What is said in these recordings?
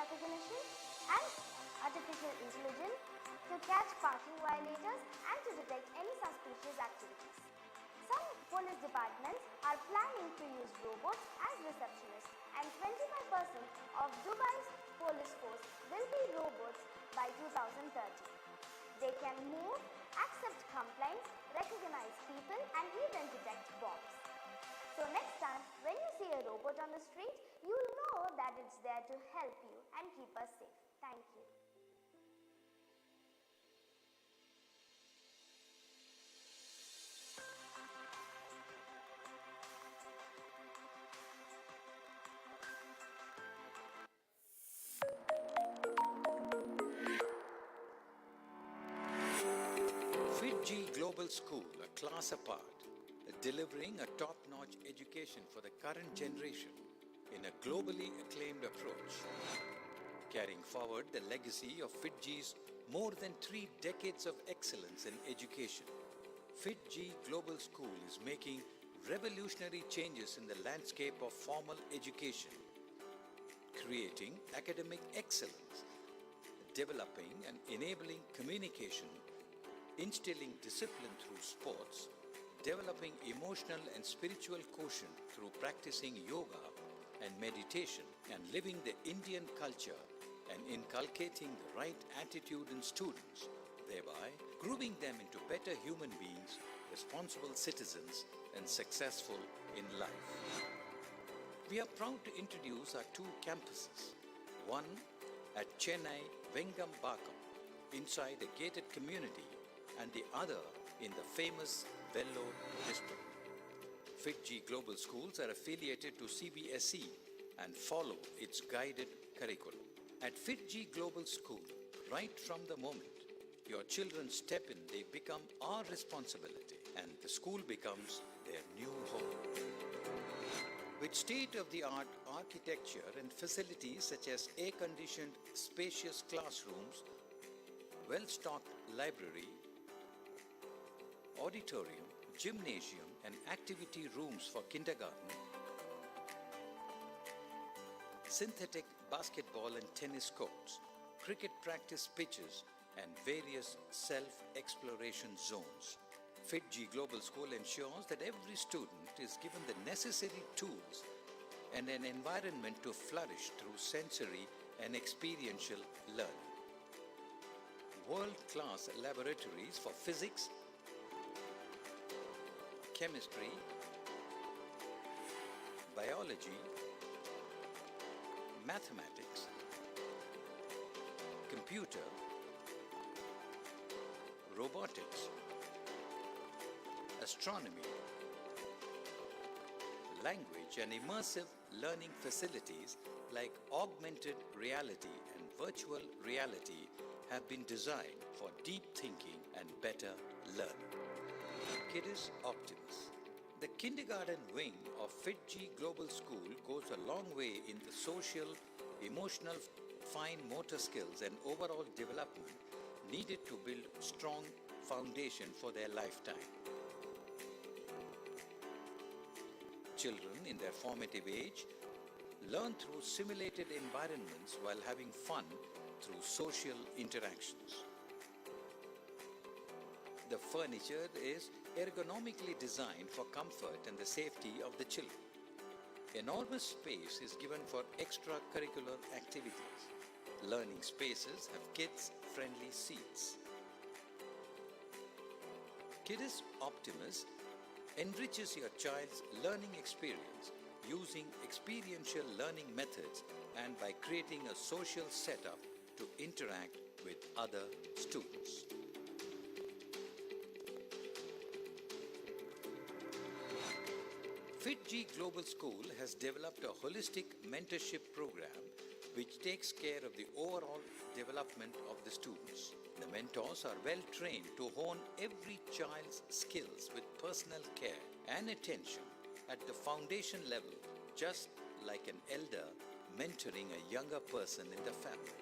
recognition and artificial intelligence to catch parking violators and to detect any suspicious activities. Some police departments are planning to use robots as receptionists, and 25% of Dubai's police force will be robots by 2030. They can move, accept complaints, recognize people and even detect bombs. So next time when you see a robot on the street, you will know that it's there to help you and keep us safe. Thank you. FITG Global School, a class apart, delivering a top-notch education for the current generation in a globally acclaimed approach, carrying forward the legacy of FITG's more than 3 decades of excellence in education. FITG Global School is making revolutionary changes in the landscape of formal education, creating academic excellence, developing and enabling communication, instilling discipline through sports, developing emotional and spiritual quotient through practicing yoga and meditation, and living the Indian culture and inculcating the right attitude in students, thereby grooming them into better human beings, responsible citizens, and successful in life. We are proud to introduce our 2 campuses, one at Chennai Vengambakam, inside a gated community, and the other in the famous Vellore district. FITG Global Schools are affiliated to CBSE and follow its guided curriculum. At FITG Global School, right from the moment your children step in, they become our responsibility and the school becomes their new home. With state-of-the-art architecture and facilities such as air-conditioned, spacious classrooms, well-stocked library, auditorium, gymnasium and activity rooms for kindergarten, synthetic basketball and tennis courts, cricket practice pitches and various self-exploration zones. FITG Global School ensures that every student is given the necessary tools and an environment to flourish through sensory and experiential learning. World-class laboratories for physics, chemistry, biology, mathematics, computer, robotics, astronomy, language and immersive learning facilities like augmented reality and virtual reality have been designed for deep thinking and better learning. Kidis Optimus. The kindergarten wing of FITG Global School goes a long way in the social, emotional, fine motor skills and overall development needed to build strong foundation for their lifetime. Children in their formative age learn through simulated environments while having fun through social interactions. The furniture is ergonomically designed for comfort and the safety of the children. Enormous space is given for extracurricular activities. Learning spaces have kids-friendly seats. Kidis Optimus enriches your child's learning experience using experiential learning methods and by creating a social setup to interact with other students. FITG Global School has developed a holistic mentorship program which takes care of the overall development of the students. The mentors are well trained to hone every child's skills with personal care and attention at the foundation level, just like an elder mentoring a younger person in the family.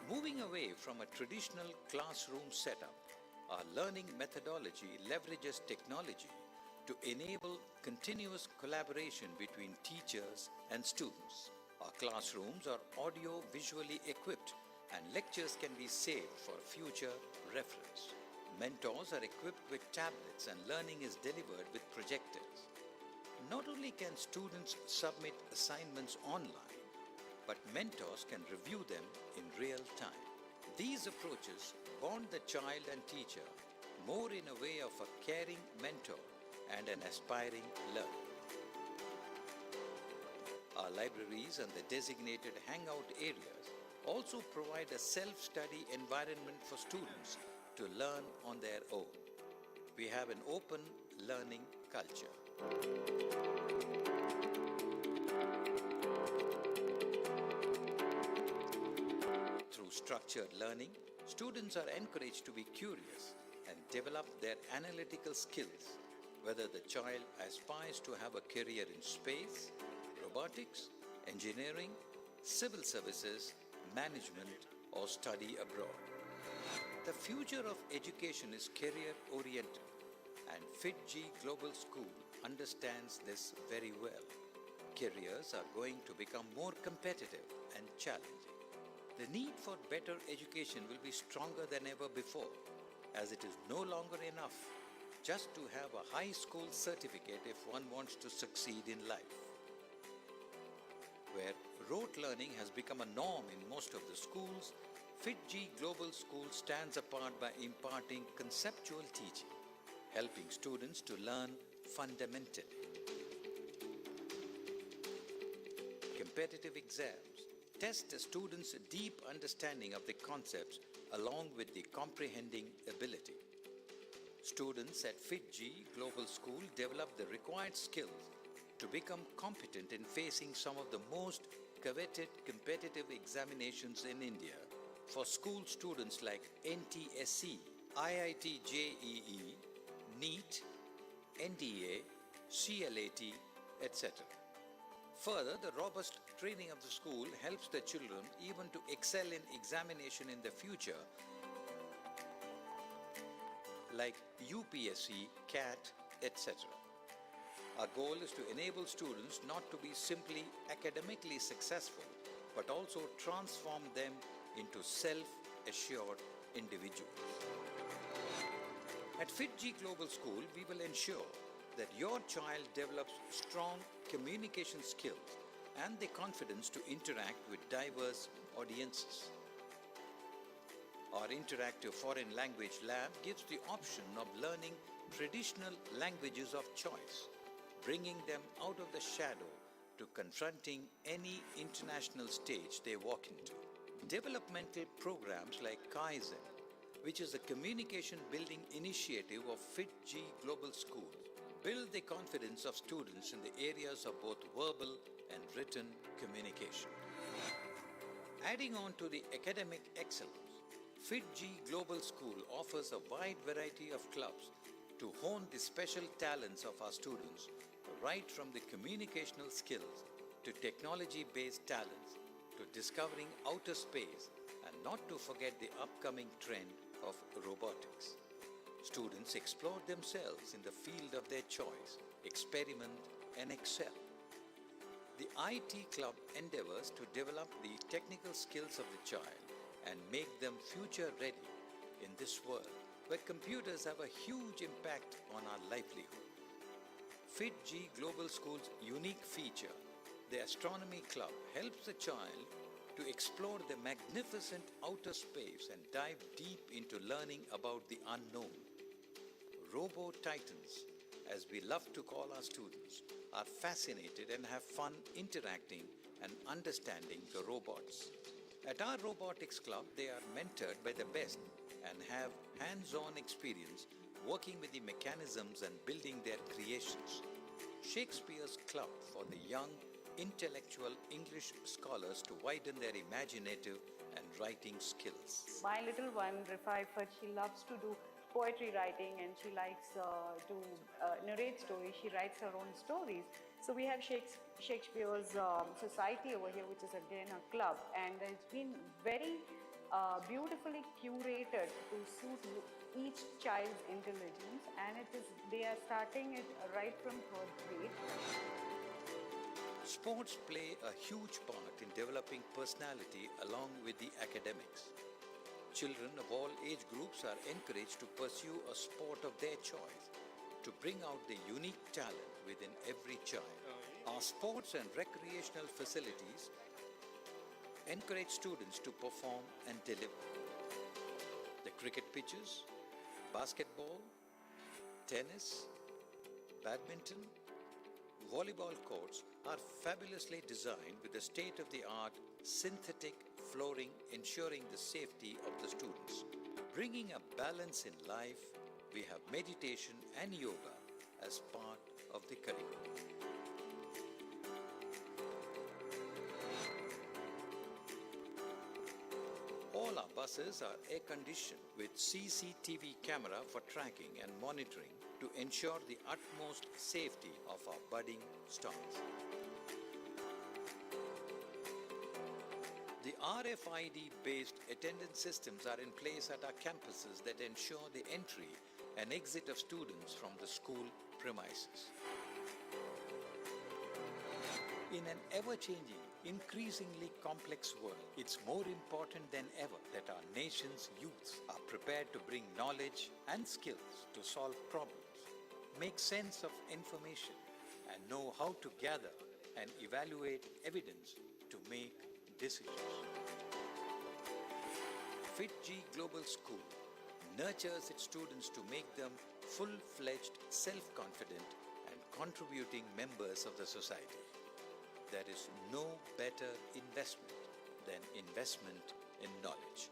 Moving away from a traditional classroom setup, our learning methodology leverages technology to enable continuous collaboration between teachers and students. Our classrooms are audio-visually equipped and lectures can be saved for future reference. Mentors are equipped with tablets and learning is delivered with projectors. Not only can students submit assignments online, but mentors can review them in real time. These approaches bond the child and teacher more in a way of a caring mentor and an aspiring learner. Our libraries and the designated hangout areas also provide a self-study environment for students to learn on their own. We have an open learning culture. Through structured learning, students are encouraged to be curious and develop their analytical skills, whether the child aspires to have a career in space, robotics, engineering, civil services, management, or study abroad. The future of education is career-oriented, and FITG Global School understands this very well. Careers are going to become more competitive and challenging. The need for better education will be stronger than ever before, as it is no longer enough just to have a high school certificate if one wants to succeed in life. Where rote learning has become a norm in most of the schools, FITG Global School stands apart by imparting conceptual teaching, helping students to learn fundamentally. Competitive exams test a student's deep understanding of the concepts along with the comprehending ability. Students at FITG Global School develop the required skills to become competent in facing some of the most coveted competitive examinations in India for school students like NTSC, IIT JEE, NEET, NDA, CLAT, etc. Further, the robust training of the school helps the children even to excel in examination in the future like UPSC, CAT, etc. Our goal is to enable students not to be simply academically successful, but also transform them into self-assured individuals. At FITG Global School, we will ensure that your child develops strong communication skills and the confidence to interact with diverse audiences. Our interactive foreign language lab gives the option of learning traditional languages of choice, bringing them out of the shadow to confronting any international stage they walk into. Developmental programs like Kaizen, which is a communication building initiative of FITG Global School, build the confidence of students in the areas of both verbal and written communication. Adding on to the academic excellence, FITG Global School offers a wide variety of clubs to hone the special talents of our students, right from the communicational skills to technology-based talents to discovering outer space, and not to forget the upcoming trend of robotics. Students explore themselves in the field of their choice, experiment and excel. The IT Club endeavors to develop the technical skills of the child and make them future ready in this world where computers have a huge impact on our livelihood. FITG Global School's unique feature, the Astronomy Club, helps the child to explore the magnificent outer space and dive deep into learning about the unknown. Robo-Titans, as we love to call our students, are fascinated and have fun interacting and understanding the robots. At our robotics club, they are mentored by the best and have hands-on experience working with the mechanisms and building their creations. Shakespeare's Club for the young intellectual English scholars to widen their imaginative and writing skills. My little one, Rishabh, she loves to do poetry writing and she likes to narrate stories. She writes her own stories. So we have Shakespeare's Society over here, which is again a club, and it's been very beautifully curated to suit each child's intelligence, and they are starting it right from third grade. Sports play a huge part in developing personality along with the academics. Children of all age groups are encouraged to pursue a sport of their choice to bring out the unique talent within every child. Our sports and recreational facilities encourage students to perform and deliver. The cricket pitches, basketball, tennis, badminton, volleyball courts are fabulously designed with the state-of-the-art synthetic flooring ensuring the safety of the students. Bringing a balance in life, we have meditation and yoga as part of the curriculum. All our buses are air-conditioned with CCTV camera for tracking and monitoring to ensure the utmost safety of our budding stars. The RFID-based attendance systems are in place at our campuses that ensure the entry and exit of students from the school premises. In an ever-changing, increasingly complex world, it's more important than ever that our nation's youths are prepared to bring knowledge and skills to solve problems, make sense of information, and know how to gather and evaluate evidence to make decisions. FitG Global School nurtures its students to make them full-fledged, self-confident, and contributing members of the society. There is no better investment than investment in knowledge.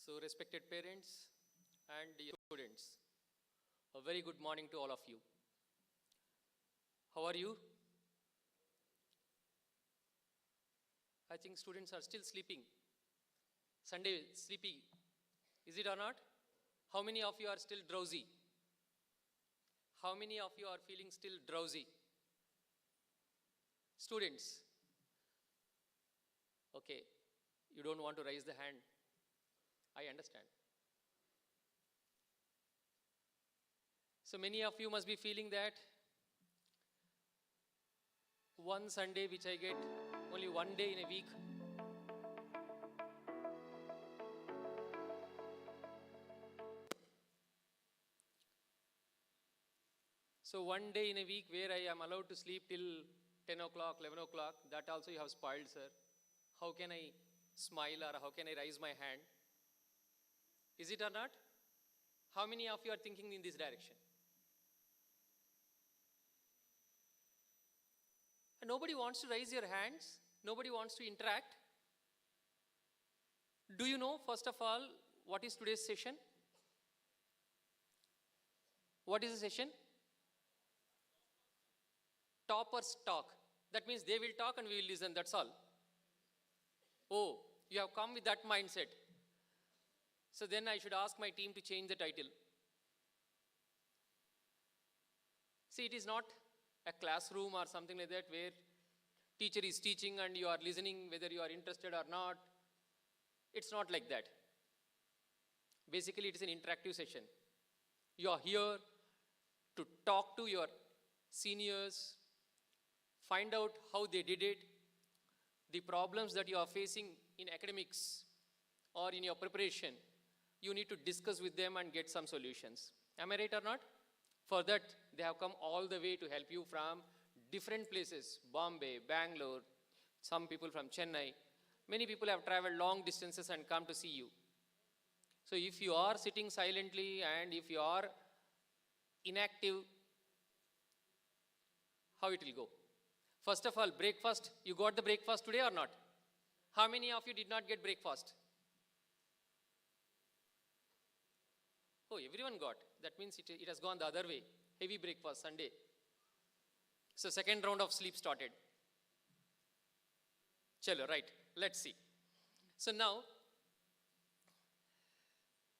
So, respected parents and dear students, a very good morning to all of you. How are you? I think students are still sleeping. Sunday, sleepy. Is it or not? How many of you are still drowsy? How many of you are feeling still drowsy? Students. Okay, you don't want to raise the hand. I understand. So many of you must be feeling that one Sunday which I get only one day in a week. So one day in a week where I am allowed to sleep till 10 o'clock, 11 o'clock, that also you have spoiled, sir. How can I smile or how can I raise my hand? Is it or not? How many of you are thinking in this direction? And nobody wants to raise your hands. Nobody wants to interact. Do you know, first of all, what is today's session? What is the session? Toppers talk. That means they will talk and we will listen, that's all. Oh, you have come with that mindset. So then I should ask my team to change the title. See, it is not a classroom or something like that where teacher is teaching and you are listening whether you are interested or not. It's not like that. Basically, it is an interactive session. You are here to talk to your seniors, find out how they did it, the problems that you are facing in academics or in your preparation. You need to discuss with them and get some solutions. Am I right or not? For that, they have come all the way to help you from different places, Bombay, Bangalore, some people from Chennai. Many people have traveled long distances and come to see you. So if you are sitting silently and if you are inactive, how it will go? First of all, breakfast. You got the breakfast today or not? How many of you did not get breakfast? Oh, everyone got. That means it has gone the other way. Heavy breakfast, Sunday. So second round of sleep started. Chalo, right. Let's see. So now,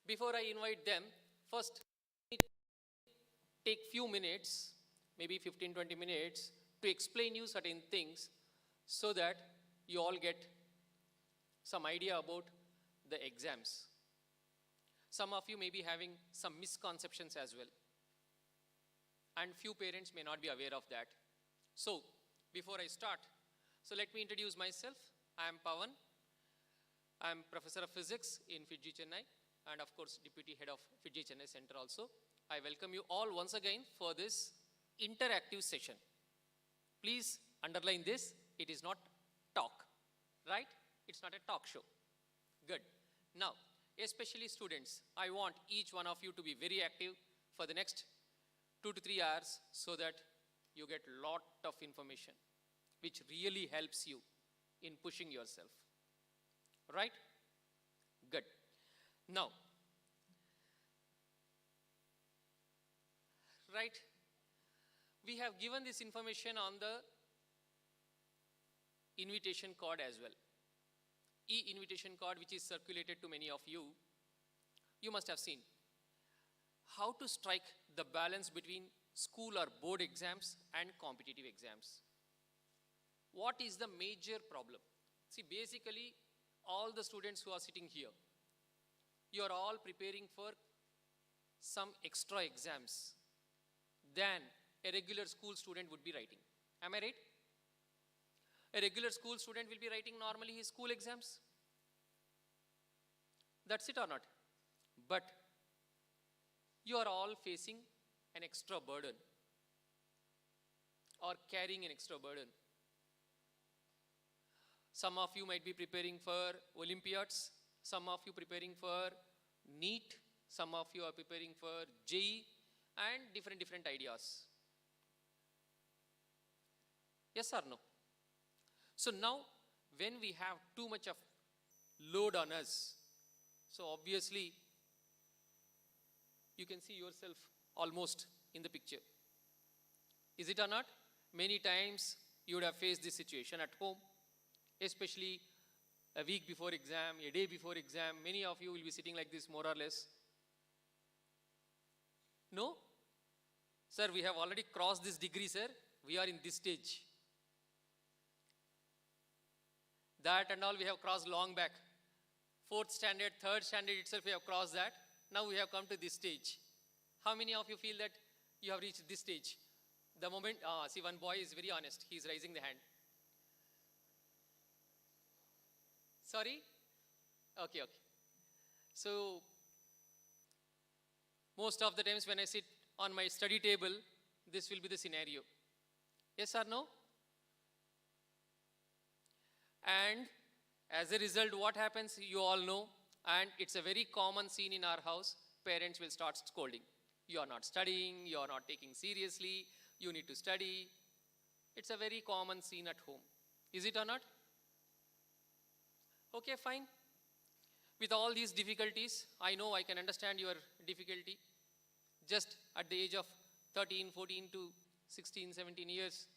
before I invite them, first take few minutes, maybe 15-20 minutes, to explain you certain things so that you all get some idea about the exams. Some of you may be having some misconceptions as well. And few parents may not be aware of that. So, before I start, so let me introduce myself. I am Pawan. I am Professor of Physics in FIITJEE Chennai and of course Deputy Head of FIITJEE Chennai Center also. I welcome you all once again for this interactive session. Please underline this, it is not talk, right? It's not a talk show. Good. Now, especially students, I want each one of you to be very active for the next 2 to 3 hours so that you get lot of information which really helps you in pushing yourself. Right? Good. Now, right, we have given this information on the invitation card as well. E-invitation card which is circulated to many of you. You must have seen how to strike the balance between school or board exams and competitive exams. What is the major problem? See, basically, all the students who are sitting here, you are all preparing for some extra exams than a regular school student would be writing. Am I right? A regular school student will be writing normally his school exams. That's it or not? But you are all facing an extra burden or carrying an extra burden. Some of you might be preparing for Olympiads, some of you preparing for NEET, some of you are preparing for JEE and different ideas. Yes or no? So now when we have too much of load on us, So obviously, you can see yourself almost in the picture. Is it or not? Many times you would have faced this situation at home, especially a week before exam, a day before exam. Many of you will be sitting like this more or less. No? Sir, we have already crossed this degree, sir. We are in this stage. That and all we have crossed long back. 4th standard, 3rd standard itself we have crossed that. Now we have come to this stage. How many of you feel that you have reached this stage? The moment, see, one boy is very honest. He is raising the hand. Sorry? Okay. So, most of the times when I sit on my study table, this will be the scenario. Yes or no? And as a result, what happens, you all know, and it's a very common scene in our house. Parents will start scolding. You are not studying, you are not taking seriously, you need to study. It's a very common scene at home. Is it or not? Okay, fine. With all these difficulties, I know I can understand your difficulty. Just at the age of 13, 14 to 16, 17 years,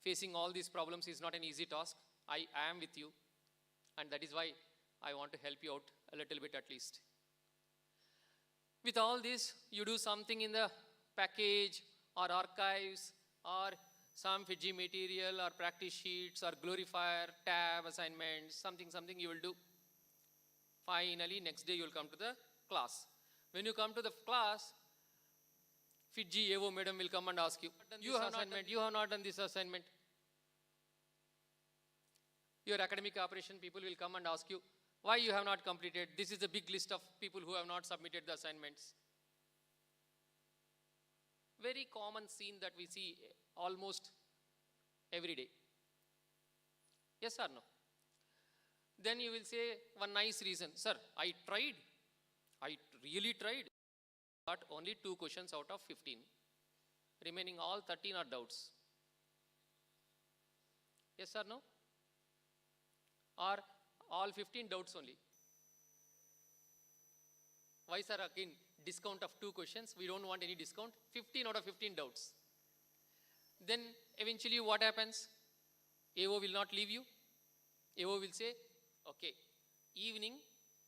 facing all these problems is not an easy task. I am with you, and that is why I want to help you out a little bit at least. With all this, you do something in the package or archives or some Fiji material or practice sheets or glorifier, tab assignments, something you will do. Finally, next day you will come to the class. When you come to the class, Fiji AO madam will come and ask you, you have not done this assignment. Your academic operation people will come and ask you, why you have not completed? This is a big list of people who have not submitted the assignments. Very common scene that we see almost every day. Yes or no? Then you will say one nice reason, sir, I really tried, but only 2 questions out of 15. Remaining all 13 are doubts. Yes or no? Or all 15 doubts only. Why, sir, again, discount of 2 questions? We don't want any discount. 15 out of 15 doubts. Then eventually what happens? AO will not leave you. AO will say, okay, evening,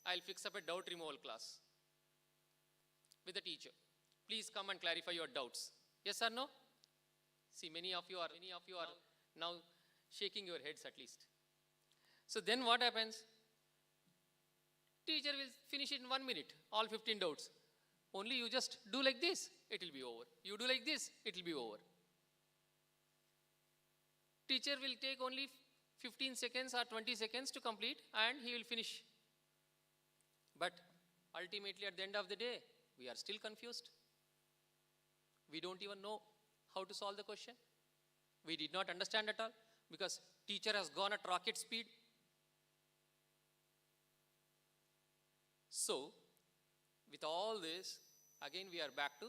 I'll fix up a doubt removal class with the teacher. Please come and clarify your doubts. Yes or no? See, many of you are now shaking your heads at least. So then what happens? Teacher will finish it in 1 minute, all 15 doubts. Only you just do like this, it will be over. You do like this, it will be over. Teacher will take only 15 seconds or 20 seconds to complete and he will finish. But ultimately at the end of the day, we are still confused. We don't even know how to solve the question. We did not understand at all because teacher has gone at rocket speed. So, with all this, again we are back to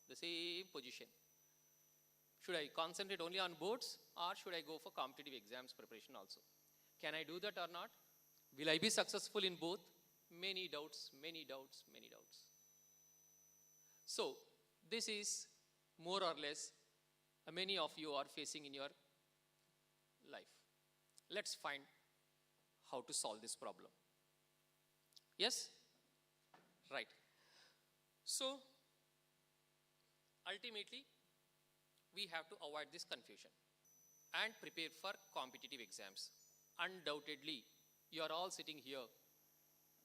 the same position. Should I concentrate only on boards or should I go for competitive exams preparation also? Can I do that or not? Will I be successful in both? Many doubts. So, this is more or less many of you are facing in your life. Let's find how to solve this problem. Yes? Right. So, ultimately, we have to avoid this confusion and prepare for competitive exams. Undoubtedly, you are all sitting here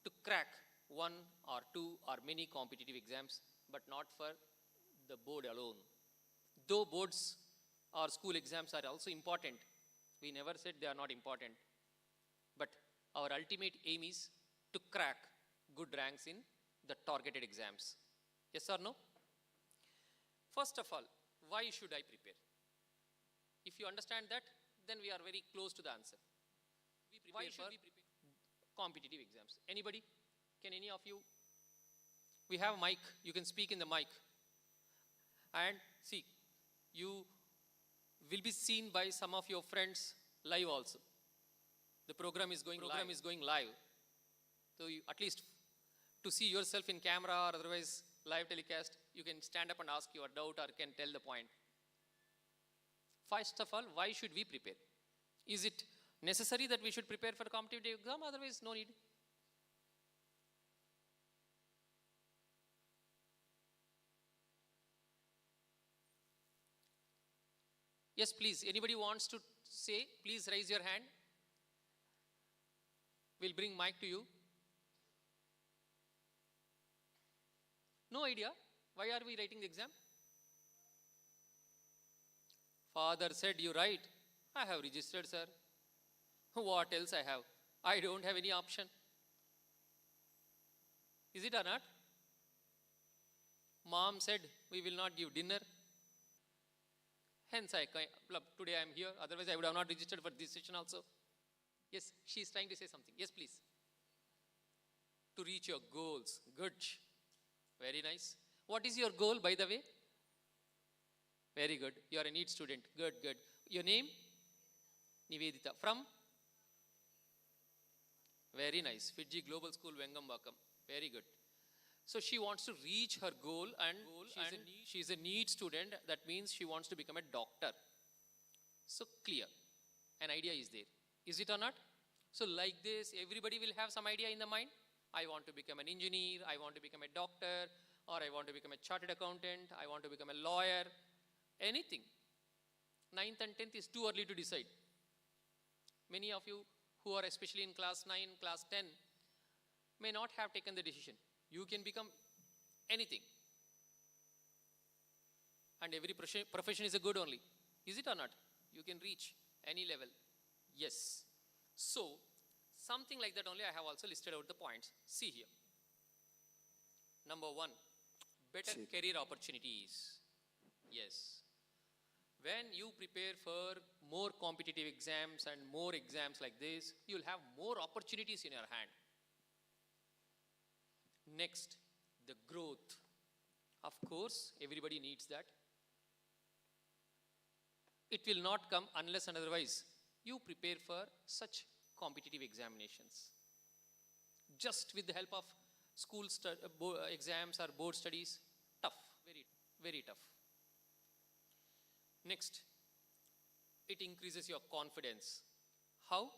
to crack 1 or 2 or many competitive exams, but not for the board alone. Though boards or school exams are also important, we never said they are not important. But our ultimate aim is to crack good ranks in the targeted exams. Yes or no? First of all, why should I prepare? If you understand that, then we are very close to the answer. Why should we prepare? Competitive exams. Anybody? Can any of you? We have a mic. You can speak in the mic. And see, you will be seen by some of your friends live also. The program is going live. So you, at least to see yourself in camera or otherwise live telecast, you can stand up and ask your doubt or can tell the point. First of all, why should we prepare? Is it necessary that we should prepare for a competitive exam? Otherwise, no need. Yes, please. Anybody wants to say, please raise your hand. We'll bring mic to you. No idea. Why are we writing the exam? Father said, you write. I have registered, sir. What else I have? I don't have any option. Is it or not? Mom said, we will not give dinner. Hence, today I am here. Otherwise, I would have not registered for this session also. Yes, she is trying to say something. Yes, please. To reach your goals. Good. Very nice. What is your goal, by the way? Very good. You are a NEET student. Good, good. Your name? Nivedita. From? Very nice. Fiji Global School, Vengambakam. Very good. So she wants to reach her goal and she's a NEET student. That means she wants to become a doctor. So clear. An idea is there. Is it or not? So like this, everybody will have some idea in the mind. I want to become an engineer. I want to become a doctor. Or I want to become a chartered accountant. I want to become a lawyer. Anything. 9th and 10th is too early to decide. Many of you who are especially in class 9, class 10 may not have taken the decision. You can become anything. And every profession is a good only. Is it or not? You can reach any level. Yes. So, something like that only I have also listed out the points. See here. Number 1, better career opportunities. Yes. When you prepare for more competitive exams and more exams like this, you'll have more opportunities in your hand. Next, the growth. Of course, everybody needs that. It will not come unless and otherwise you prepare for such competitive examinations. Just with the help of school exams or board studies, tough, very, very tough. Next, it increases your confidence. How?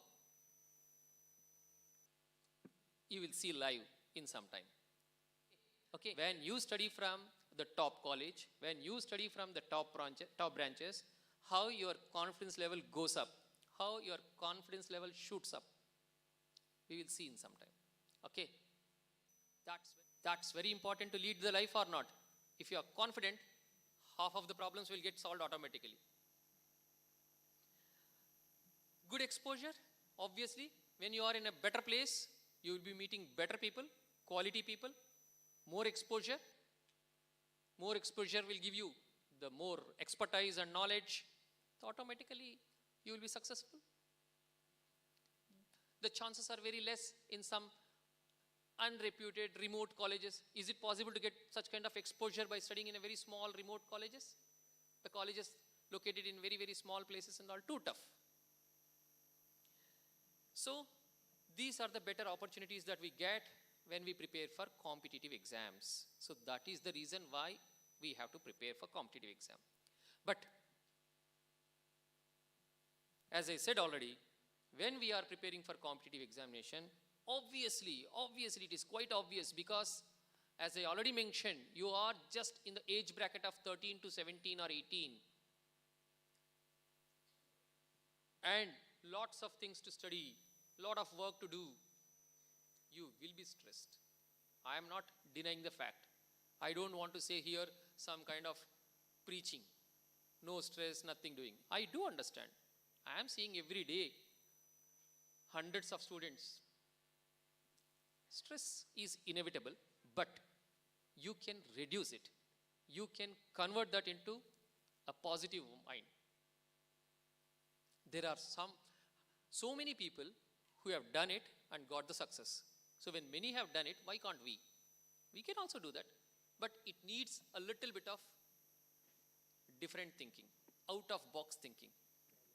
You will see live in some time. Okay, when you study from the top college, when you study from the top branches, how your confidence level goes up, how your confidence level shoots up, we will see in some time. Okay, that's very important to lead the life or not. If you are confident, half of the problems will get solved automatically. Good exposure, obviously, when you are in a better place, you will be meeting better people, quality people. More exposure will give you the more expertise and knowledge. So automatically, you will be successful. The chances are very less in some unreputed remote colleges. Is it possible to get such kind of exposure by studying in a very small remote colleges? The colleges located in very, very small places and all, too tough. So, these are the better opportunities that we get when we prepare for competitive exams. So that is the reason why we have to prepare for competitive exam. But as I said already, when we are preparing for competitive examination, obviously it is quite obvious because as I already mentioned, you are just in the age bracket of 13 to 17 or 18. And lots of things to study, lot of work to do. You will be stressed. I am not denying the fact. I don't want to say here some kind of preaching. No stress, nothing doing. I do understand. I am seeing every day hundreds of students. Stress is inevitable, but you can reduce it. You can convert that into a positive mind. There are so many people who have done it and got the success. So when many have done it, why can't we? We can also do that. But it needs a little bit of different thinking, out of box thinking,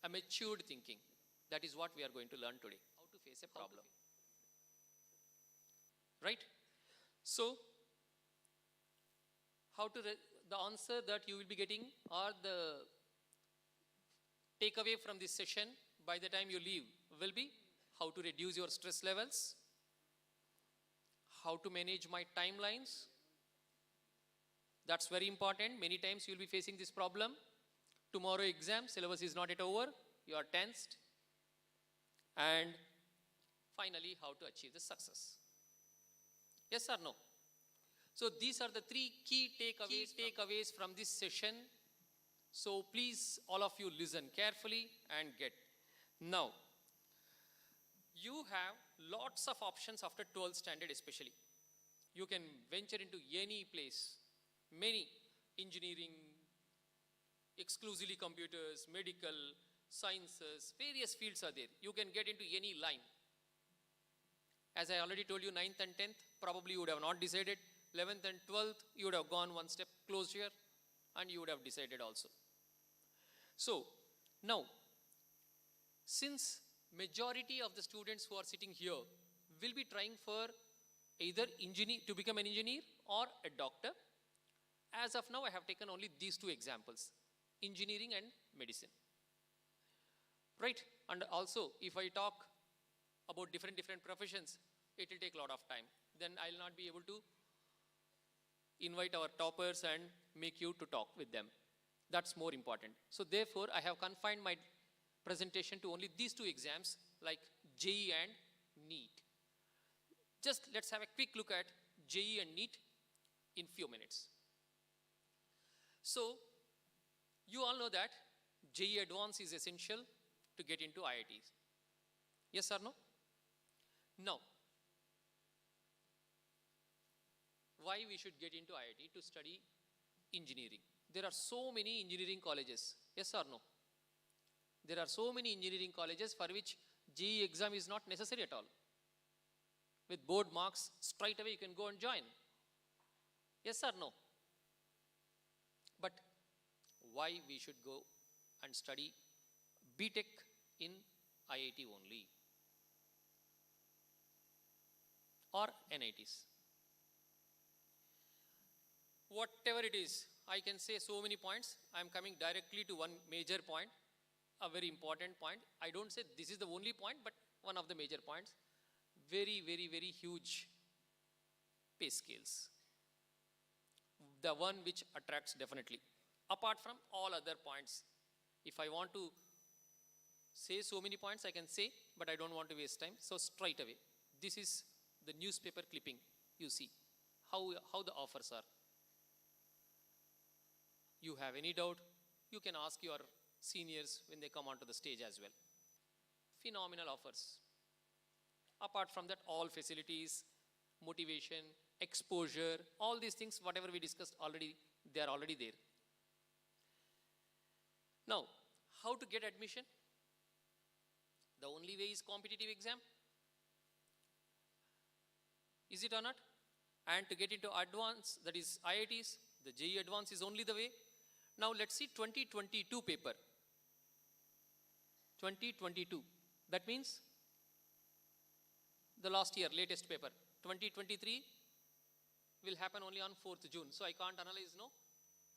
a matured thinking. That is what we are going to learn today. How to face a problem. Right? So, the answer that you will be getting or the takeaway from this session by the time you leave will be how to reduce your stress levels, how to manage my timelines. That's very important. Many times you will be facing this problem. Tomorrow exam, syllabus is not yet over, you are tensed. And finally, how to achieve the success. Yes or no? So these are the three key takeaways from this session. So please, all of you listen carefully and get. Now, you have lots of options after 12th standard especially. You can venture into any place, many engineering, exclusively computers, medical, sciences, various fields are there. You can get into any line. As I already told you, 9th and 10th, probably you would have not decided. 11th and 12th, you would have gone one step closer and you would have decided also. So, now, since majority of the students who are sitting here will be trying for either to become an engineer or a doctor, as of now I have taken only these two examples, engineering and medicine. Right? And also, if I talk about different professions, it will take a lot of time. Then I will not be able to invite our toppers and make you to talk with them. That's more important. So therefore, I have confined my presentation to only these two exams like JEE and NEET. Just let's have a quick look at JEE and NEET in few minutes. So, you all know that JEE Advanced is essential to get into IITs. Yes or no? Now, why we should get into IIT to study engineering? There are so many engineering colleges. Yes or no? There are so many engineering colleges for which JEE exam is not necessary at all. With board marks, straight away you can go and join. Yes or no? But why we should go and study B.Tech in IIT only or NITs? Whatever it is, I can say so many points. I am coming directly to one major point, a very important point. I don't say this is the only point, but one of the major points. Very, very, very huge pay scales. The one which attracts definitely. Apart from all other points, if I want to say so many points, I can say, but I don't want to waste time. So straight away, this is the newspaper clipping. You see how the offers are. You have any doubt, you can ask your seniors when they come onto the stage as well. Phenomenal offers. Apart from that, all facilities, motivation, exposure, all these things, whatever we discussed already, they are already there. Now, how to get admission? The only way is competitive exam. Is it or not? And to get into advanced, that is IITs, the JEE Advanced is only the way. Now let's see 2022 paper. 2022. That means the last year, latest paper. 2023 will happen only on 4th June. So I can't analyze, no?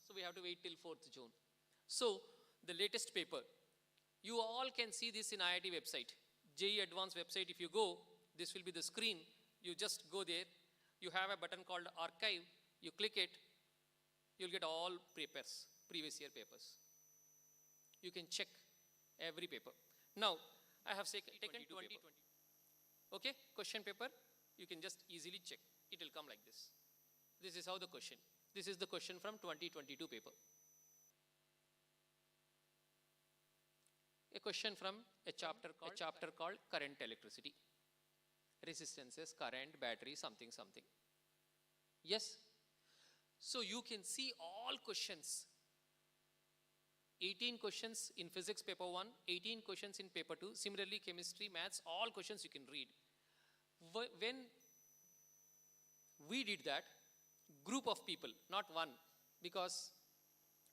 So we have to wait till 4th June. So the latest paper. You all can see this in IIT website. JEE Advanced website, if you go, this will be the screen. You just go there. You have a button called archive. You click it. You'll get all papers, previous year papers. You can check every paper. Now, I have taken 2020. Okay, question paper, you can just easily check. It will come like this. This is how the question. This is the question from 2022 paper. A question from a chapter called current electricity. Resistances, current, battery, something. Yes? So you can see all questions. 18 questions in physics paper 1, 18 questions in paper 2, similarly chemistry, maths, all questions you can read. When we did that, group of people, not one, because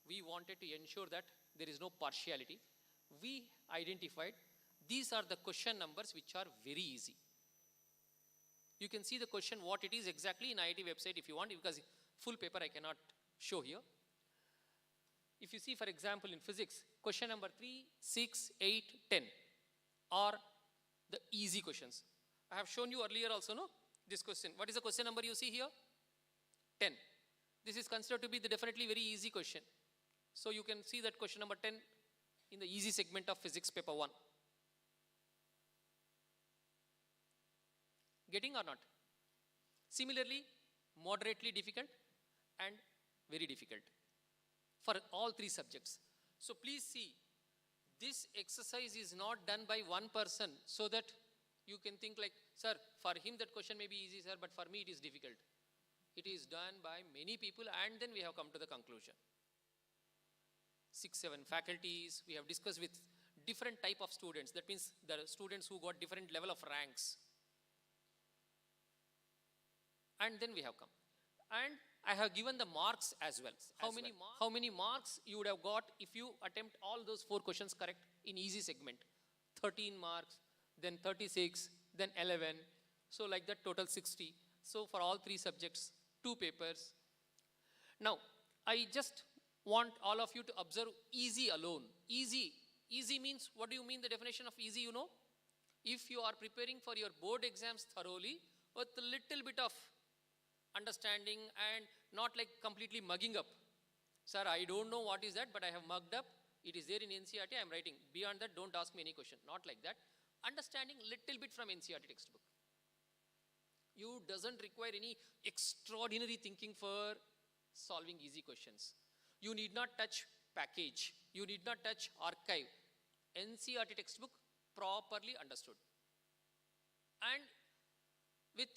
we wanted to ensure that there is no partiality, we identified these are the question numbers which are very easy. You can see the question, what it is exactly in IIT website if you want, because full paper I cannot show here. If you see, for example, in physics, question number 3, 6, 8, 10 are the easy questions. I have shown you earlier also, no? This question. What is the question number you see here? 10. This is considered to be the definitely very easy question. So you can see that question number 10 in the easy segment of physics paper 1. Getting or not? Similarly, moderately difficult and very difficult for all 3 subjects. So please see, this exercise is not done by one person so that you can think like, sir, for him that question may be easy, sir, but for me it is difficult. It is done by many people, and then we have come to the conclusion. 6, 7 faculties, we have discussed with different type of students. That means the students who got different level of ranks. And then we have come. And I have given the marks as well. How many marks you would have got if you attempt all those 4 questions correct in easy segment? 13 marks, then 36, then 11. So like that, total 60. So for all 3 subjects, 2 papers. Now, I just want all of you to observe easy alone. Easy. Easy means, what do you mean the definition of easy, you know? If you are preparing for your board exams thoroughly with a little bit of understanding and not like completely mugging up. Sir, I don't know what is that, but I have mugged up. It is there in NCERT, I am writing. Beyond that, don't ask me any question. Not like that. Understanding little bit from NCERT textbook. You doesn't require any extraordinary thinking for solving easy questions. You need not touch package. You need not touch archive. NCERT textbook properly understood. And with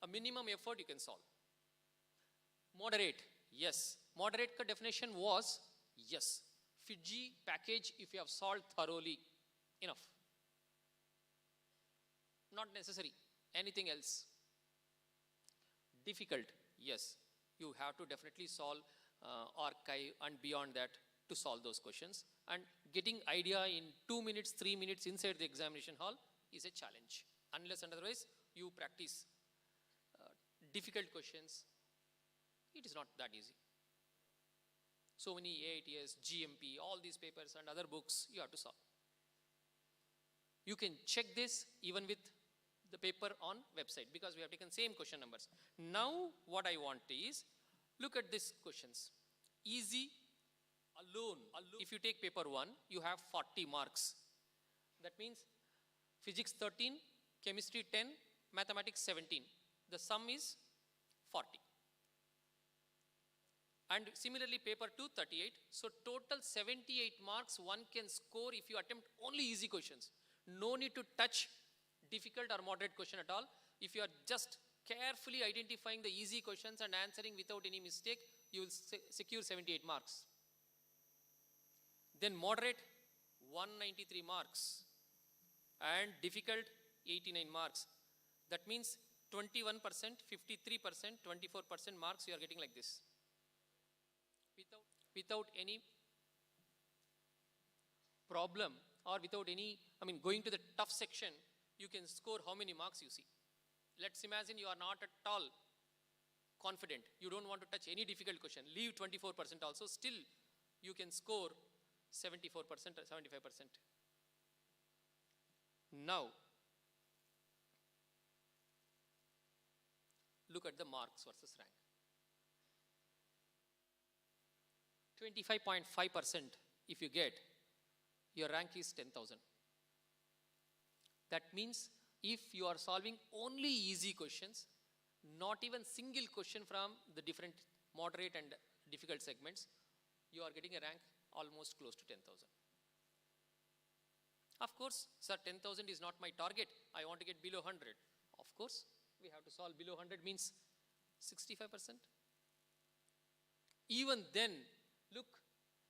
a minimum effort you can solve. Moderate, yes. Moderate ka definition was, yes. Fiji package if you have solved thoroughly, enough. Not necessary, anything else. Difficult, yes. You have to definitely solve archive and beyond that to solve those questions. And getting idea in 2 minutes, 3 minutes inside the examination hall is a challenge. Unless and otherwise you practice difficult questions, it is not that easy. So many AITS, GMP, all these papers and other books you have to solve. You can check this even with the paper on website because we have taken same question numbers. Now what I want is, look at these questions. Easy alone. If you take paper 1, you have 40 marks. That means physics 13, chemistry 10, mathematics 17. The sum is 40. And similarly paper 2, 38. So total 78 marks one can score if you attempt only easy questions. No need to touch difficult or moderate question at all. If you are just carefully identifying the easy questions and answering without any mistake, you will secure 78 marks. Then moderate, 193 marks. And difficult, 89 marks. That means 21%, 53%, 24% marks you are getting like this. Without any problem or without any, going to the tough section, you can score how many marks you see. Let's imagine you are not at all confident. You don't want to touch any difficult question. Leave 24% also. Still, you can score 74% or 75%. Now, look at the marks versus rank. 25.5% if you get, your rank is 10,000. That means if you are solving only easy questions, not even single question from the different moderate and difficult segments, you are getting a rank almost close to 10,000. Of course, sir, 10,000 is not my target. I want to get below 100. Of course, we have to solve below 100 means 65%. Even then, look,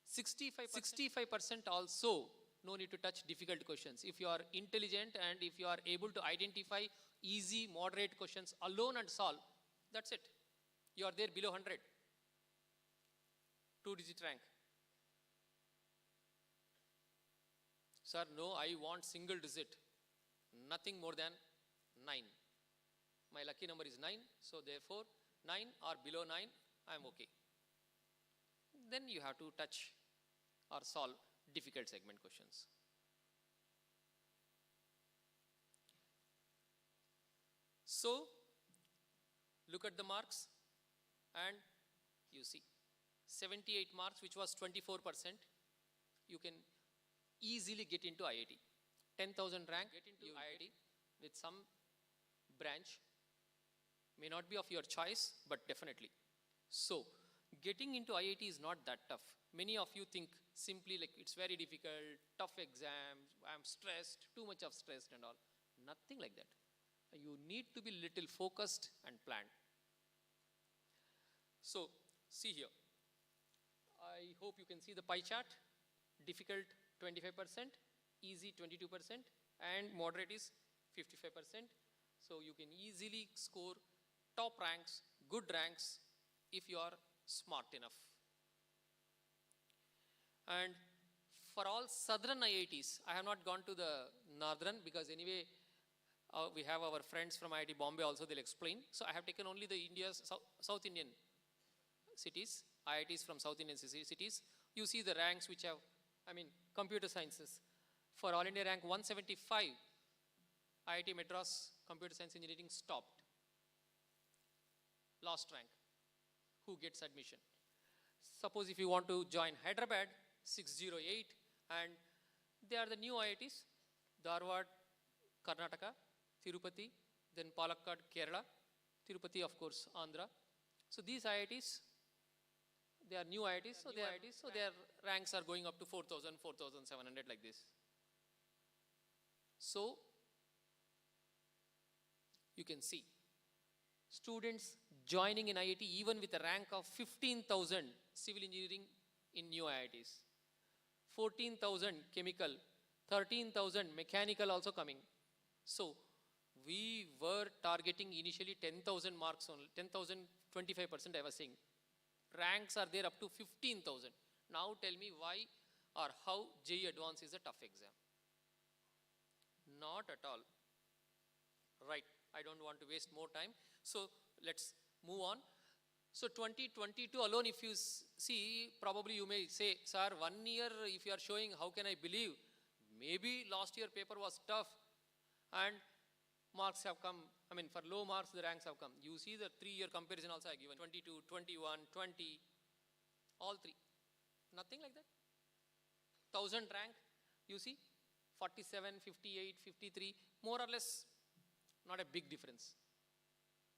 65% also, no need to touch difficult questions. If you are intelligent and if you are able to identify easy, moderate questions alone and solve, that's it. You are there below 100. 2-digit rank. Sir, no, I want single digit. Nothing more than 9. My lucky number is 9, so therefore 9 or below 9, I am okay. Then you have to touch or solve difficult segment questions. So, look at the marks and you see 78 marks, which was 24%, you can easily get into IIT. 10,000 rank, get into IIT with some branch, may not be of your choice, but definitely. So, getting into IIT is not that tough. Many of you think simply like it's very difficult, tough exams, I'm stressed, too much of stress and all. Nothing like that. You need to be little focused and planned. So, see here. I hope you can see the pie chart. Difficult 25%, easy 22%, and moderate is 55%. So, you can easily score top ranks, good ranks, if you are smart enough. And for all southern IITs, I have not gone to the northern because anyway, we have our friends from IIT Bombay also, they'll explain. So I have taken only the India's South Indian cities, IITs from South Indian cities. You see the ranks which have, computer sciences. For All India rank 175, IIT Madras Computer Science Engineering stopped. Last rank. Who gets admission? Suppose if you want to join Hyderabad, 608, and they are the new IITs, Dharwad, Karnataka, Tirupati, then Palakkad, Kerala, Tirupati of course, Andhra. So these IITs, they are new IITs, so their ranks are going up to 4,000, 4,700 like this. So, you can see, students joining in IIT even with a rank of 15,000 civil engineering in new IITs, 14,000 chemical, 13,000 mechanical also coming. So, we were targeting initially 10,000 marks only, 10,000, 25% I was saying. Ranks are there up to 15,000. Now tell me why or how JEE Advanced is a tough exam. Not at all. Right, I don't want to waste more time. So let's move on. So 2022 alone, if you see, probably you may say, sir, 1 year if you are showing, how can I believe? Maybe last year paper was tough and marks have come. For low marks, the ranks have come. You see the 3-year comparison also I given, 22, 21, 20, all three. Nothing like that. 1000 rank, you see, 47, 58, 53, more or less, not a big difference.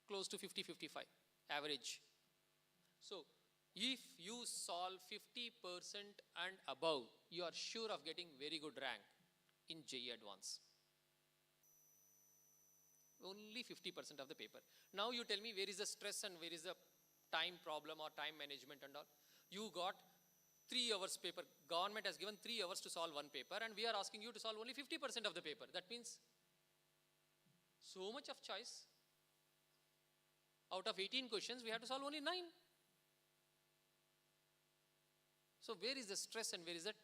Close to 50, 55, average. So, if you solve 50% and above, you are sure of getting very good rank in JEE Advanced. Only 50% of the paper. Now you tell me where is the stress and where is the time problem or time management and all. You got 3 hours paper. Government has given 3 hours to solve one paper and we are asking you to solve only 50% of the paper. That means so much of choice. Out of 18 questions, we have to solve only 9. So where is the stress and where is the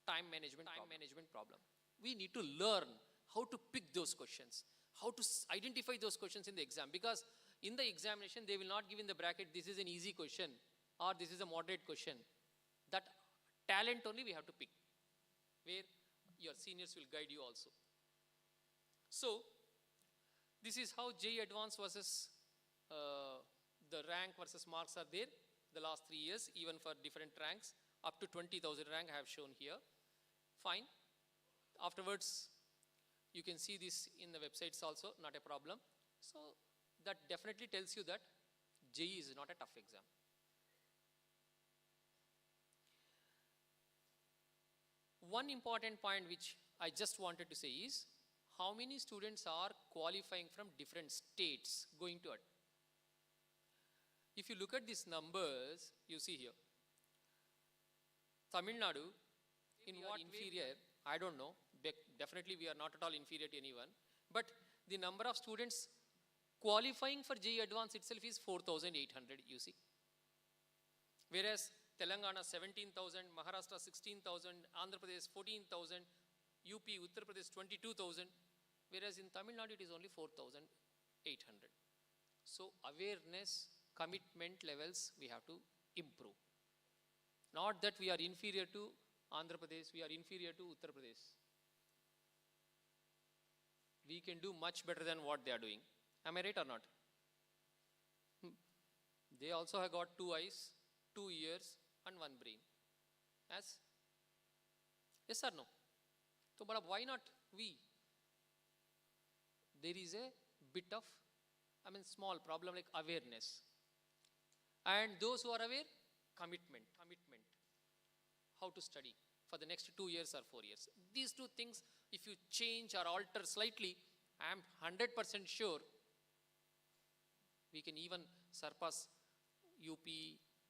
time management problem? We need to learn how to pick those questions, how to identify those questions in the exam, because in the examination, they will not give in the bracket, this is an easy question or this is a moderate question. That talent only we have to pick, where your seniors will guide you also. So, this is how JEE Advanced versus the rank versus marks are there the last 3 years, even for different ranks. Up to 20,000 rank I have shown here. Fine. Afterwards, you can see this in the websites also, not a problem. So, that definitely tells you that JEE is not a tough exam. One important point which I just wanted to say is, how many students are qualifying from different states going to it? If you look at these numbers, you see here, Tamil Nadu, in what inferior, I don't know, definitely we are not at all inferior to anyone, but the number of students qualifying for JEE Advanced itself is 4,800, you see. Whereas Telangana 17,000, Maharashtra 16,000, Andhra Pradesh 14,000, UP, Uttar Pradesh 22,000, whereas in Tamil Nadu it is only 4,000 800. So awareness, commitment levels we have to improve. Not that we are inferior to Andhra Pradesh, we are inferior to Uttar Pradesh. We can do much better than what they are doing. Am I right or not? They also have got 2 eyes, 2 ears and 1 brain. As? Yes or no? So, but why not we? There is a bit of, small problem like awareness. And those who are aware, commitment. How to study for the next 2 years or 4 years. These 2 things, if you change or alter slightly, I am 100% sure we can even surpass UP,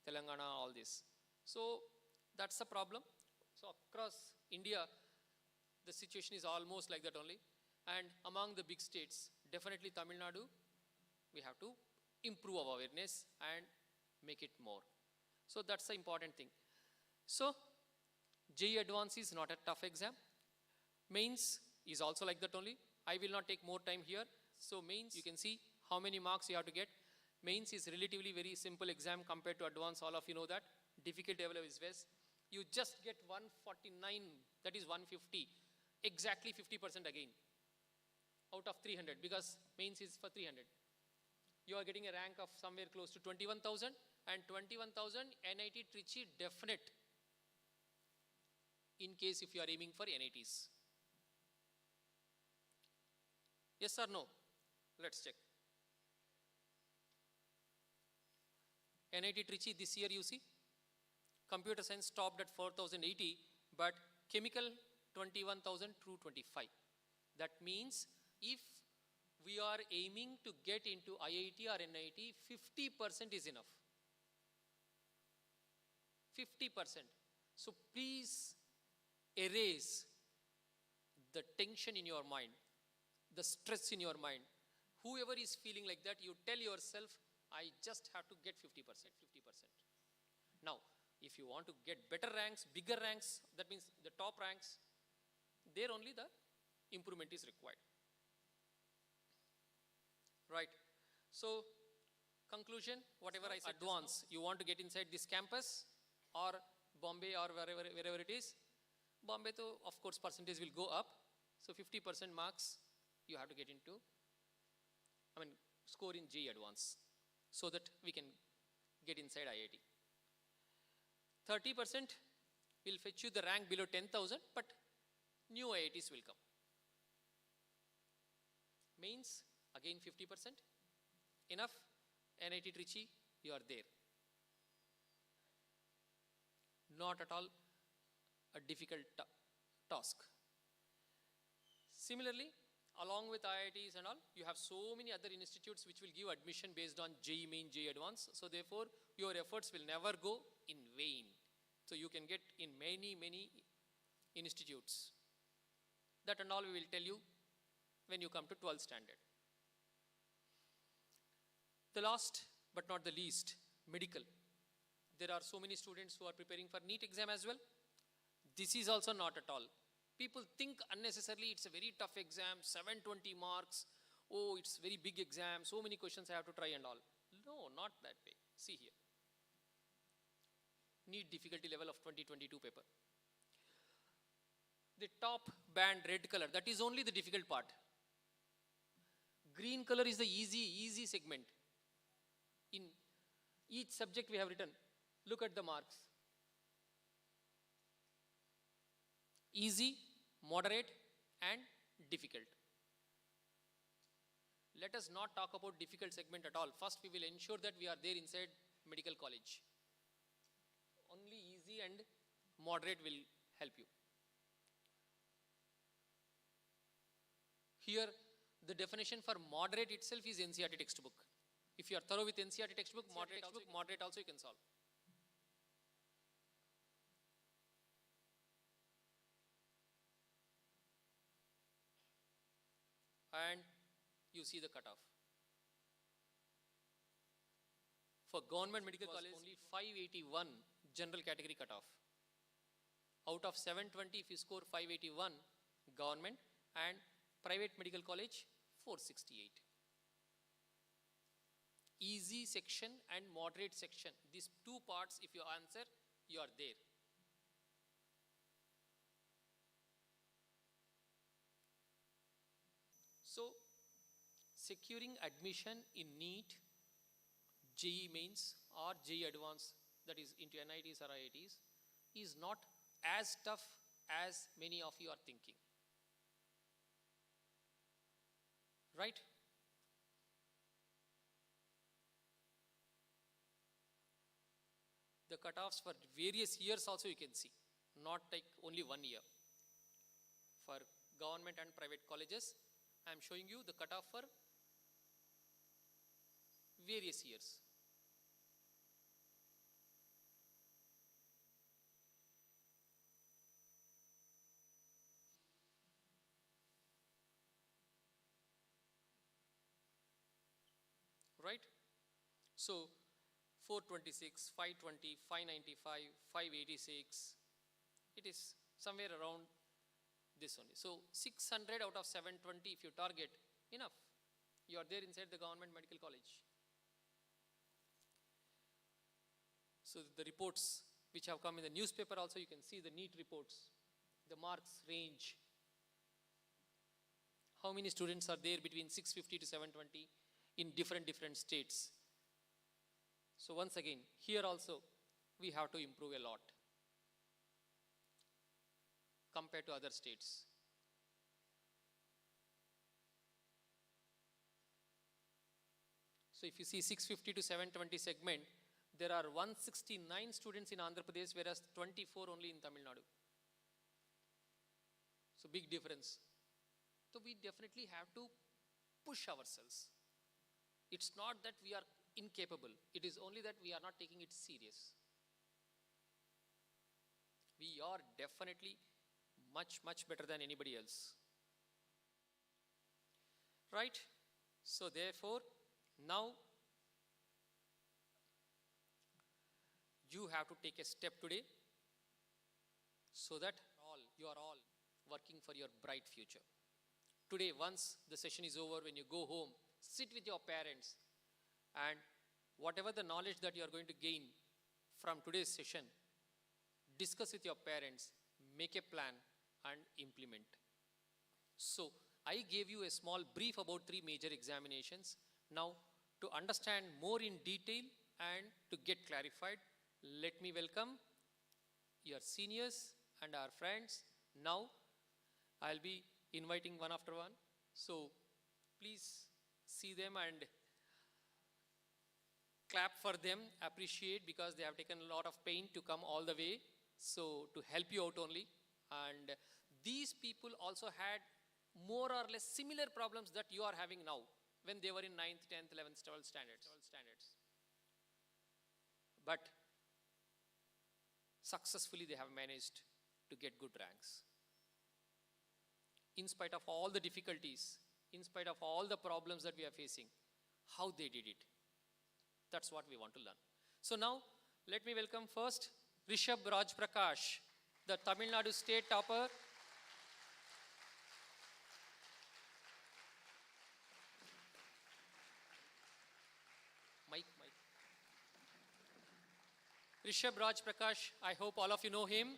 Telangana, all this. So that's the problem. So across India, the situation is almost like that only. And among the big states, definitely Tamil Nadu, we have to improve our awareness and make it more. So that's the important thing. So JEE Advance is not a tough exam. Mains is also like that only. I will not take more time here. So mains, you can see how many marks you have to get. Mains is relatively very simple exam compared to advance. All of you know that. Difficulty level is less. You just get 149, that is 150. Exactly 50% again. Out of 300, because mains is for 300. You are getting a rank of somewhere close to 21,000, and 21,000 NIT Trichy definite in case if you are aiming for NITs. Yes or no? Let's check. NIT Trichy this year you see, computer science stopped at 4,080, but chemical 21,225. That means if we are aiming to get into IIT or NIT, 50% is enough. 50%. So please erase the tension in your mind, the stress in your mind. Whoever is feeling like that, you tell yourself, I just have to get 50%. Now, if you want to get better ranks, bigger ranks, that means the top ranks, there only the improvement is required. Right. So, conclusion, whatever I said, advance, you want to get inside this campus or Bombay or wherever it is. Bombay, though, of course, percentage will go up. So, 50% marks you have to get into, score in JEE Advance, so that we can get inside IIT. 30% will fetch you the rank below 10,000, but new IITs will come. Mains, again 50%. Enough, NIT Trichy, you are there. Not at all a difficult task. Similarly, along with IITs and all, you have so many other institutes which will give admission based on JEE Main, JEE Advance. So therefore, your efforts will never go in vain. So you can get in many institutes. That and all we will tell you when you come to 12th standard. The last but not the least, medical. There are so many students who are preparing for NEET exam as well. This is also not at all. People think unnecessarily it's a very tough exam, 720 marks. Oh, it's very big exam, so many questions I have to try and all. No, not that way. See here. NEET difficulty level of 2022 paper. The top band red color, that is only the difficult part. Green color is the easy segment. In each subject we have written, look at the marks. Easy, moderate and difficult. Let us not talk about difficult segment at all. First we will ensure that we are there inside medical college. Only easy and moderate will help you. Here the definition for moderate itself is NCERT textbook. If you are thorough with NCERT textbook, moderate also you can solve. And you see the cutoff. For government medical college, only 581 general category cutoff. Out of 720, if you score 581, government, and private medical college, 468. easy section and moderate section. These two parts, if you answer, you are there. So, securing admission in NEET, JEE Mains or JEE Advanced, that is into NITs or IITs, is not as tough as many of you are thinking. Right? The cutoffs for various years also you can see, not like only 1 year. For government and private colleges, I am showing you the cutoff for various years. Right? So, 426, 520, 595, 586, it is somewhere around this only. So, 600 out of 720 if you target, enough. You are there inside the government medical college. So, the reports which have come in the newspaper also, you can see the NEET reports, the marks range. How many students are there between 650 to 720 in different states. So once again, here also we have to improve a lot compared to other states. So if you see 650 to 720 segment, there are 169 students in Andhra Pradesh, whereas 24 only in Tamil Nadu. So big difference. So we definitely have to push ourselves. It's not that we are incapable. It is only that we are not taking it serious. We are definitely much better than anybody else. Right? So therefore, now you have to take a step today so that you are all working for your bright future. Today, once the session is over, when you go home, sit with your parents and whatever the knowledge that you are going to gain from today's session, discuss with your parents, make a plan and implement. So, I gave you a small brief about 3 major examinations. Now, to understand more in detail and to get clarified, let me welcome your seniors and our friends. Now, I'll be inviting one after one. So, please see them and clap for them, appreciate, because they have taken a lot of pain to come all the way. So, to help you out only. And these people also had more or less similar problems that you are having now when they were in 9th, 10th, 11th, 12th standards. But successfully they have managed to get good ranks. In spite of all the difficulties, in spite of all the problems that we are facing, how they did it. That's what we want to learn. So now, let me welcome first Rishabh Raj Prakash, the Tamil Nadu state topper. Mike. Rishabh Raj Prakash, I hope all of you know him.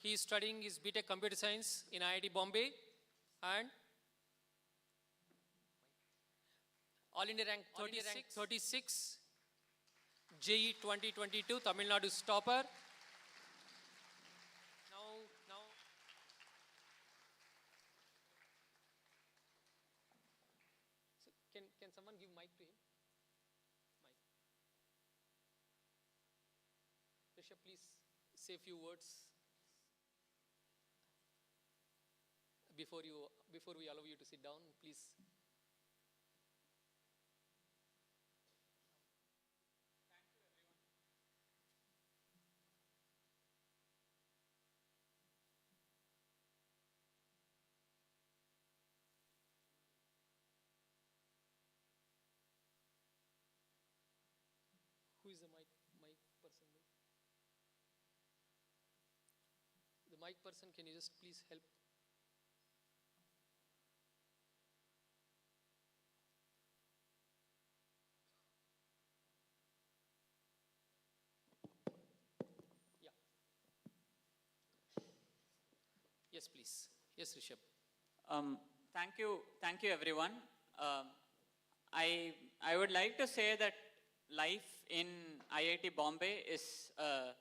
He is studying his B.Tech Computer Science in IIT Bombay and All India rank 36, JEE 2022, Tamil Nadu's topper. Now, so can someone give mic to him? Mic. Rishabh, please say a few words before we allow you to sit down, please. Who is the mic person? The mic person, can you just please help? Yes, please. Yes, Rishabh. Thank you everyone. Um, I would like to say that life in IIT Bombay is a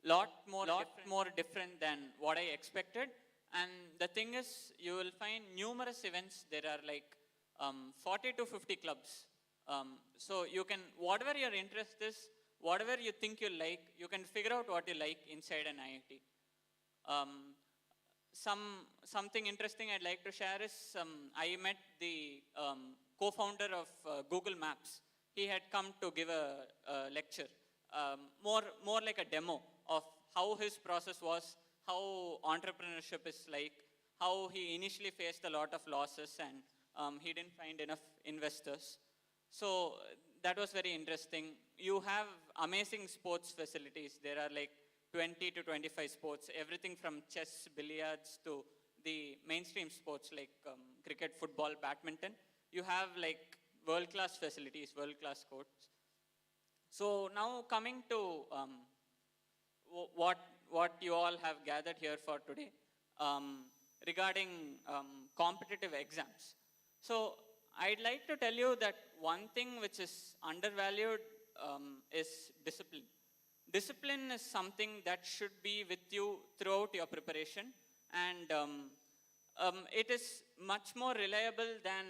lot more different than what I expected. And the thing is, you will find numerous events. There are like 40 to 50 clubs. So you can, whatever your interest is, whatever you think you like, you can figure out what you like inside an IIT. Um, something interesting I'd like to share is I met the co-founder of Google Maps. He had come to give a lecture, more like a demo of how his process was, how entrepreneurship is like, how he initially faced a lot of losses and he didn't find enough investors. So that was very interesting. You have amazing sports facilities. There are like 20 to 25 sports, everything from chess, billiards to the mainstream sports like cricket, football, badminton. You have like world-class facilities, world-class courts. So now coming to what you all have gathered here for today regarding competitive exams. So I'd like to tell you that one thing which is undervalued is discipline. Discipline is something that should be with you throughout your preparation, and it is much more reliable than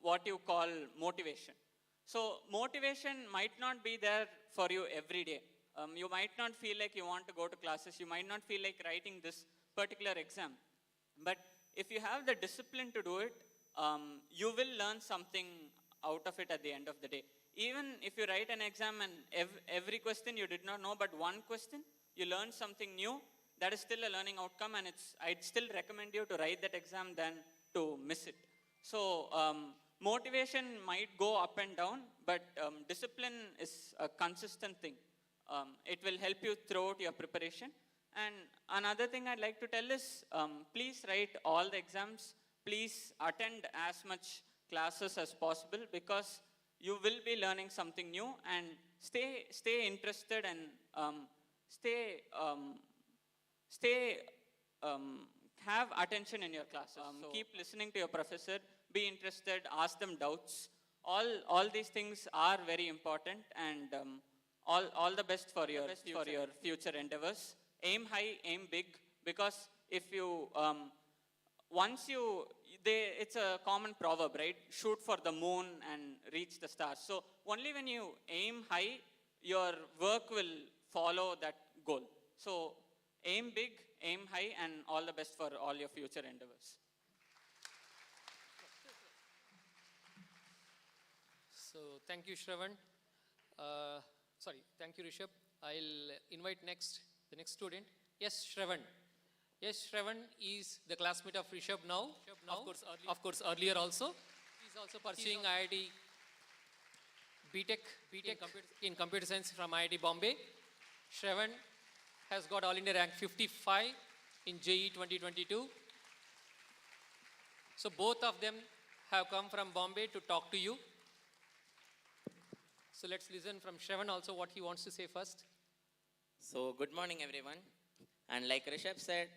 what you call motivation. So motivation might not be there for you every day. You might not feel like you want to go to classes. You might not feel like writing this particular exam. But if you have the discipline to do it, you will learn something out of it at the end of the day. Even if you write an exam and every question you did not know, but one question, you learn something new, that is still a learning outcome, and I'd still recommend you to write that exam than to miss it. So motivation might go up and down, but discipline is a consistent thing. It will help you throughout your preparation. And another thing I'd like to tell is, please write all the exams. Please attend as much classes as possible, because you will be learning something new, and stay interested and have attention in your classes. So keep listening to your professor, be interested, ask them doubts. All these things are very important, and all the best for your future endeavors. Aim high, aim big, because if you it's a common proverb, right? Shoot for the moon and reach the stars. So only when you aim high, your work will follow that goal. So aim big, aim high, and all the best for all your future endeavors. So thank you, Shravan. Thank you, Rishabh. I'll invite the next student. Yes, Shravan. Yes, Shravan is the classmate of Rishabh now. Of course, earlier also. He's also pursuing IIT B.Tech in computer science from IIT Bombay. Shravan has got All India rank 55 in JEE 2022. So both of them have come from Bombay to talk to you. So let's listen from Shravan also what he wants to say first. So good morning everyone. And like Rishabh said,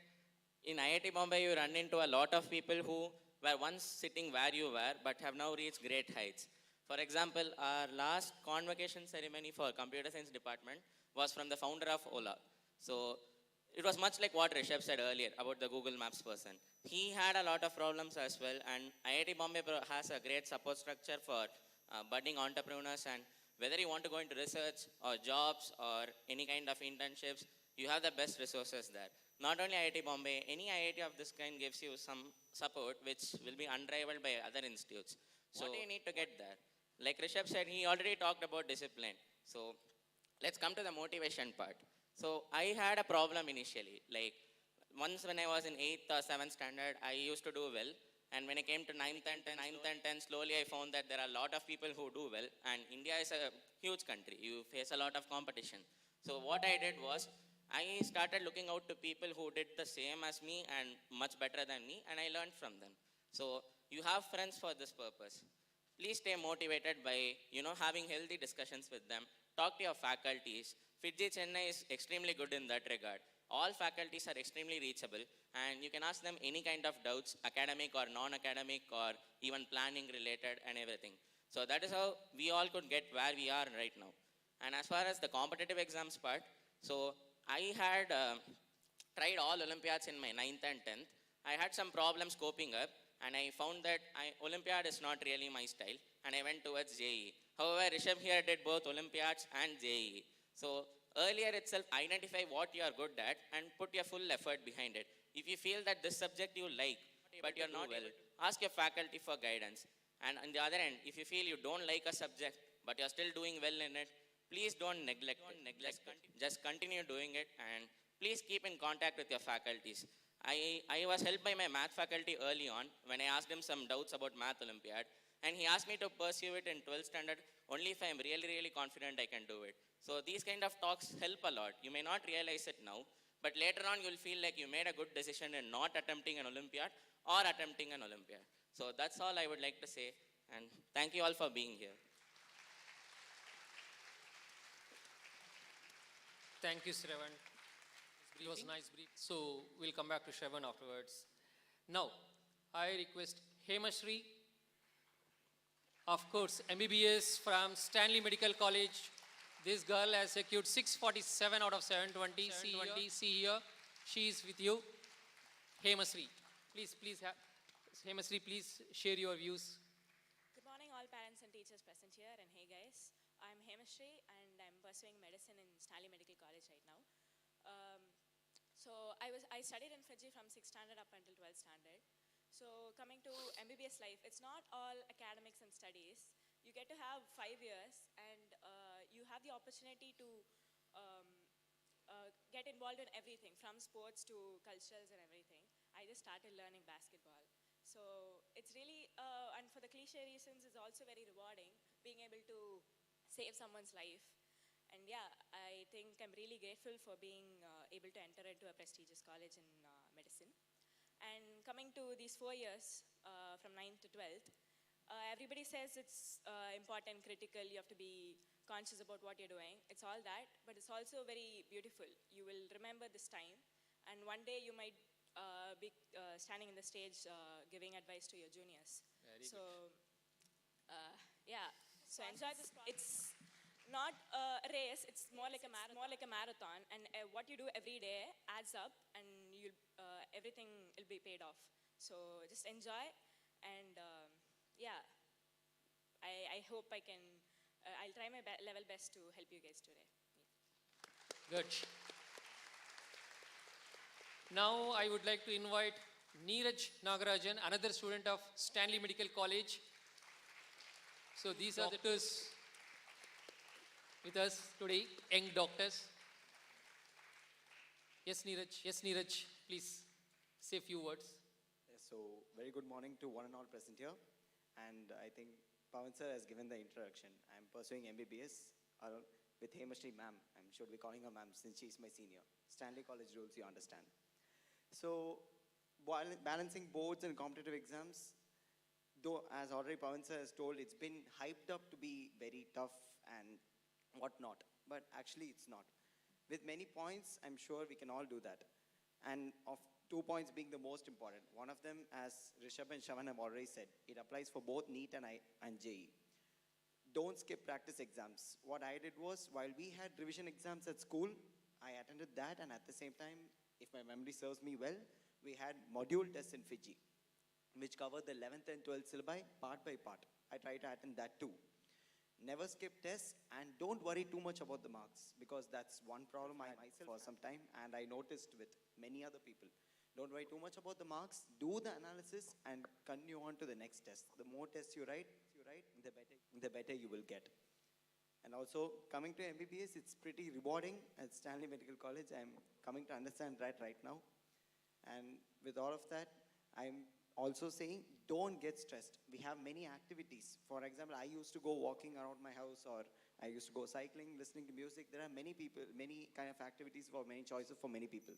in IIT Bombay you run into a lot of people who were once sitting where you were but have now reached great heights. For example, our last convocation ceremony for computer science department was from the founder of Ola. So it was much like what Rishabh said earlier about the Google Maps person. He had a lot of problems as well, and IIT Bombay has a great support structure for budding entrepreneurs, and whether you want to go into research or jobs or any kind of internships, you have the best resources there. Not only IIT Bombay, any IIT of this kind gives you some support which will be unrivaled by other institutes. So what do you need to get there? Like Rishabh said, he already talked about discipline. So let's come to the motivation part. So I had a problem initially. Like once when I was in 8th or 7th standard, I used to do well. And when I came to 9th and 10th, slowly I found that there are a lot of people who do well. And India is a huge country. You face a lot of competition. So what I did was, I started looking out to people who did the same as me and much better than me, and I learned from them. So you have friends for this purpose. Please stay motivated by, having healthy discussions with them. Talk to your faculties. FITGI Chennai is extremely good in that regard. all faculties are extremely reachable, and you can ask them any kind of doubts, academic or non-academic or even planning related and everything. So that is how we all could get where we are right now. And as far as the competitive exams part, so I had tried all Olympiads in my 9th and 10th. I had some problems coping up, and I found that Olympiad is not really my style, and I went towards JEE. However, Rishabh here did both Olympiads and JEE. So earlier itself, identify what you are good at and put your full effort behind it. If you feel that this subject you like, but you're not well, ask your faculty for guidance. And on the other end, if you feel you don't like a subject, but you're still doing well in it, please don't neglect it. Just continue doing it, and please keep in contact with your faculties. I was helped by my math faculty early on when I asked him some doubts about math Olympiad, and he asked me to pursue it in 12th standard only if I'm really, really confident I can do it. So these kind of talks help a lot. You may not realize it now, but later on you'll feel like you made a good decision in not attempting an Olympiad or attempting an Olympiad. So that's all I would like to say, and thank you all for being here. Thank you, Shravan. It was nice brief. So we'll come back to Shravan afterwards. Now, I request Hemasri, of course, MBBS from Stanley Medical College. This girl has secured 647 out of 720. See here. She is with you. Hemasri, please, Hemasri, please share your views. Good morning, all parents and teachers present here. And hey, guys, I'm Hemasri, and I'm pursuing medicine in Stanley Medical College right now. I studied in Fiji from 6th standard up until 12th standard. So coming to MBBS life, it's not all academics and studies. You get to have 5 years, and you have the opportunity to get involved in everything, from sports to cultures and everything. I just started learning basketball. So it's really, and for the cliche reasons, it's also very rewarding being able to save someone's life. And yeah, I think I'm really grateful for being able to enter into a prestigious college in medicine. And coming to these 4 years, from 9th to 12th, everybody says it's important, critical, you have to be conscious about what you're doing. It's all that, but it's also very beautiful. You will remember this time, and one day you might be standing in the stage giving advice to your juniors. Very so, yeah, so enjoy this. It's not a race, it's more like a marathon, and what you do every day adds up, and everything will be paid off. So just enjoy, and yeah, I hope I can, I'll try my level best to help you guys today. Good. Now I would like to invite Neeraj Nagarajan, another student of Stanley Medical College. So these are the doctors with us today, young doctors. Yes, Neeraj, please say a few words. Yes, so very good morning to one and all present here. And I think Pawan sir has given the introduction. I'm pursuing MBBS with Hemasri ma'am. I'm sure we're calling her ma'am since she's my senior. Stanley College rules, you understand. So while balancing boards and competitive exams, though as already Pawan sir has told, it's been hyped up to be very tough and whatnot, but actually it's not. With many points, I'm sure we can all do that. And of 2 points being the most important. One of them, as Rishabh and Shravan have already said, it applies for both NEET and JEE. Don't skip practice exams. What I did was, while we had revision exams at school, I attended that, and at the same time, if my memory serves me well, we had module tests in Fiji, which covered the 11th and 12th syllabi part by part. I tried to attend that too. Never skip tests, and don't worry too much about the marks, because that's one problem I myself for some time, and I noticed with many other people. Don't worry too much about the marks, do the analysis, and continue on to the next test. The more tests you write, the better you will get. And also, coming to MBBS, it's pretty rewarding at Stanley Medical College. I'm coming to understand that right now. And with all of that, I'm also saying, don't get stressed. We have many activities. For example, I used to go walking around my house, or I used to go cycling, listening to music. There are many people, many kind of activities for many choices for many people.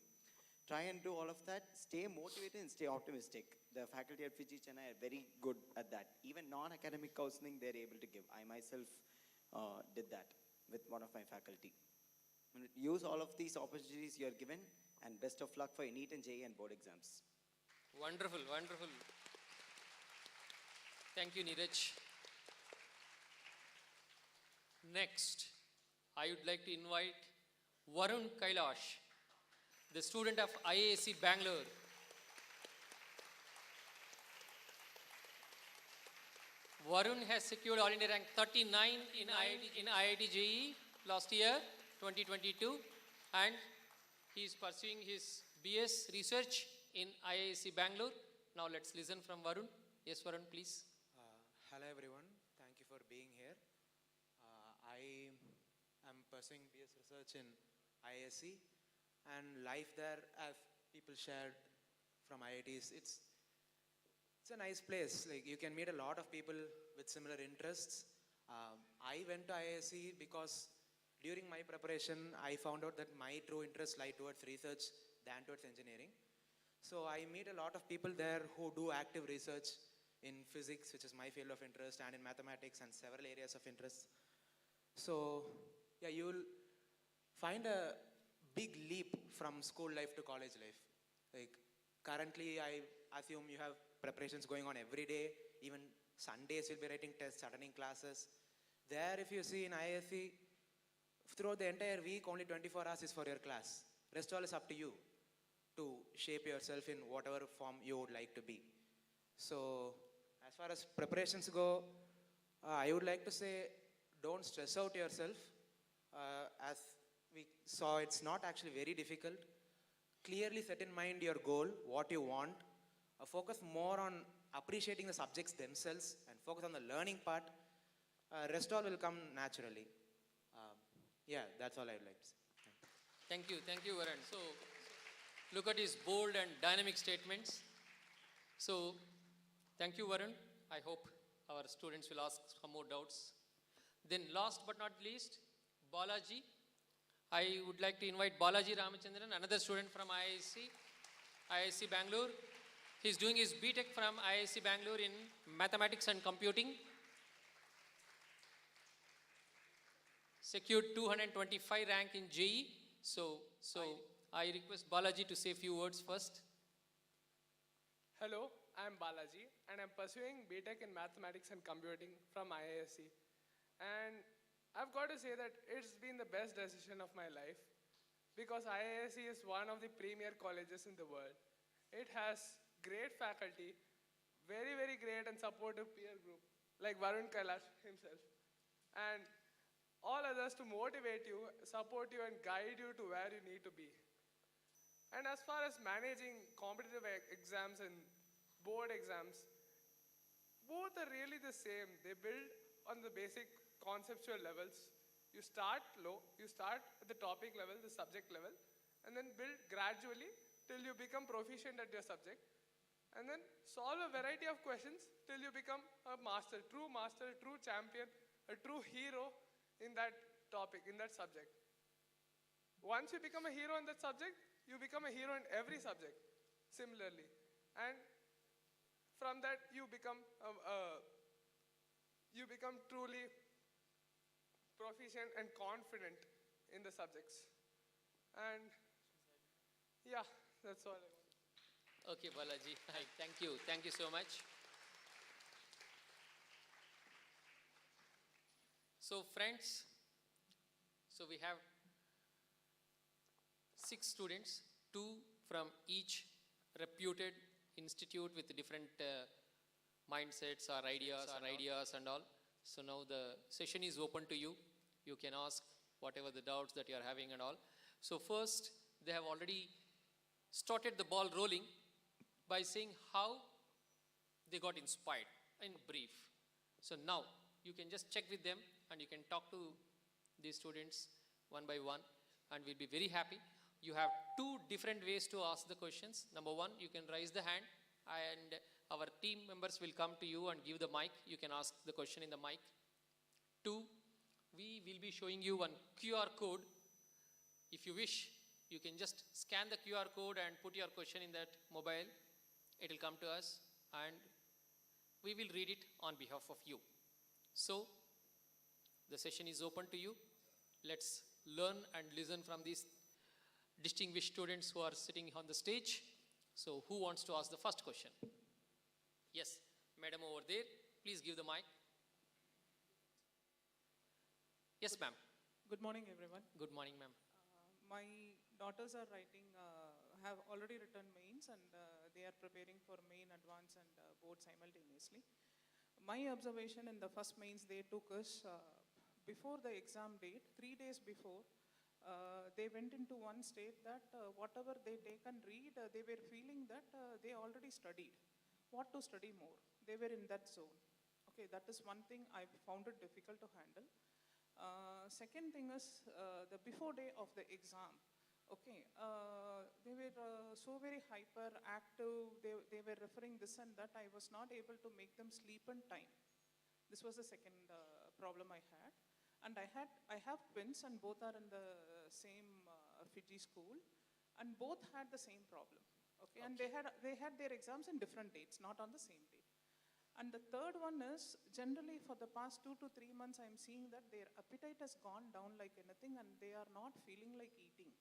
Try and do all of that. Stay motivated and stay optimistic. The faculty at Fiji Chennai are very good at that. Even non-academic counseling, they're able to give. I myself did that with one of my faculty. Use all of these opportunities you're given. And best of luck for your NEET and JEE and board exams. Wonderful, wonderful. Thank you, Neeraj. Next, I would like to invite Varun Kailash, the student of IISC Bangalore. Varun has secured All India rank 39 in IIT JEE last year, 2022, and he is pursuing his BS research in IISC Bangalore. Now let's listen from Varun. Yes, Varun, please. Hello everyone, thank you for being here. I am pursuing BS research in IISc, and life there, as people shared from IITs, it's a nice place. Like, you can meet a lot of people with similar interests. I went to IISc because during my preparation, I found out that my true interests lie towards research than towards engineering. So I meet a lot of people there who do active research in physics, which is my field of interest, and in mathematics and several areas of interest. So yeah, you'll find a big leap from school life to college life. Like, currently, I assume you have preparations going on every day. Even Sundays you'll be writing tests, attending classes. There, if you see in IISc, throughout the entire week, only 24 hours is for your class. Rest all is up to you to shape yourself in whatever form you would like to be. So, as far as preparations go, I would like to say, don't stress out yourself. As we saw, it's not actually very difficult. Clearly set in mind your goal, what you want. Focus more on appreciating the subjects themselves and focus on the learning part. Rest all will come naturally. Yeah, that's all I would like to say. Thank you, Varun. So, look at his bold and dynamic statements. So, thank you, Varun. I hope our students will ask some more doubts. Then, last but not least, Balaji. I would like to invite Balaji Ramachandran, another student from IISc Bangalore. He's doing his B.Tech from IISc Bangalore in Mathematics and Computing. Secured 225 rank in JEE. So I request Balaji to say a few words first. Hello, I am Balaji and I'm pursuing B.Tech in Mathematics and Computing from IISc. And I've got to say that it's been the best decision of my life because IISc is one of the premier colleges in the world. It has great faculty, very, very great and supportive peer group like Varun Kailash himself. And all others to motivate you, support you and guide you to where you need to be. And as far as managing competitive exams and board exams, both are really the same. They build on the basic conceptual levels. You start low, you start at the topic level, the subject level, and then build gradually till you become proficient at your subject. And then solve a variety of questions till you become a master, true champion, a true hero in that topic, in that subject. Once you become a hero in that subject, you become a hero in every subject, similarly. And from that, you become truly proficient and confident in the subjects. And yeah, that's all I want. Okay, Balaji. Thank you so much. So friends, we have 6 students, 2 from each reputed institute with different mindsets or ideas and all. So now the session is open to you. You can ask whatever the doubts that you are having and all. So first, they have already started the ball rolling by saying how they got inspired in brief. So now you can just check with them and you can talk to these students one by one and we'll be very happy. You have 2 different ways to ask the questions. Number 1, you can raise the hand and our team members will come to you and give the mic. You can ask the question in the mic. 2, we will be showing you one QR code. If you wish, you can just scan the QR code and put your question in that mobile. It will come to us and we will read it on behalf of you. So, the session is open to you. Let's learn and listen from these distinguished students who are sitting on the stage. So who wants to ask the first question? Yes, madam over there, please give the mic. Yes, ma'am. Good morning, everyone. Good morning, ma'am. My daughters are writing, have already written mains, and they are preparing for main, advance, and board simultaneously. My observation in the first mains they took is before the exam date, 3 days before, they went into one state that whatever they take and read, they were feeling that they already studied. What to study more? They were in that zone. Okay, that is one thing I found it difficult to handle. Second thing is the before day of the exam. Okay, they were so very hyperactive. They were referring this and that. I was not able to make them sleep in time. This was the second problem I had. And I have twins, and both are in the same Fiji school, and both had the same problem. Okay, and they had their exams in different dates, not on the same date. And the third one is, generally for the past 2 to 3 months, I'm seeing that their appetite has gone down like anything, and they are not feeling like eating.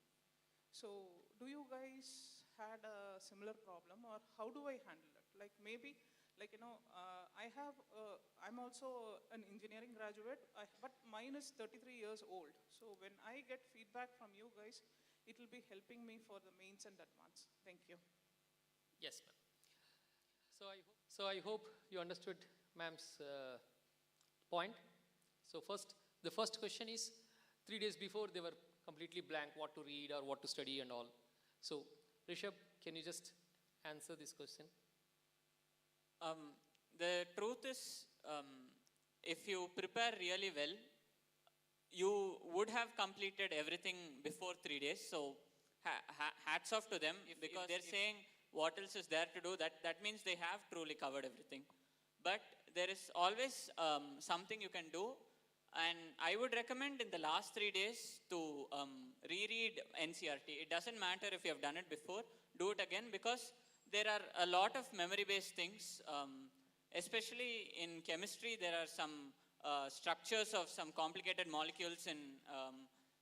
So do you guys had a similar problem, or how do I handle it? Like maybe, like, you know, I'm also an engineering graduate, but mine is 33 years old. So when I get feedback from you guys, it will be helping me for the mains and advance. Thank you. Yes, ma'am. So I hope you understood ma'am's point. So the first question is, 3 days before they were completely blank what to read or what to study and all. So Rishabh, can you just answer this question? The truth is, if you prepare really well, you would have completed everything before 3 days. So hats off to them, because they're saying what else is there to do, that means they have truly covered everything. But there is always something you can do, and I would recommend in the last 3 days to reread NCRT. It doesn't matter if you have done it before, do it again, because there are a lot of memory-based things, especially in chemistry. There are some structures of some complicated molecules in,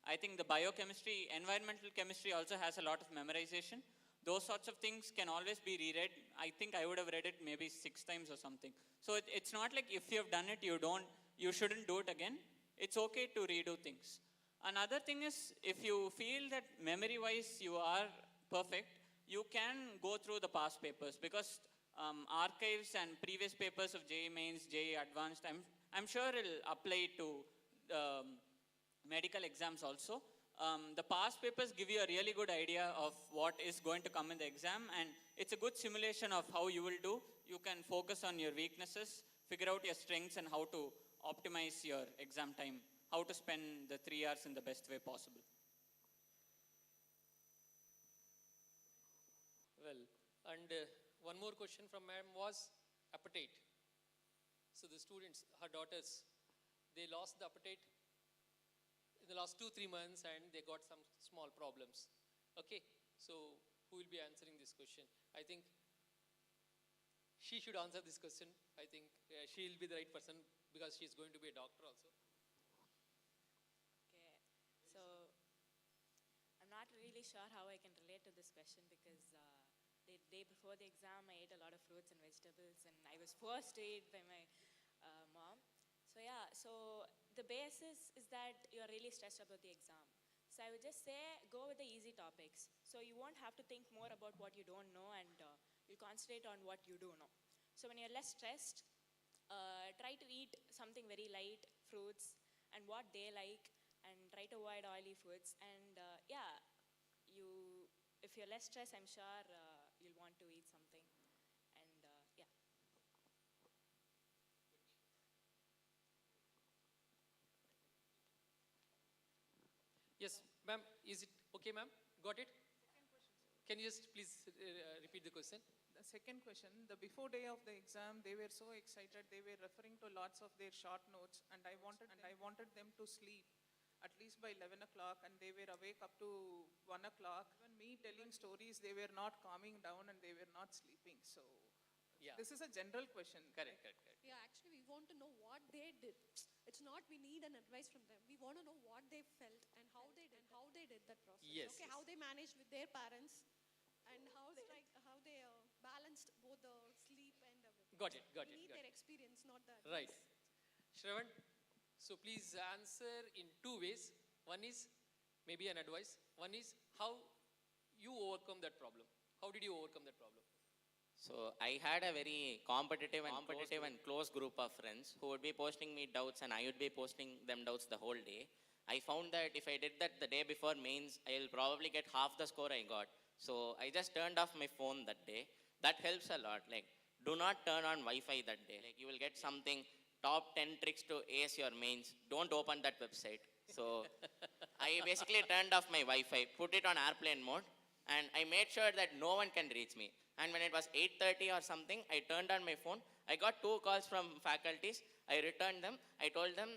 I think the biochemistry, environmental chemistry also has a lot of memorization. Those sorts of things can always be reread. I think I would have read it maybe 6 times or something. So it's not like if you have done it, you shouldn't do it again. It's okay to redo things. Another thing is, if you feel that memory-wise you are perfect, you can go through the past papers, because archives and previous papers of JEE Mains, JEE Advanced, I'm sure it'll apply to medical exams also. The past papers give you a really good idea of what is going to come in the exam, and it's a good simulation of how you will do. You can focus on your weaknesses, figure out your strengths, and how to optimize your exam time, how to spend the 3 hours in the best way possible. Well, and one more question from ma'am was appetite. So the students, her daughters, they lost the appetite in the last 2-3 months, and they got some small problems. Okay, so who will be answering this question? I think she should answer this question. I think she will be the right person, because she is going to be a doctor also. Okay, so I'm not really sure how I can relate to this question, because the day before the exam I ate a lot of fruits and vegetables, and I was forced to eat by my mom. So yeah, so the basis is that you're really stressed about the exam. So I would just say, go with the easy topics. So you won't have to think more about what you don't know, and you'll concentrate on what you do know. So when you're less stressed, try to eat something very light, fruits, and what they like, and try to avoid oily foods. And yeah, if you're less stressed, I'm sure you'll want to eat something. And yeah. Yes, ma'am, is it okay, ma'am? Got it? Can you just please repeat the question? The second question, the before day of the exam, they were so excited. They were referring to lots of their short notes, and I wanted them to sleep at least by 11 o'clock, and they were awake up to 1 o'clock. Even me telling stories, they were not calming down, and they were not sleeping. So yeah, this is a general question. Correct. Yeah, actually we want to know what they did. It's not we need an advice from them. We want to know what they felt and how they did that process. Yes, Okay, yes. how they managed with their parents and how they balanced both the sleep and everything. Got it, got we it, need got their it. experience, not the Right. advice. Shravan, so please answer in two ways. One is maybe an advice. One is how you overcome that problem. How did you overcome that problem? So I had a very competitive and close group of friends who would be posting me doubts and I would be posting them doubts the whole day. I found that if I did that the day before mains, I'll probably get half the score I got. So I just turned off my phone that day. That helps a lot. Like, do not turn on Wi-Fi that day. Like, you will get something, top 10 tricks to ace your mains. Don't open that website. So I basically turned off my Wi-Fi, put it on airplane mode, and I made sure that no one can reach me. And when it was 8:30 or something, I turned on my phone. I got 2 calls from faculties. I returned them. I told them,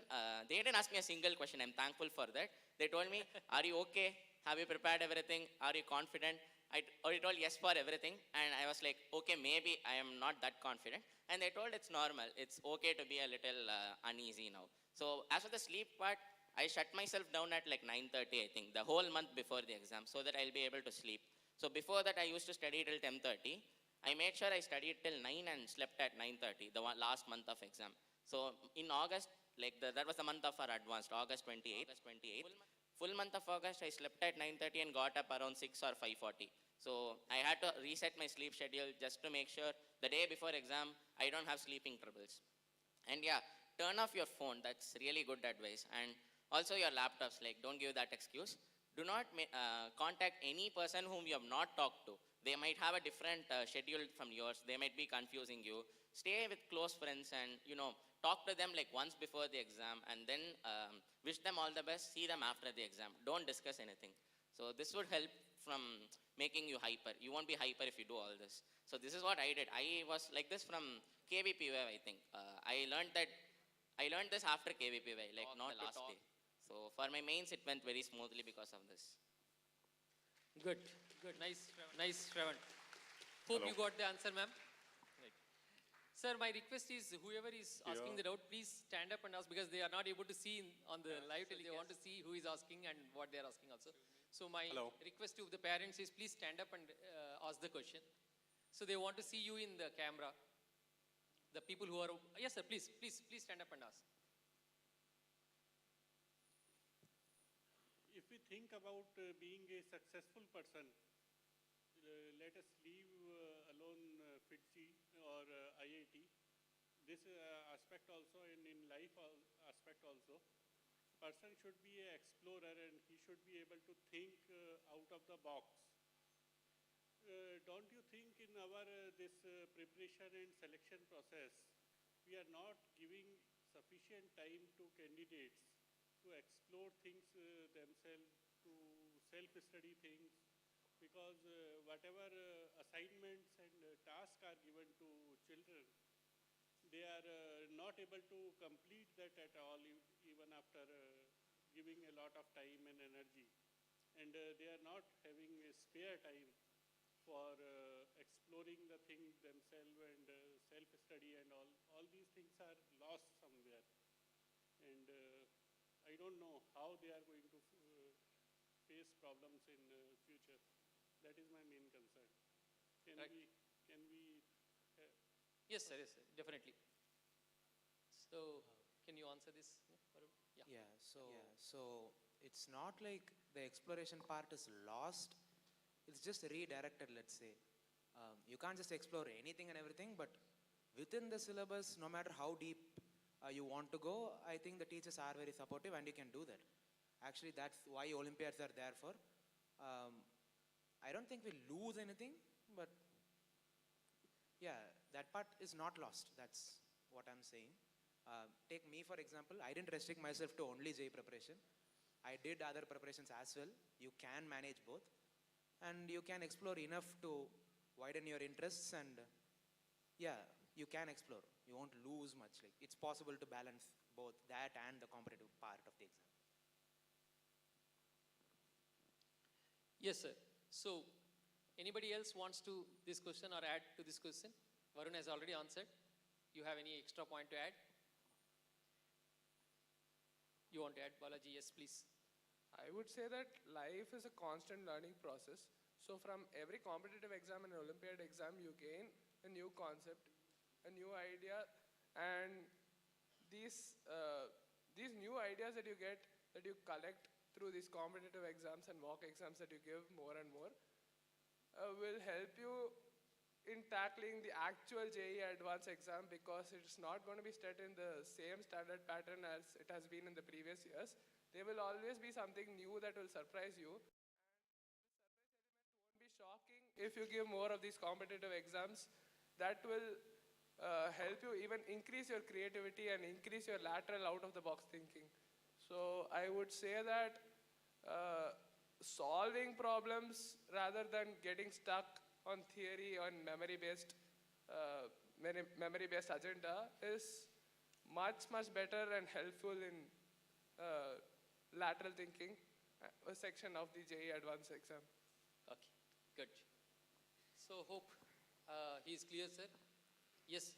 they didn't ask me a single question. I'm thankful for that. They told me, are you okay? Have you prepared everything? Are you confident? I told yes for everything. And I was like, okay, maybe I am not that confident. And they told it's normal. It's okay to be a little uneasy now. So as for the sleep part, I shut myself down at like 9:30, I think, the whole month before the exam, so that I'll be able to sleep. So before that, I used to study till 10:30. I made sure I studied till 9 and slept at 9:30, the last month of exam. So in August, like that was the month of our advanced, August 28th. Full month of August, I slept at 9:30 and got up around 6 or 5:40. So I had to reset my sleep schedule just to make sure the day before exam, I don't have sleeping troubles. And yeah, turn off your phone. That's really good advice. And also your laptops, like don't give that excuse. Do not contact any person whom you have not talked to. They might have a different schedule from yours. They might be confusing you. Stay with close friends and, talk to them like once before the exam and then wish them all the best. See them after the exam. Don't discuss anything. So this would help from making you hyper. You won't be hyper if you do all this. So this is what I did. I was like this from KVPY, I think. I learned this after KVPY, like not the last day. So for my mains, it went very smoothly because of this. Good, good. Nice, Shravan. Hope you got the answer, ma'am. Right. Sir, my request is whoever is asking the doubt, please stand up and ask because they are not able to see on the live telecast. They want to see who is asking and what they are asking also. So my request to the parents is please stand up and ask the question. So they want to see you in the camera. The people who are, yes sir, please stand up and ask. If we think about being a successful person, let us leave alone FITCI or IIT. This aspect also, and in life aspect also, person should be an explorer and he should be able to think out of the box. Don't you think in our this preparation and selection process, we are not giving sufficient time to candidates to explore things themselves, to self-study things, because whatever assignments and tasks are given to children, they are not able to complete that at all, even after giving a lot of time and energy. And they are not having a spare time for exploring the things themselves and self-study and all. All these things are lost somewhere. And I don't know how they are going to face problems in future. That is my main concern. Can we? Yes, sir. Yes, sir. Definitely. So, can you answer this, Varun? Yeah. So it's not like the exploration part is lost. It's just redirected. Let's say you can't just explore anything and everything, but within the syllabus, no matter how deep you want to go, I think the teachers are very supportive and you can do that. Actually, that's why Olympiads are there for. I don't think we lose anything, but yeah, that part is not lost. That's what I'm saying. Take me for example, I didn't restrict myself to only JEE preparation. I did other preparations as well. You can manage both and you can explore enough to widen your interests and yeah, you can explore. You won't lose much. Like it's possible to balance both that and the competitive part of the exam. Yes, sir. So, anybody else wants to this question or add to this question? Varun has already answered. You have any extra point to add? you want to add, Balaji? Yes, please. I would say that life is a constant learning process. So from every competitive exam and Olympiad exam, you gain a new concept, a new idea, and these new ideas that you get, that you collect through these competitive exams and mock exams that you give more and more, will help you in tackling the actual JEE advanced exam, because it's not going to be set in the same standard pattern as it has been in the previous years. There will always be something new that will surprise you. And this surprise element won't be shocking if you give more of these competitive exams. That will help you even increase your creativity and increase your lateral out-of-the-box thinking. So I would say that solving problems rather than getting stuck on theory, on memory-based agenda is much better and helpful in lateral thinking, a section of the JEE advanced exam. Okay, good. So hope he is clear, sir. Yes.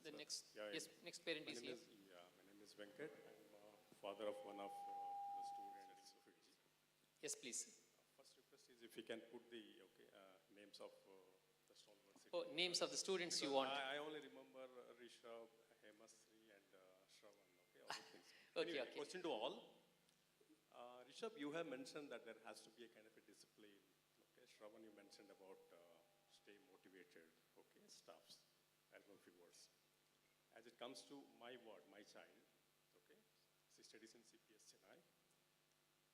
The next, yes, next parent is here. My name is Venkat. I'm father of one of the students. Yes, please. First request is if you can put the names of the stalwarts. Oh, names of the students you want. I only remember Rishabh, Hemasri, and Shravan. Okay, all the things. Okay, anyway, question to all. Rishabh, you have mentioned that there has to be a kind of a discipline. Okay, Shravan, you mentioned about stay motivated. Okay, stuffs. Album figures. As it comes to my ward, my child, okay, she studies in CPS Chennai.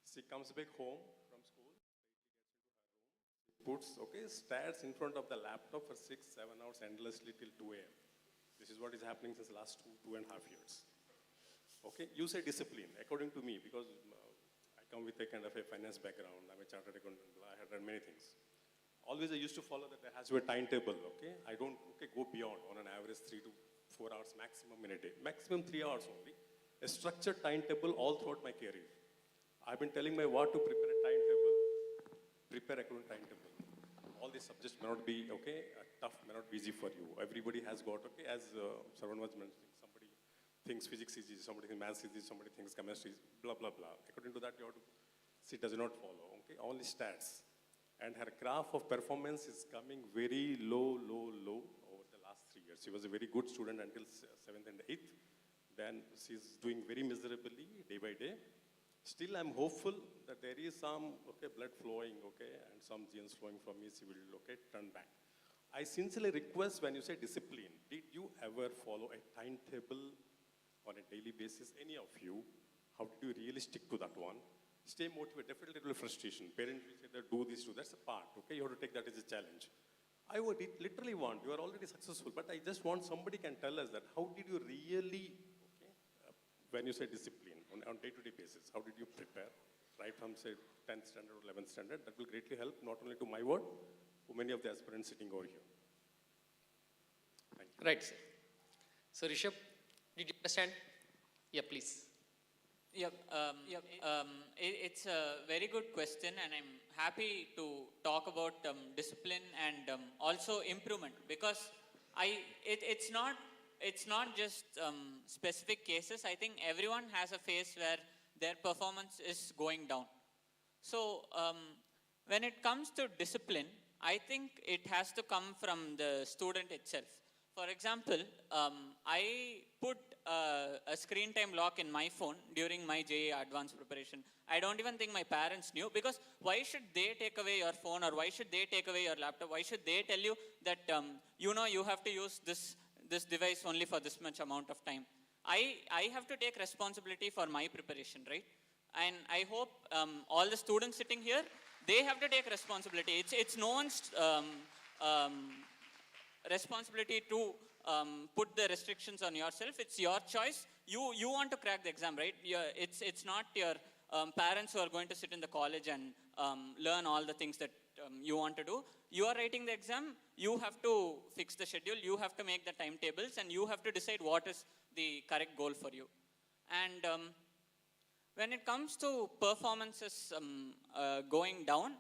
She comes back home from school, puts, okay, stares in front of the laptop for 6-7 hours endlessly till 2 a.m. This is what is happening since the last 2.5 years. Okay, you say discipline, according to me, because I come with a kind of a finance background, I'm a chartered accountant, I have done many things. Always I used to follow that there has to be a timetable, okay? I don't, go beyond on an average 3 to 4 hours maximum in a day. Maximum 3 hours only. A structured timetable all throughout my career. I've been telling my ward to prepare a timetable, prepare a current timetable. All these subjects may not be, tough, may not be easy for you. Everybody has got, as Shravan was mentioning, somebody thinks physics is easy, somebody thinks maths is easy, somebody thinks chemistry is blah, blah, blah. According to that, she does not follow, only stats. And her graph of performance is coming very low over the last 3 years. She was a very good student until 7th and 8th. Then she's doing very miserably day by day. Still, I'm hopeful that there is some, blood flowing, and some genes flowing from me. She will, turn back. I sincerely request, when you say discipline, did you ever follow a timetable on a daily basis? Any of you? How did you really stick to that one? Stay motivated, definitely a little frustration. Parents will say that do this, that's a part, You have to take that as a challenge. I would literally want, you are already successful, but I just want somebody can tell us that how did you really, when you say discipline, on day-to-day basis, how did you prepare? Right from, say, 10th standard or 11th standard, that will greatly help, not only to my ward, to many of the aspirants sitting over here. Thank you. Right, sir. So, Rishabh, did you understand? Yeah, please. It's a very good question, and I'm happy to talk about discipline and also improvement, because it's not just specific cases. I think everyone has a phase where their performance is going down. So when it comes to discipline, I think it has to come from the student itself. For example, I put a screen time lock in my phone during my JEE advanced preparation. I don't even think my parents knew, because why should they take away your phone, or why should they take away your laptop? Why should they tell you that, you have to use this device only for this much amount of time? I have to take responsibility for my preparation, right? And I hope all the students sitting here, they have to take responsibility. It's no one's responsibility to put the restrictions on yourself. It's your choice. You want to crack the exam, right? It's not your parents who are going to sit in the college and learn all the things that you want to do. You are writing the exam. You have to fix the schedule. You have to make the timetables, and you have to decide what is the correct goal for you. And when it comes to performances going down,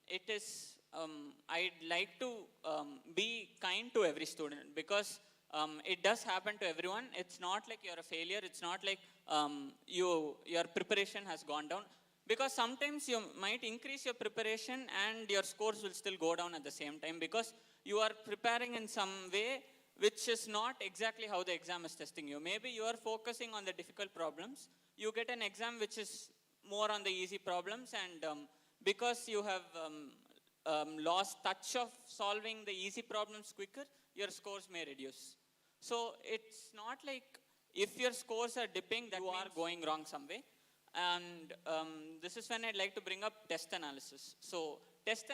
it is, I'd like to be kind to every student, because It does happen to everyone. It's not like you're a failure. It's not like your preparation has gone down. Because sometimes you might increase your preparation and your scores will still go down at the same time because you are preparing in some way which is not exactly how the exam is testing you. Maybe you are focusing on the difficult problems. You get an exam which is more on the easy problems, and because you have lost touch of solving the easy problems quicker, your scores may reduce. So it's not like if your scores are dipping that you are going wrong some way. And this is when I'd like to bring up test analysis. So test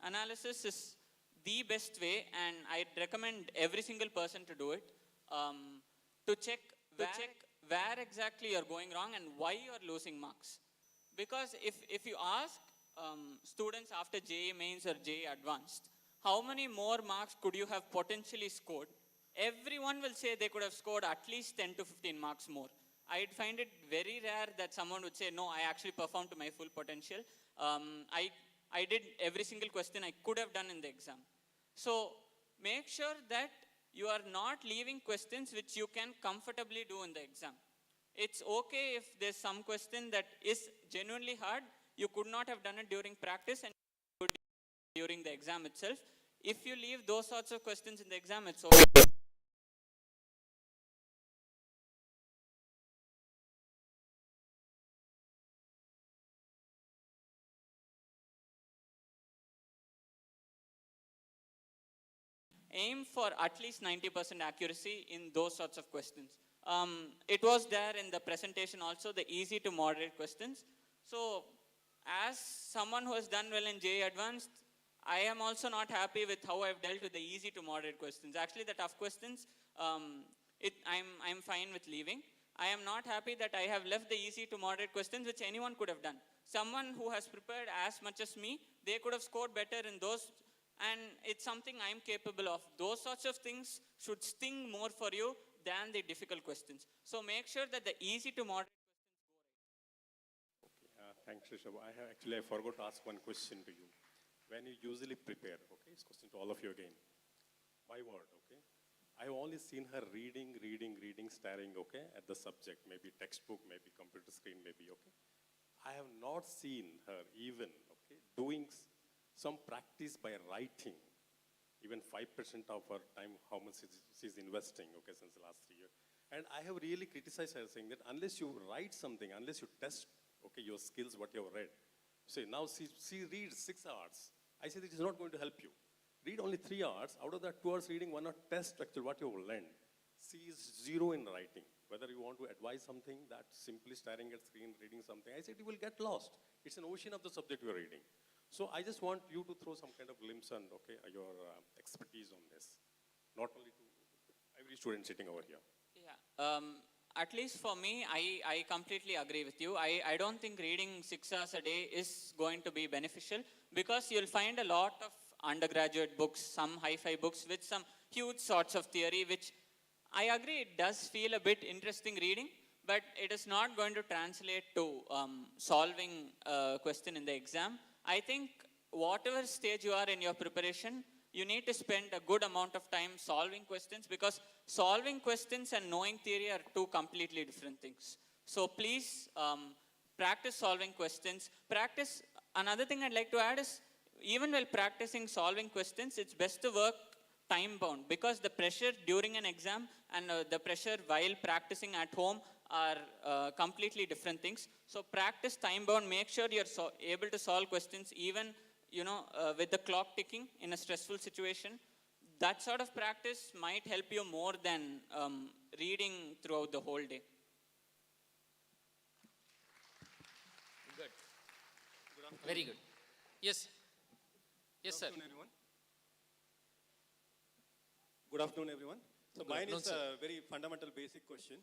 analysis is the best way, and I'd recommend every single person to do it, to check where exactly you're going wrong and why you're losing marks. Because if you ask students after JEE Mains or JEE Advanced, how many more marks could you have potentially scored? Everyone will say they could have scored at least 10 to 15 marks more. I'd find it very rare that someone would say, no, I actually performed to my full potential. I did every single question I could have done in the exam. So make sure that you are not leaving questions which you can comfortably do in the exam. It's okay if there's some question that is genuinely hard, you could not have done it during practice and you could during the exam itself. If you leave those sorts of questions in the exam, it's okay. Aim for at least 90% accuracy in those sorts of questions. It was there in the presentation also, the easy to moderate questions. So as someone who has done well in JEE Advanced, I am also not happy with how I've dealt with the easy to moderate questions. Actually, the tough questions, I'm fine with leaving. I am not happy that I have left the easy to moderate questions which anyone could have done. Someone who has prepared as much as me, they could have scored better in those, and it's something I'm capable of. Those sorts of things should sting more for you than the difficult questions. So make sure that the easy to moderate questions go right. Thanks, Rishabh. I forgot to ask one question to you. When you usually prepare, okay, it's a question to all of you again. My word, okay? I've only seen her reading, staring, okay, at the subject, maybe textbook, maybe computer screen, maybe, okay? I have not seen her even, okay, doing some practice by writing, even 5% of her time, how much she's investing, okay, since the last 3 years. And I have really criticized her, saying that unless you write something, unless you test, okay, your skills, what you have read, say, now she reads 6 hours. I said, it is not going to help you. Read only 3 hours. Out of that, 2 hours reading, 1 hour test actually what you have learned. She is zero in writing. Whether you want to advise something, that simply staring at screen, reading something, I said, you will get lost. It's an ocean of the subject you are reading. So I just want you to throw some kind of glimpse on, okay, your expertise on this. Not only to every student sitting over here. Yeah. At least for me, I completely agree with you. I don't think reading 6 hours a day is going to be beneficial because you'll find a lot of undergraduate books, some hi-fi books with some huge sorts of theory, which I agree it does feel a bit interesting reading, but it is not going to translate to solving a question in the exam. I think whatever stage you are in your preparation, you need to spend a good amount of time solving questions because solving questions and knowing theory are two completely different things. So please practice solving questions. Practice, another thing I'd like to add is, even while practicing solving questions, it's best to work time bound because the pressure during an exam and the pressure while practicing at home are completely different things. So practice time bound, make sure you're able to solve questions even with the clock ticking in a stressful situation. That sort of practice might help you more than reading throughout the whole day. Good. Very good. Yes. Yes, sir. Good afternoon, everyone. Good afternoon, everyone. So mine is a very fundamental basic question.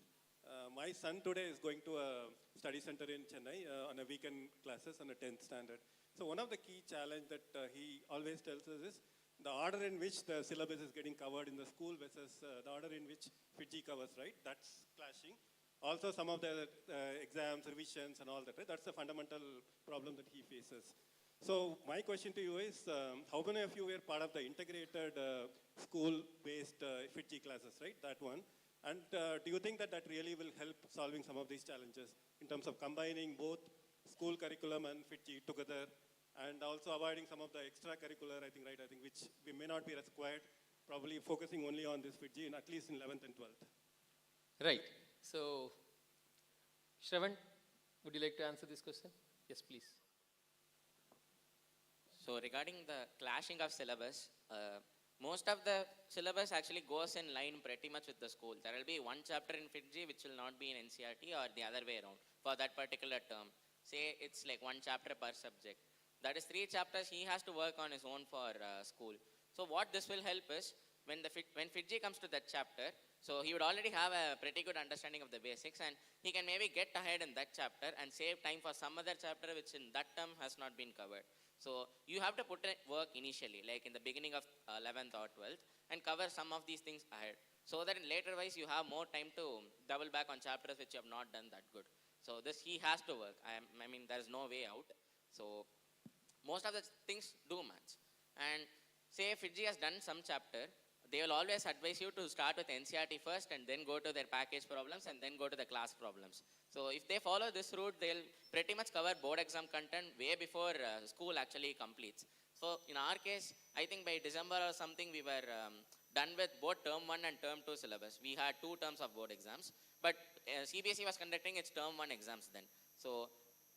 My son today is going to a study center in Chennai on a weekend classes on a 10th standard. So one of the key challenge that he always tells us is the order in which the syllabus is getting covered in the school versus the order in which Fiji covers, right? That's clashing. Also some of the exams, revisions and all that, right? That's the fundamental problem that he faces. So my question to you is, how many of you were part of the integrated school-based FITG classes, right? That one. And do you think that that really will help solving some of these challenges in terms of combining both school curriculum and FITG together, and also avoiding some of the extracurricular, I think, right? I think which we may not be required, probably focusing only on this FITG, at least in 11th and 12th. Right. So, Shravan, would you like to answer this question? Yes, please. So regarding the clashing of syllabus, most of the syllabus actually goes in line pretty much with the school. There will be one chapter in FITG which will not be in NCRT or the other way around for that particular term. Say it's like one chapter per subject. That is 3 chapters he has to work on his own for school. So what this will help is when FITG comes to that chapter, so he would already have a pretty good understanding of the basics and he can maybe get ahead in that chapter and save time for some other chapter which in that term has not been covered. So you have to put in work initially, like in the beginning of 11th or 12th, and cover some of these things ahead. So that in later wise you have more time to double back on chapters which you have not done that good. So this he has to work. I mean there is no way out. So most of the things do match. And say if FITG has done some chapter, they will always advise you to start with NCRT first and then go to their package problems and then go to the class problems. So if they follow this route, they'll pretty much cover board exam content way before school actually completes. So in our case, I think by December or something, we were done with both term 1 and term 2 syllabus. We had 2 terms of board exams, but CBSE was conducting its term 1 exams then. So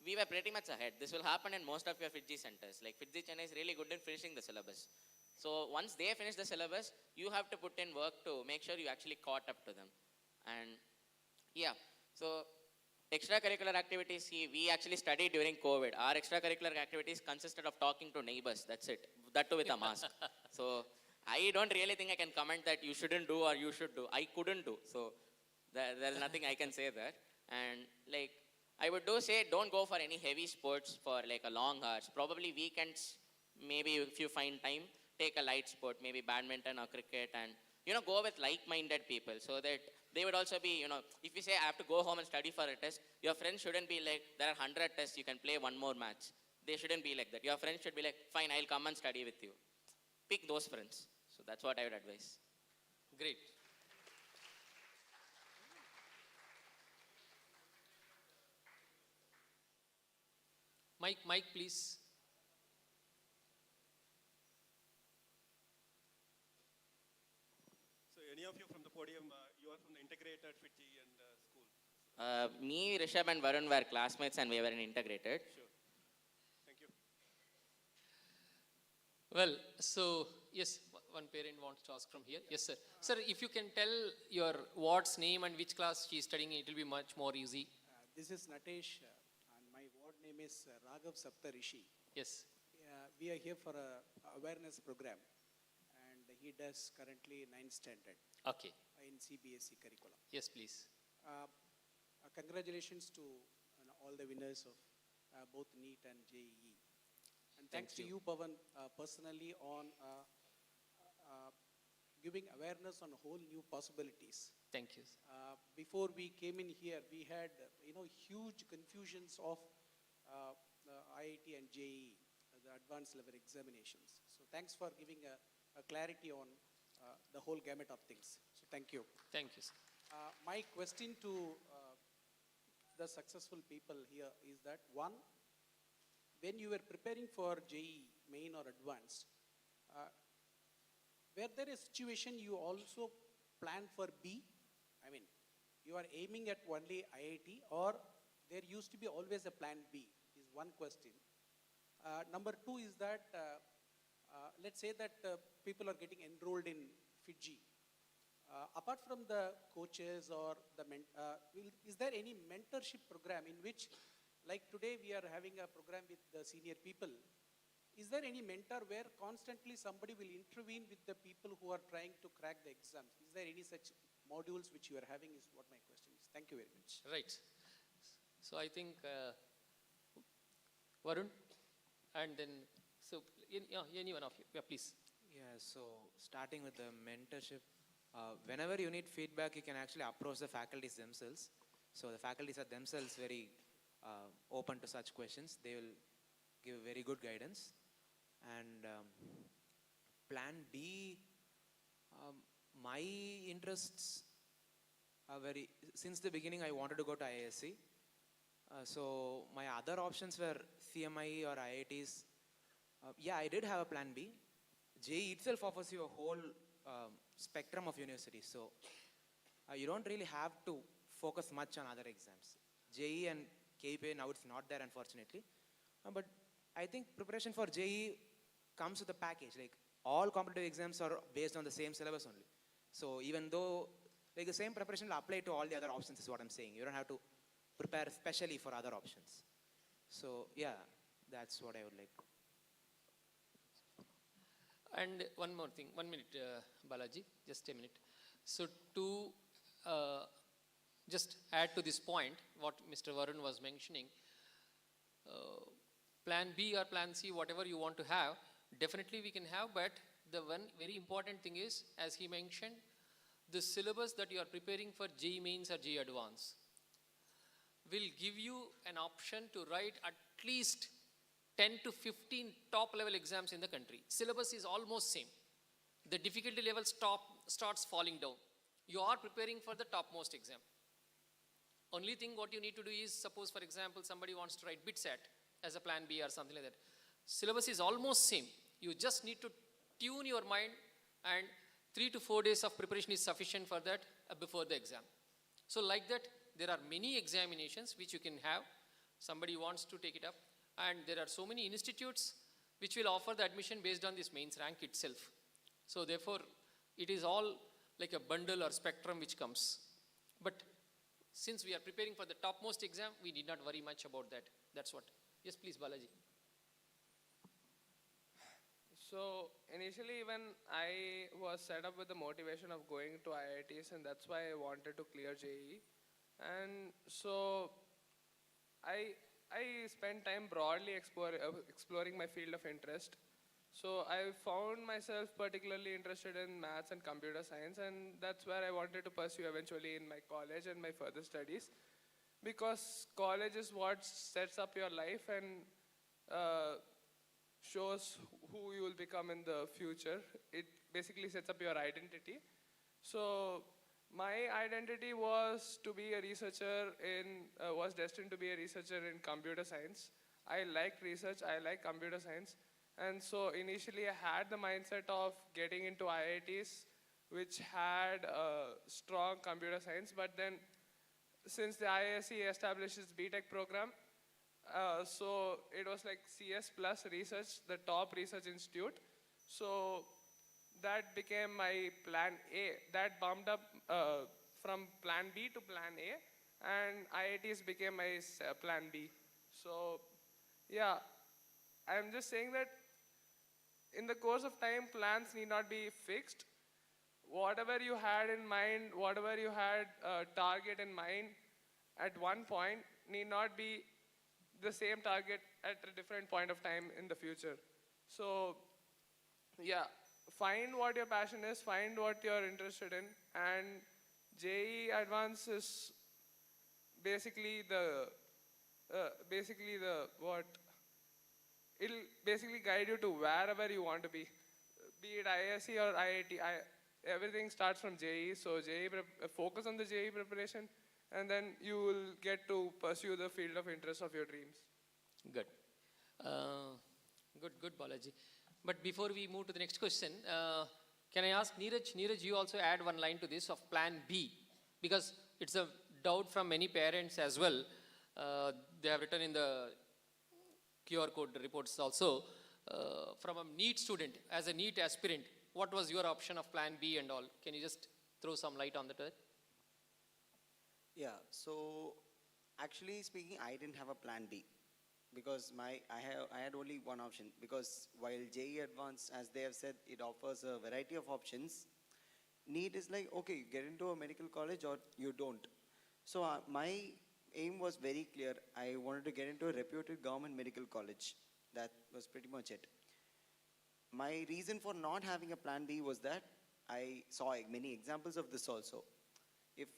we were pretty much ahead. This will happen in most of your FITG centers. Like FITG Chennai is really good in finishing the syllabus. So once they finish the syllabus, you have to put in work to make sure you actually caught up to them. And yeah, so extracurricular activities, we actually studied during COVID. Our extracurricular activities consisted of talking to neighbors, that's it. That too with a mask. So I don't really think I can comment that you shouldn't do or you should do. I couldn't do. So there's nothing I can say there. And like, I would say don't go for any heavy sports for like a long hours. Probably weekends, maybe if you find time, take a light sport, maybe badminton or cricket, and go with like-minded people so that they would also be, if you say I have to go home and study for a test, your friends shouldn't be like, there are 100 tests, you can play one more match. They shouldn't be like that. Your friends should be like, fine, I'll come and study with you. Pick those friends. So that's what I would advise. Great. Mike, please. Any of you from the podium, you are from the integrated FITG and school? Me, Rishabh and Varun were classmates and we were in integrated. Sure. Thank you. Well, so yes, one parent wants to ask from here. Yes, sir. Sir, if you can tell your ward's name and which class she is studying, it will be much more easy. This is Natesh and my ward name is Raghav Saptarishi. Yes. We are here for a awareness program. He does currently 9th standard. Okay. In CBSE curriculum. Yes, please. Congratulations to all the winners of both NEET and JEE. And thanks to you, Pawan, personally on giving awareness on whole new possibilities. Thank you. Before we came in here, we had huge confusions of IIT and JEE, the advanced level examinations. So thanks for giving a clarity on the whole gamut of things. So thank you. Thank you, sir. My question to the successful people here is that, one, when you were preparing for JEE, main or advanced, were there a situation you also planned for B? I mean, you are aiming at only IIT, or there used to be always a plan B, is one question. Number two is that, let's say that people are getting enrolled in FITG. Apart from the coaches or the, is there any mentorship program in which, like today we are having a program with the senior people, is there any mentor where constantly somebody will intervene with the people who are trying to crack the exams? Is there any such modules which you are having is what my question is. Thank you very much. Right. So I think Varun and then, so anyone of you, yeah, please. Yeah, so starting with the mentorship, whenever you need feedback, you can actually approach the faculties themselves. So the faculties are themselves very open to such questions. They will give very good guidance. And plan B, my interests are very, since the beginning I wanted to go to IISC. So my other options were CMI or IITs. Yeah, I did have a plan B. JEE itself offers you a whole spectrum of universities. So you don't really have to focus much on other exams. JEE and KPA, now it's not there unfortunately. But I think preparation for JEE comes with a package. Like all competitive exams are based on the same syllabus only. So even though like the same preparation will apply to all the other options is what I'm saying. You don't have to prepare specially for other options. So yeah, that's what I would like. And one more thing, 1 minute, Balaji, just a minute. So to just add to this point, what Mr. Varun was mentioning, plan B or plan C, whatever you want to have, definitely we can have, but the one very important thing is, as he mentioned, the syllabus that you are preparing for JEE Mains or JEE Advance will give you an option to write at least 10 to 15 top level exams in the country. Syllabus is almost same. The difficulty level starts falling down. You are preparing for the topmost exam. Only thing what you need to do is, suppose for example, somebody wants to write BITSAT as a plan B or something like that. Syllabus is almost same. You just need to tune your mind, and 3 to 4 days of preparation is sufficient for that before the exam. So like that, there are many examinations which you can have. Somebody wants to take it up, and there are so many institutes which will offer the admission based on this mains rank itself. So therefore, it is all like a bundle or spectrum which comes. But since we are preparing for the topmost exam, we need not worry much about that. That's what. Yes, please, Balaji. So initially when I was set up with the motivation of going to IITs, and that's why I wanted to clear JEE. And so I spent time broadly exploring my field of interest. So I found myself particularly interested in maths and computer science, and that's where I wanted to pursue eventually in my college and my further studies. Because college is what sets up your life and shows who you will become in the future. It basically sets up your identity. So my identity was to be a researcher was destined to be a researcher in computer science. I liked research, I like computer science. And so initially I had the mindset of getting into IITs, which had a strong computer science. But then since the IISC established its B.Tech program, so it was like CS plus research, the top research institute. So that became my plan A. That bumped up from plan B to plan A, and IITs became my plan B. So yeah, I'm just saying that in the course of time, plans need not be fixed. Whatever you had in mind, whatever you had target in mind at one point need not be the same target at a different point of time in the future. So yeah, find what your passion is, find what you're interested in, and JEE Advance is basically the what? It'll basically guide you to wherever you want to be it IISc or IIT. Everything starts from JEE, so focus on the JEE preparation, and then you will get to pursue the field of interest of your dreams. Good. Good, Balaji. But before we move to the next question, can I ask Neeraj? Neeraj, you also add one line to this of plan B, because it's a doubt from many parents as well. They have written in the QR code reports also, from a NEET student, as a NEET aspirant, what was your option of plan B and all? Can you just throw some light on that? Yeah, so actually speaking, I didn't have a plan B, because I had only one option, because while JEE Advanced, as they have said, it offers a variety of options. NEET is like, okay, you get into a medical college or you don't. So my aim was very clear. I wanted to get into a reputed government medical college. That was pretty much it. My reason for not having a plan B was that I saw many examples of this also. If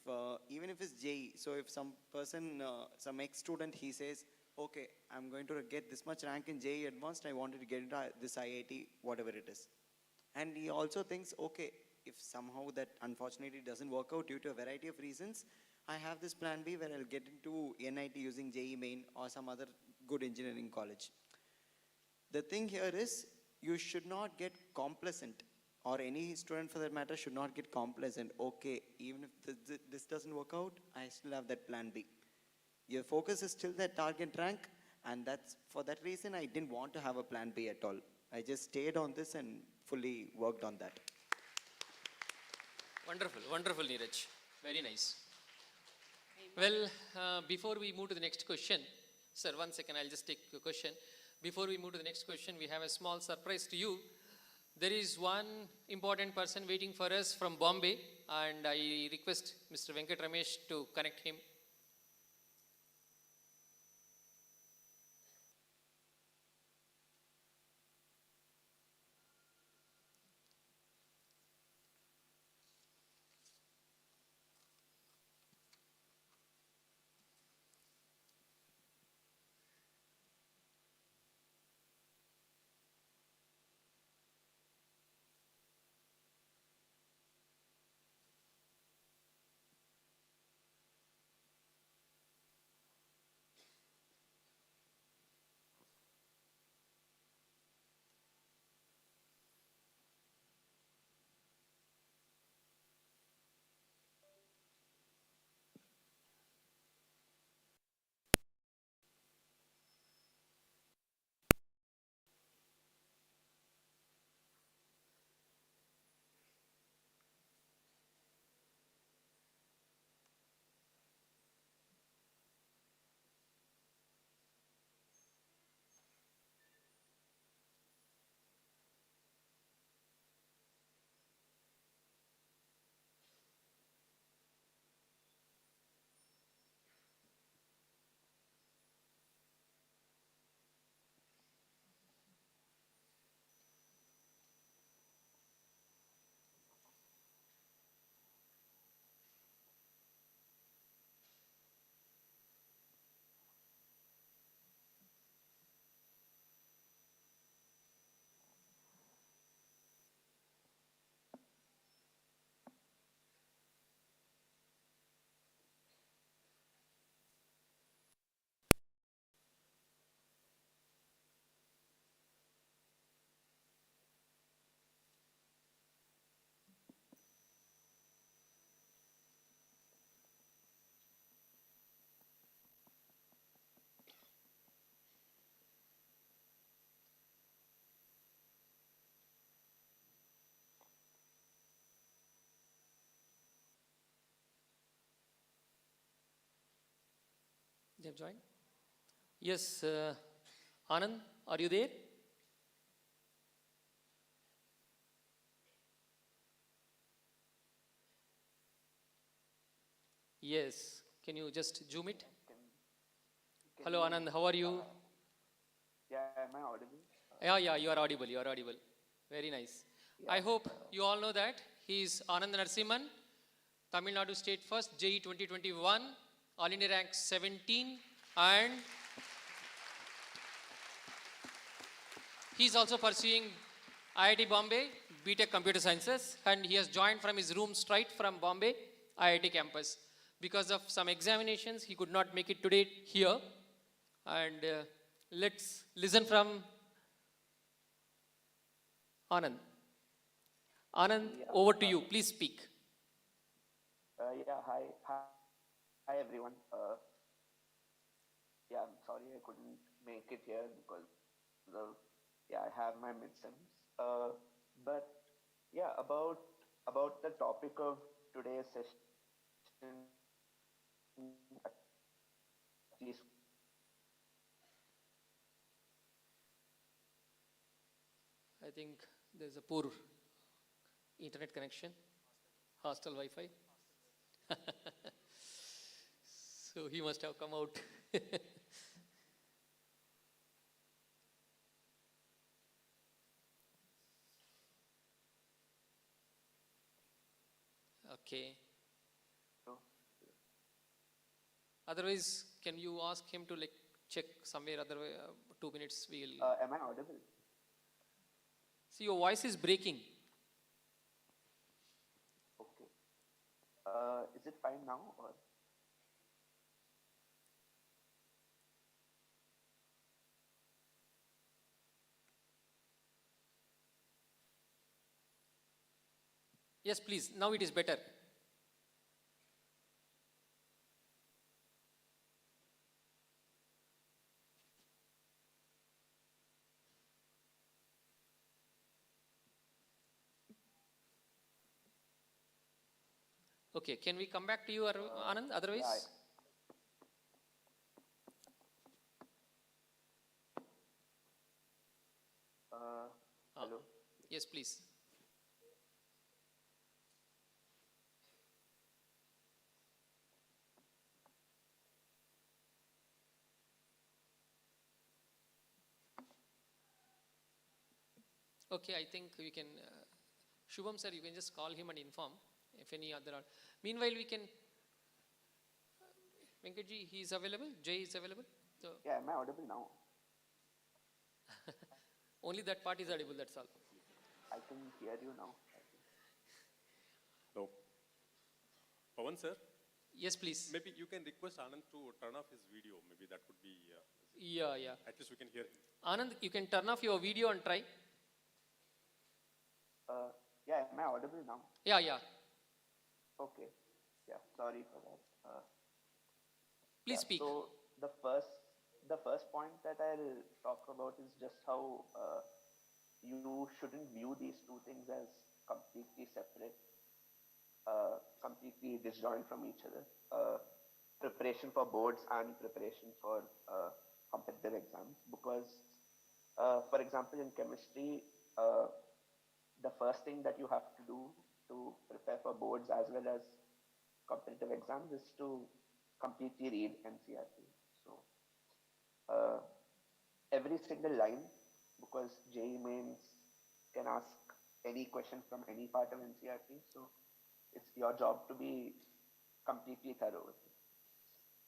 even if it's JEE, so if some person, some ex-student, he says, okay, I'm going to get this much rank in JEE Advanced, I wanted to get into this IIT, whatever it is. And he also thinks, okay, if somehow that unfortunately doesn't work out due to a variety of reasons, I have this plan B where I'll get into NIT using JEE Main or some other good engineering college. The thing here is, you should not get complacent, or any student for that matter should not get complacent. Okay, even if this doesn't work out, I still have that plan B. Your focus is still that target rank, and that's for that reason I didn't want to have a plan B at all. I just stayed on this and fully worked on that. Wonderful, wonderful, Neeraj. Very nice. Well, before we move to the next question, sir, 1 second, I'll just take a question. Before we move to the next question, we have a small surprise to you. There is one important person waiting for us from Bombay, and I request Mr. Venkat Ramesh to connect him. They have joined? Yes, Anand, are you there? Yes, can you just zoom it? Hello Anand, how are you? Yeah, am I audible? Yeah, you are audible, you are audible. Very nice. I hope you all know that he is Anand Narsimhan, Tamil Nadu State First, JEE 2021, All India Rank 17, and he is also pursuing IIT Bombay, B.Tech Computer Sciences, and he has joined from his room straight from Bombay IIT campus. Because of some examinations, he could not make it today here. And let's listen from Anand. Anand, over to you. Please speak. Yeah, hi everyone. Yeah, I'm sorry I couldn't make it here because I have my midterms. But yeah, about the topic of today's session, at least I think there's a poor internet connection, hostel Wi-Fi. So he must have come out. Okay. Otherwise, can you ask him to check somewhere other way, 2 minutes we'll. Am I audible? See, your voice is breaking. Okay. Is it fine now or? Yes, please. Now it is better. Okay, can we come back to you, Anand? Otherwise? Hello? Yes, please. Okay, I think we can, Shubham sir, you can just call him and inform if any other are. Meanwhile, we can, Venkatji, he is available, Jay is available. So Yeah, am I audible now? only that part is audible, that's all. I can hear you now. No. Pawan sir? Yes, please. Maybe you can request Anand to turn off his video. Maybe that would be. Yeah. At least we can hear him. Anand, you can turn off your video and try. Yeah, am I audible now? Yeah. Okay. Yeah, sorry for that. Please speak. So the first point that I'll talk about is just how you shouldn't view these two things as completely separate, completely disjoint from each other. Preparation for boards and preparation for competitive exams, because, for example, in chemistry, the first thing that you have to do to prepare for boards as well as competitive exams is to completely read NCRT. So every single line, because JEE mains can ask any question from any part of NCRT, so it's your job to be completely thorough with it.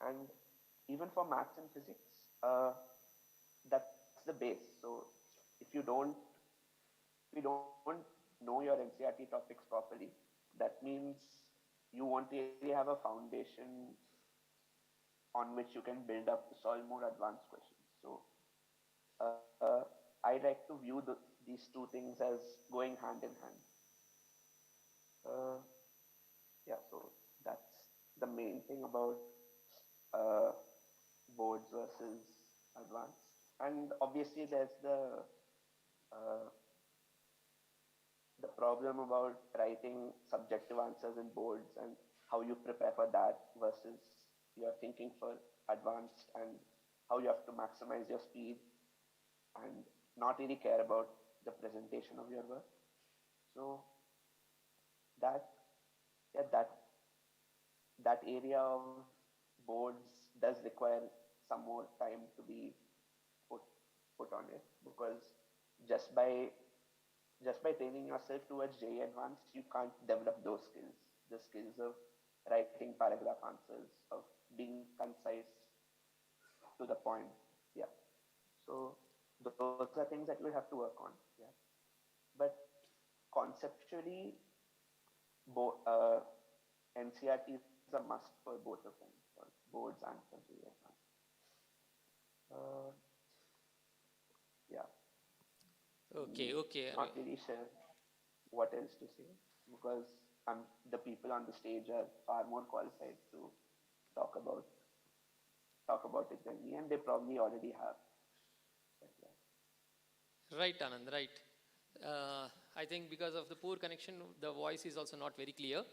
And even for maths and physics, that's the base. So if you don't know your NCRT topics properly, that means you won't really have a foundation on which you can build up to solve more advanced questions. So I like to view these two things as going hand in hand. Yeah, so that's the main thing about boards versus advanced. And obviously there's the problem about writing subjective answers in boards and how you prepare for that versus you're thinking for advanced, and how you have to maximize your speed and not really care about the presentation of your work. So that area of boards does require some more time to be put on it, because just by training yourself towards JEE Advanced, you can't develop those skills. The skills of writing paragraph answers, of being concise to the point. Yeah. So those are things that you'll have to work on. Yeah. But conceptually, NCRT is a must for both of them, for boards and for JEE Advanced. Yeah. Okay. Not really sure what else to say, because the people on the stage are far more qualified to talk about it than me, and they probably already have. But yeah. Right, Anand, right. I think because of the poor connection, the voice is also not very clear.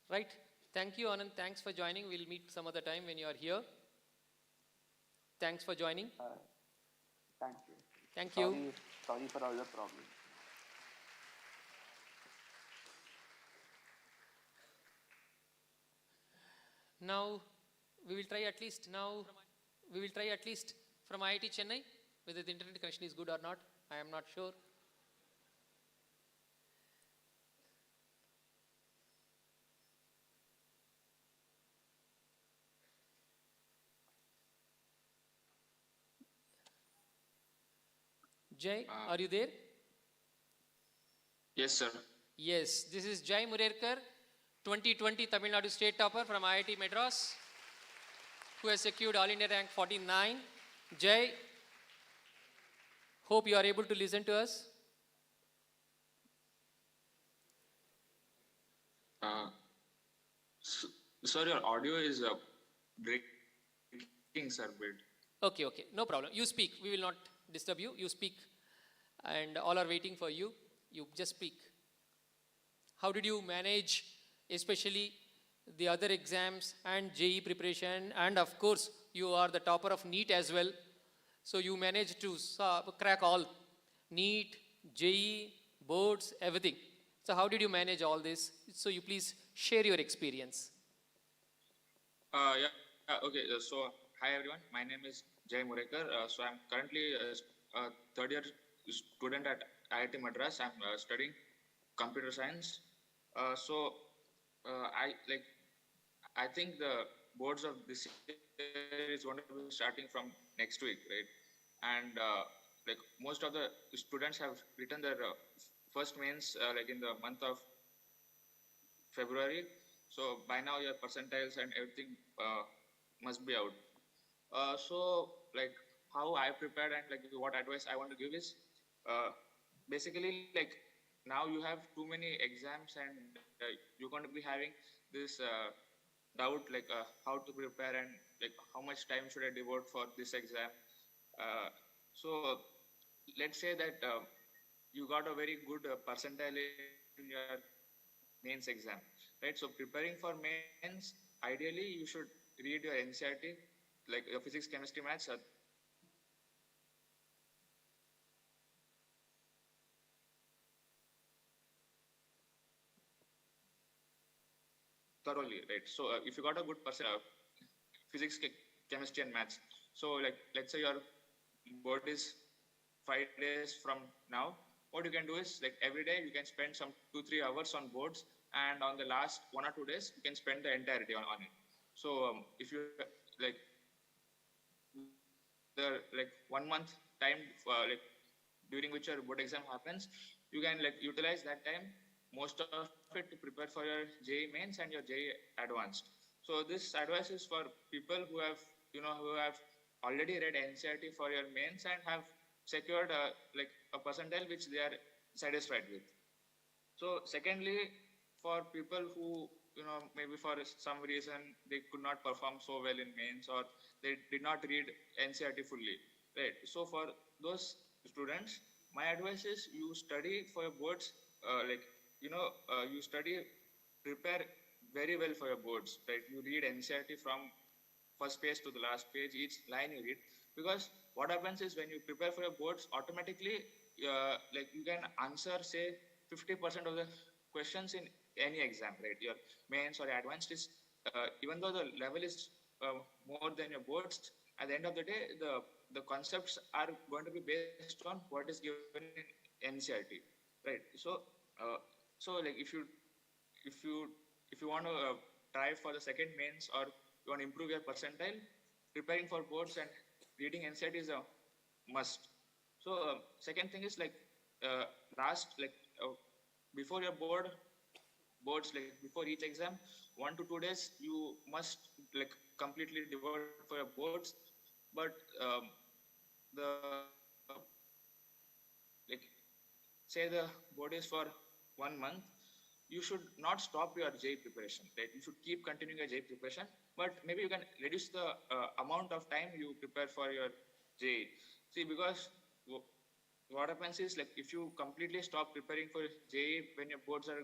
Right. Thank you, Anand. Thanks for joining. We'll meet some other time when you are here. Thanks for joining. Thank you. Thank you. Sorry for all the problems. Now we will try at least from IIT Chennai, whether the internet connection is good or not. I am not sure. Jai, are you there? Yes, sir. Yes, this is Jai Murerkar, 2020 Tamil Nadu State Topper from IIT Madras, who has secured All India rank 49. Jai, hope you are able to listen to us. Sir, your audio is breaking, sir, bit. Okay, okay, no problem. You speak. We will not disturb you. You speak. And all are waiting for you. You just speak. How did you manage, especially the other exams and JE preparation? And of course, you are the topper of NEET as well. So you managed to crack all NEET, JE, boards, everything. So how did you manage all this? So you please share your experience. Okay. So, hi everyone. My name is Jai Murekar. So I'm currently a third year student at IIT Madras. I'm studying computer science. I think the boards of this year is going to be starting from next week, right? And like most of the students have written their first mains like in the month of February. So by now your percentiles and everything must be out. So like how I prepared and like what advice I want to give is basically like now you have too many exams and you're going to be having this doubt like how to prepare and like how much time should I devote for this exam. So let's say that you got a very good percentile in your mains exam, right? So preparing for mains, ideally you should read your NCERT, like your physics, chemistry, maths. Thoroughly, right? So if you got a good physics, chemistry, and maths. So like let's say your board is 5 days from now. What you can do is like every day you can spend some 2-3 hours on boards, and on the last 1 or 2 days you can spend the entire day on it. So if you like the like 1 month time like during which your board exam happens, you can like utilize that time most of it to prepare for your JEE mains and your JEE advanced. So this advice is for people who have who have already read NCERT for your mains and have secured like a percentile which they are satisfied with. So secondly, for people who maybe for some reason they could not perform so well in mains or they did not read NCERT fully, right? So for those students, my advice is you study for your boards, you study, prepare very well for your boards, right? You read NCERT from first page to the last page, each line you read, because what happens is when you prepare for your boards, automatically like you can answer say 50% of the questions in any exam, right? Your mains or advanced is even though the level is more than your boards, at the end of the day the concepts are going to be based on what is given in NCERT, right? So like if you want to try for the second mains or you want to improve your percentile, preparing for boards and reading NCERT is a must. So second thing is like before your boards, like before each exam, 1 to 2 days you must like completely devote for your boards. But the like say the board is for 1 month, you should not stop your JEE preparation, right? You should keep continuing your JEE preparation, but maybe you can reduce the amount of time you prepare for your JEE. See, because what happens is like if you completely stop preparing for JEE when your boards are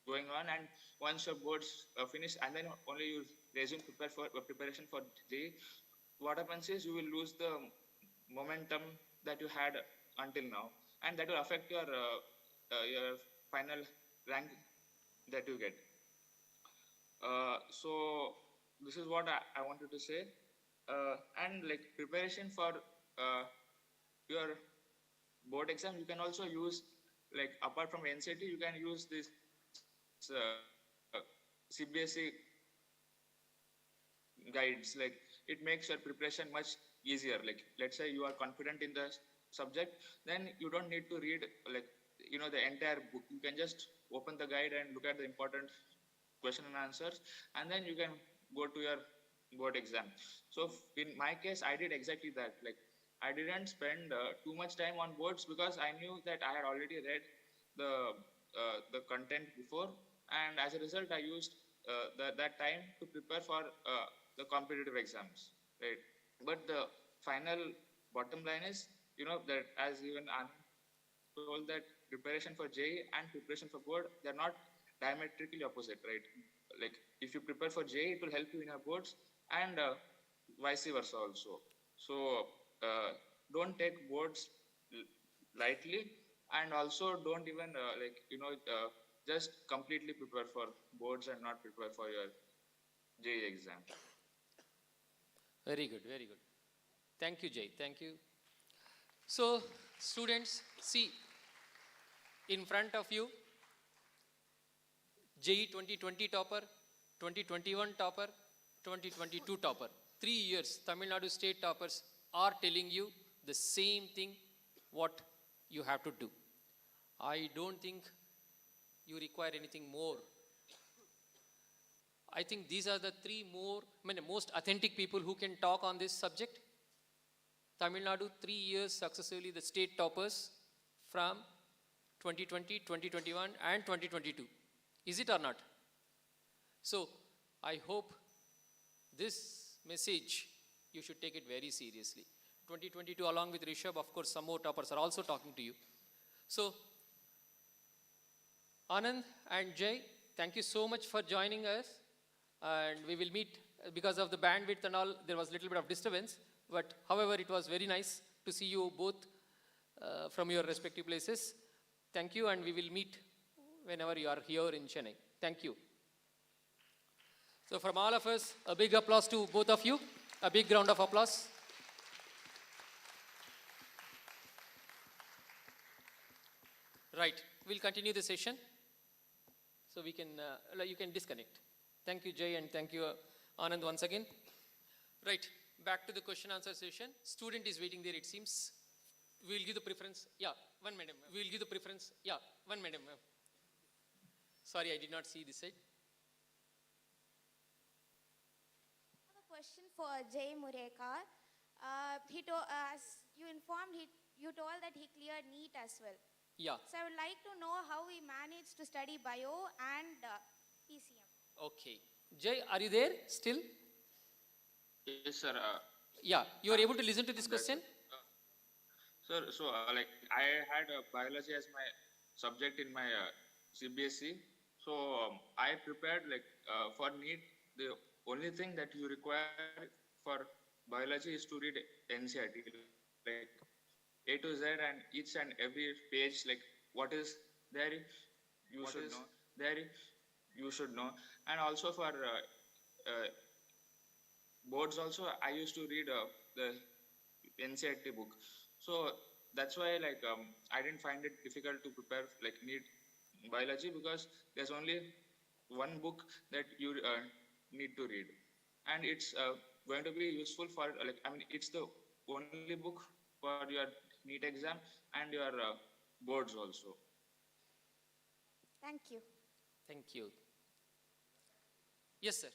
going on, and once your boards finish and then only you resume preparation for JEE, what happens is you will lose the momentum that you had until now, and that will affect your final rank that you get. So this is what I wanted to say. And like preparation for your board exam, you can also use like apart from NCERT, you can use this CBSE guides. Like it makes your preparation much easier. Like let's say you are confident in the subject, then you don't need to read like the entire book. You can just open the guide and look at the important question and answers, and then you can go to your board exam. So in my case, I did exactly that. Like I didn't spend too much time on boards because I knew that I had already read the content before, and as a result, I used that time to prepare for the competitive exams, right? But the final bottom line is, that as even Anand told, that preparation for JEE and preparation for board, they're not diametrically opposite, right? Like if you prepare for JEE, it will help you in your boards, and vice versa also. So don't take boards lightly, and also don't even just completely prepare for boards and not prepare for your JEE exam. Very good, very good. Thank you, Jay. Thank you. So, students, see, in front of you, JEE 2020 topper, 2021 topper, 2022 topper. 3 years, Tamil Nadu state toppers are telling you the same thing what you have to do. I don't think you require anything more. I think these are the most authentic people who can talk on this subject. Tamil Nadu, 3 years successively the state toppers from 2020, 2021 and 2022. Is it or not? So, I hope this message, you should take it very seriously. 2022 along with Rishabh, of course, some more toppers are also talking to you. So, Anand and Jay, thank you so much for joining us. And we will meet, because of the bandwidth and all, there was a little bit of disturbance. But however, it was very nice to see you both from your respective places. Thank you, and we will meet whenever you are here in Chennai. Thank you. So from all of us, a big applause to both of you. A big round of applause. Right, we'll continue the session. So we can, you can disconnect. Thank you, Jay, and thank you, Anand, once again. Right, back to the question answer session. Student is waiting there, it seems. We'll give the preference. Yeah, one minute. We'll give the preference. Yeah, 1 minute. Sorry, I did not see this side. I have a question for Jay Murekar. As you informed, you told that he cleared NEET as well. Yeah. So I would like to know how he managed to study bio and PCM. Okay. Jay, are you there still? Yes, sir. Yeah, you are able to listen to this question? Sir, so like I had biology as my subject in my CBSE. So I prepared for NEET. The only thing that you require for biology is to read NCERT, like A to Z, and each and every page, like what is there, you should know. There, you should know. And also for boards also, I used to read the NCERT book. So that's why I didn't find it difficult to prepare NEET biology, because there's only one book that you need to read, and it's going to be useful for it's the only book for your NEET exam and your boards also. Thank you. Thank you. Yes, sir.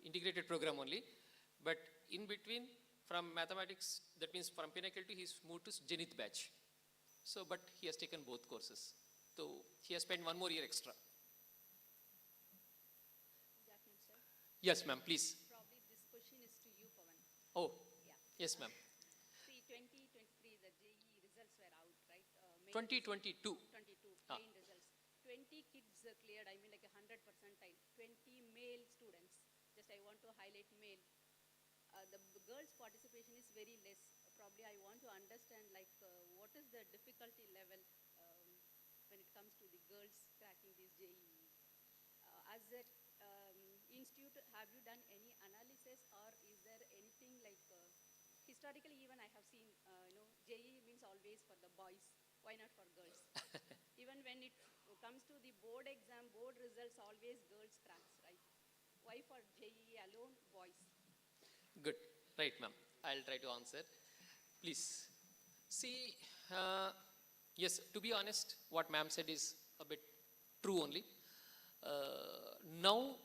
Integrated program only, but in between, from mathematics, that means from Pinnacle to, he's moved to Zenith batch. So, but he has taken both courses. So, he has spent 1 more year extra. Good afternoon, sir. Yes, ma'am, please. Probably this question is to you, Pawan. Oh, yeah. Yes, ma'am. See, 2023, the JEE results were out, right? 2022. 22, main results. 20 kids cleared, I mean like 100 percentile. 20 male students. Just I want to highlight male. The girls' participation is very less. Probably I want to understand what is the difficulty level when it comes to the girls cracking this JEE. As an institute, have you done any analysis, or is there anything historically even I have seen, JEE means always for the boys. Why not for girls? Even when it comes to the board exam, board results, always girls cracks, right? Why for JEE alone, boys? Good. Right, ma'am. I'll try to answer. Please. See, yes, to be honest, what ma'am said is a bit true only. Now,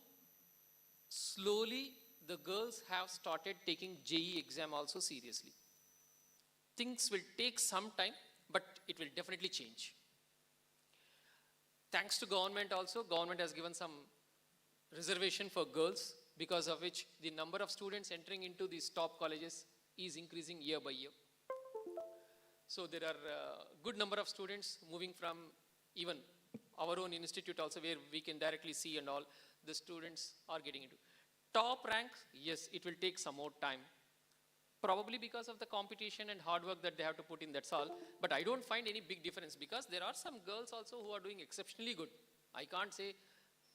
slowly, the girls have started taking JEE exam also seriously. Things will take some time, but it will definitely change. Thanks to government also, government has given some reservation for girls, because of which the number of students entering into these top colleges is increasing year by year. So there are a good number of students moving from even our own institute also, where we can directly see and all, the students are getting into. Top rank, yes, it will take some more time. Probably because of the competition and hard work that they have to put in, that's all. But I don't find any big difference, because there are some girls also who are doing exceptionally good. I can't say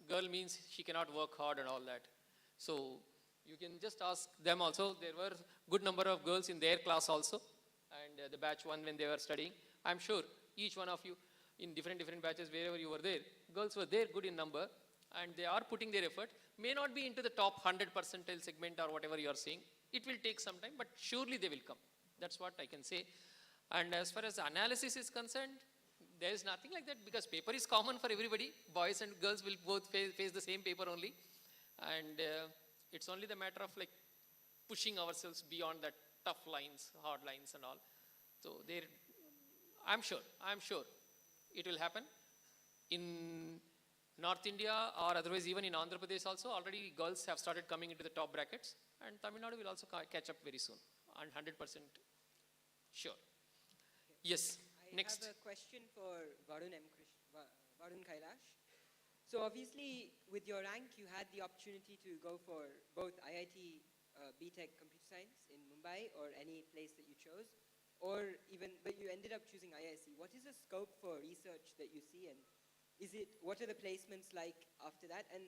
girl means she cannot work hard and all that. So you can just ask them also. There were good number of girls in their class also, and the batch one when they were studying. I'm sure each one of you in different batches, wherever you were there, girls were there good in number, and they are putting their effort. May not be into the top 100 percentile segment or whatever you are saying. It will take some time, but surely they will come. That's what I can say. And as far as analysis is concerned, there is nothing like that, because paper is common for everybody. Boys and girls will both face the same paper only. And it's only the matter of like pushing ourselves beyond that tough lines, hard lines and all. So there, I'm sure it will happen. In North India or otherwise even in Andhra Pradesh also, already girls have started coming into the top brackets, and Tamil Nadu will also catch up very soon, and 100% sure. Yes, next. I have a question for Varun Kailash. So obviously, with your rank, you had the opportunity to go for both IIT B.Tech Computer Science in Mumbai or any place that you chose, but you ended up choosing IISC. What is the scope for research that you see, and what are the placements like after that? And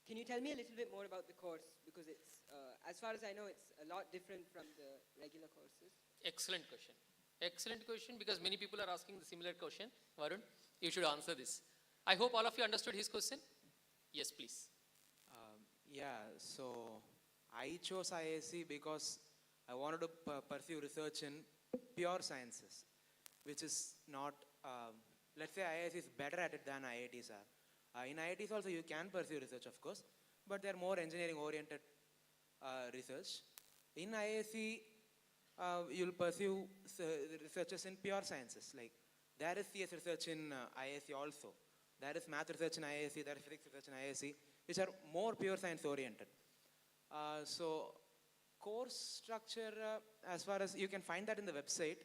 can you tell me a little bit more about the course, because it's, as far as I know, it's a lot different from the regular courses. Excellent question. Excellent question, because many people are asking the similar question. Varun, you should answer this. I hope all of you understood his question. Yes, please. So I chose IISc because I wanted to pursue research in pure sciences, which is not, let's say IISc is better at it than IITs are. In IITs also you can pursue research, of course, but they're more engineering oriented research. In IISc, you'll pursue researches in pure sciences. Like there is CS research in IISc also. There is math research in IISc, there is physics research in IISc, which are more pure science oriented. So course structure, as far as you can find that in the website.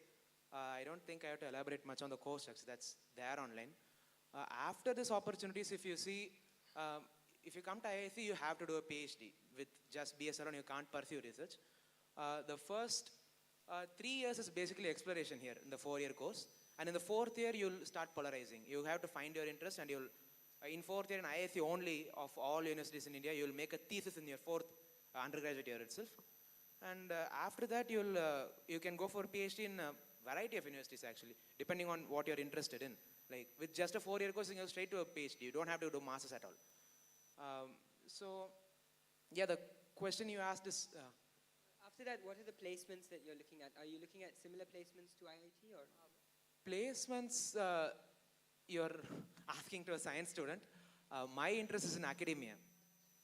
I don't think I have to elaborate much on the course structure, that's there online. After these opportunities, if you see, if you come to IISc, you have to do a PhD. With just BS alone, you can't pursue research. The first 3 years is basically exploration here in the 4-year course. And in the 4th year, you'll start polarizing. You have to find your interest, and you'll, in 4th year in IISc only, of all universities in India, you'll make a thesis in your 4th undergraduate year itself. And after that, you can go for PhD in a variety of universities actually, depending on what you're interested in. Like with just a 4-year course, you can go straight to a PhD. You don't have to do masters at all. So, yeah, the question you asked is... After that, what are the placements that you're looking at? Are you looking at similar placements to IIT or? Placements, you're asking to a science student. My interest is in academia.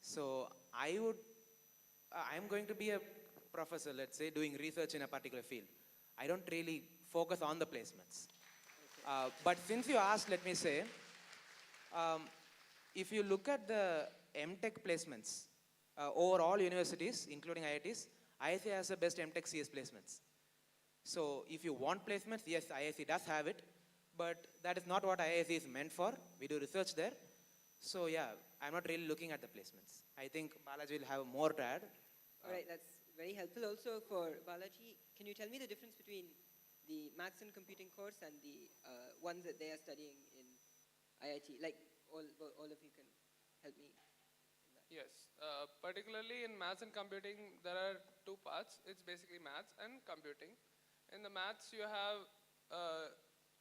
So I'm going to be a professor, let's say, doing research in a particular field. I don't really focus on the placements. Okay. But since you asked, let me say, if you look at the M.Tech placements, over all universities, including IITs, IISc has the best M.Tech CS placements. So if you want placements, yes, IISc does have it, but that is not what IISc is meant for. We do research there. So yeah, I'm not really looking at the placements. I think Balaji will have more to add. All right, that's very helpful. Also for Balaji, can you tell me the difference between the maths and computing course and the ones that they are studying in IIT? Like all of you can help me in that. Yes, particularly in maths and computing, there are two parts. It's basically maths and computing. In the maths, you have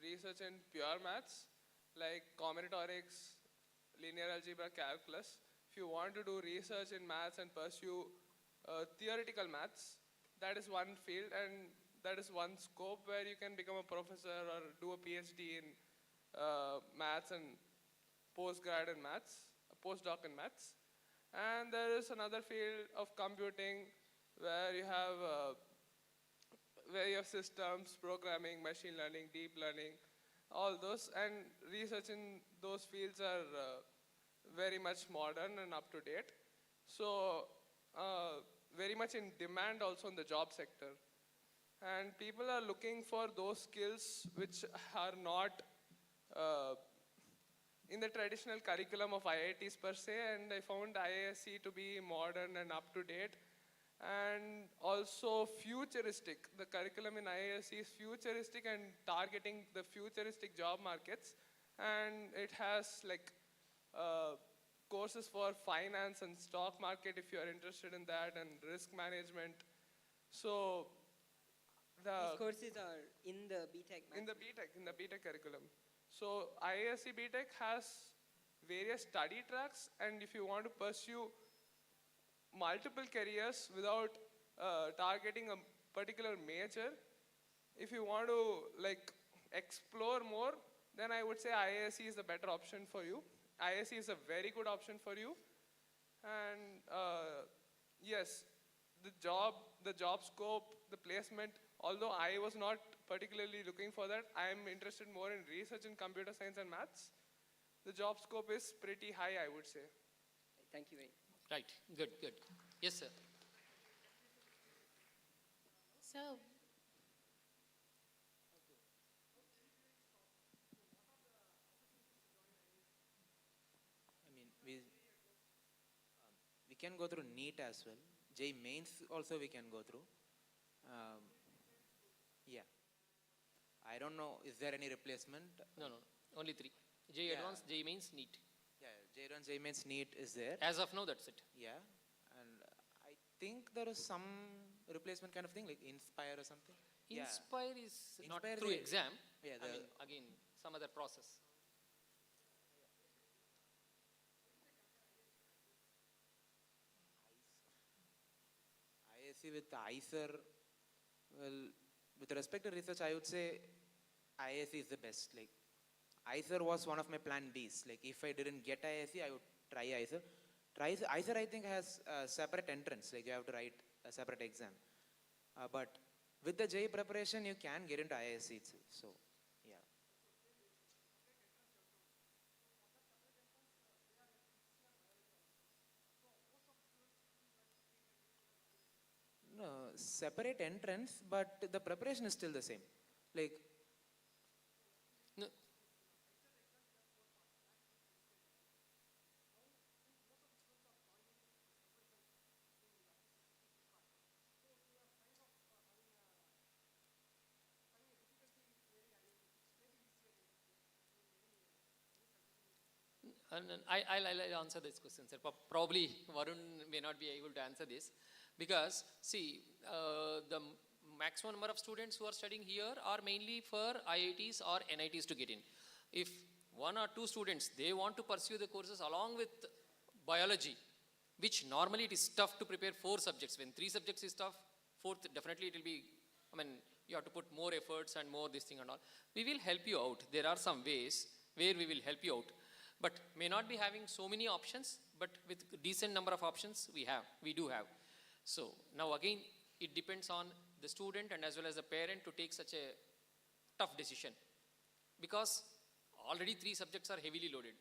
research in pure maths, like combinatorics, linear algebra, calculus. If you want to do research in maths and pursue theoretical maths, that is one field and that is one scope where you can become a professor or do a PhD in maths and postgrad in maths, a postdoc in maths. And there is another field of computing where you have systems, programming, machine learning, deep learning, all those. And research in those fields are very much modern and up to date. So very much in demand also in the job sector. And people are looking for those skills which are not in the traditional curriculum of IITs per se, and I found IISc to be modern and up to date and also futuristic. The curriculum in IISc is futuristic and targeting the futuristic job markets, and it has like courses for finance and stock market if you are interested in that, and risk management. So these courses are in the B.Tech in the B.Tech curriculum. So IISc B.Tech has various study tracks, and if you want to pursue multiple careers without targeting a particular major, if you want to like explore more, then I would say IISc is the better option for you. IISc is a very good option for you, and yes, the job scope, the placement. Although I was not particularly looking for that, I am interested more in research in computer science and maths. The job scope is pretty high, I would say. Thank you very much. Right, good, good. Yes, sir. So, I mean, we can go through NEET as well. JEE mains also we can go through. Yeah. I don't know, is there any replacement? No, only three. JEE Advanced, JEE Mains, NEET. Yeah, JEE Advanced, JEE Mains, NEET is there. As of now, that's it. Yeah, and I think there is some replacement kind of thing, like Inspire or something. Inspire is not Inspire through the- exam. Yeah, I mean, again, some other process. IISc with ICER, well, with respect to research, I would say IISc is the best. Like, ICER was one of my plan Bs. Like, if I didn't get IISc, I would try ICER. ICER, I think, has a separate entrance. Like, you have to write a separate exam. But with the JEE preparation, you can get into IISc itself. So, yeah. No, separate entrance, but the preparation is still the same. Like, No. And I'll answer this question, sir. Probably Varun may not be able to answer this because, see, the maximum number of students who are studying here are mainly for IITs or NITs to get in. If one or two students, they want to pursue the courses along with biology, which normally it is tough to prepare 4 subjects. When 3 subjects is tough, 4th definitely it will be, I mean, you have to put more efforts and more this thing and all. We will help you out. There are some ways where we will help you out. But may not be having so many options, but with decent number of options we do have. So now again, it depends on the student and as well as the parent to take such a tough decision. Because already 3 subjects are heavily loaded.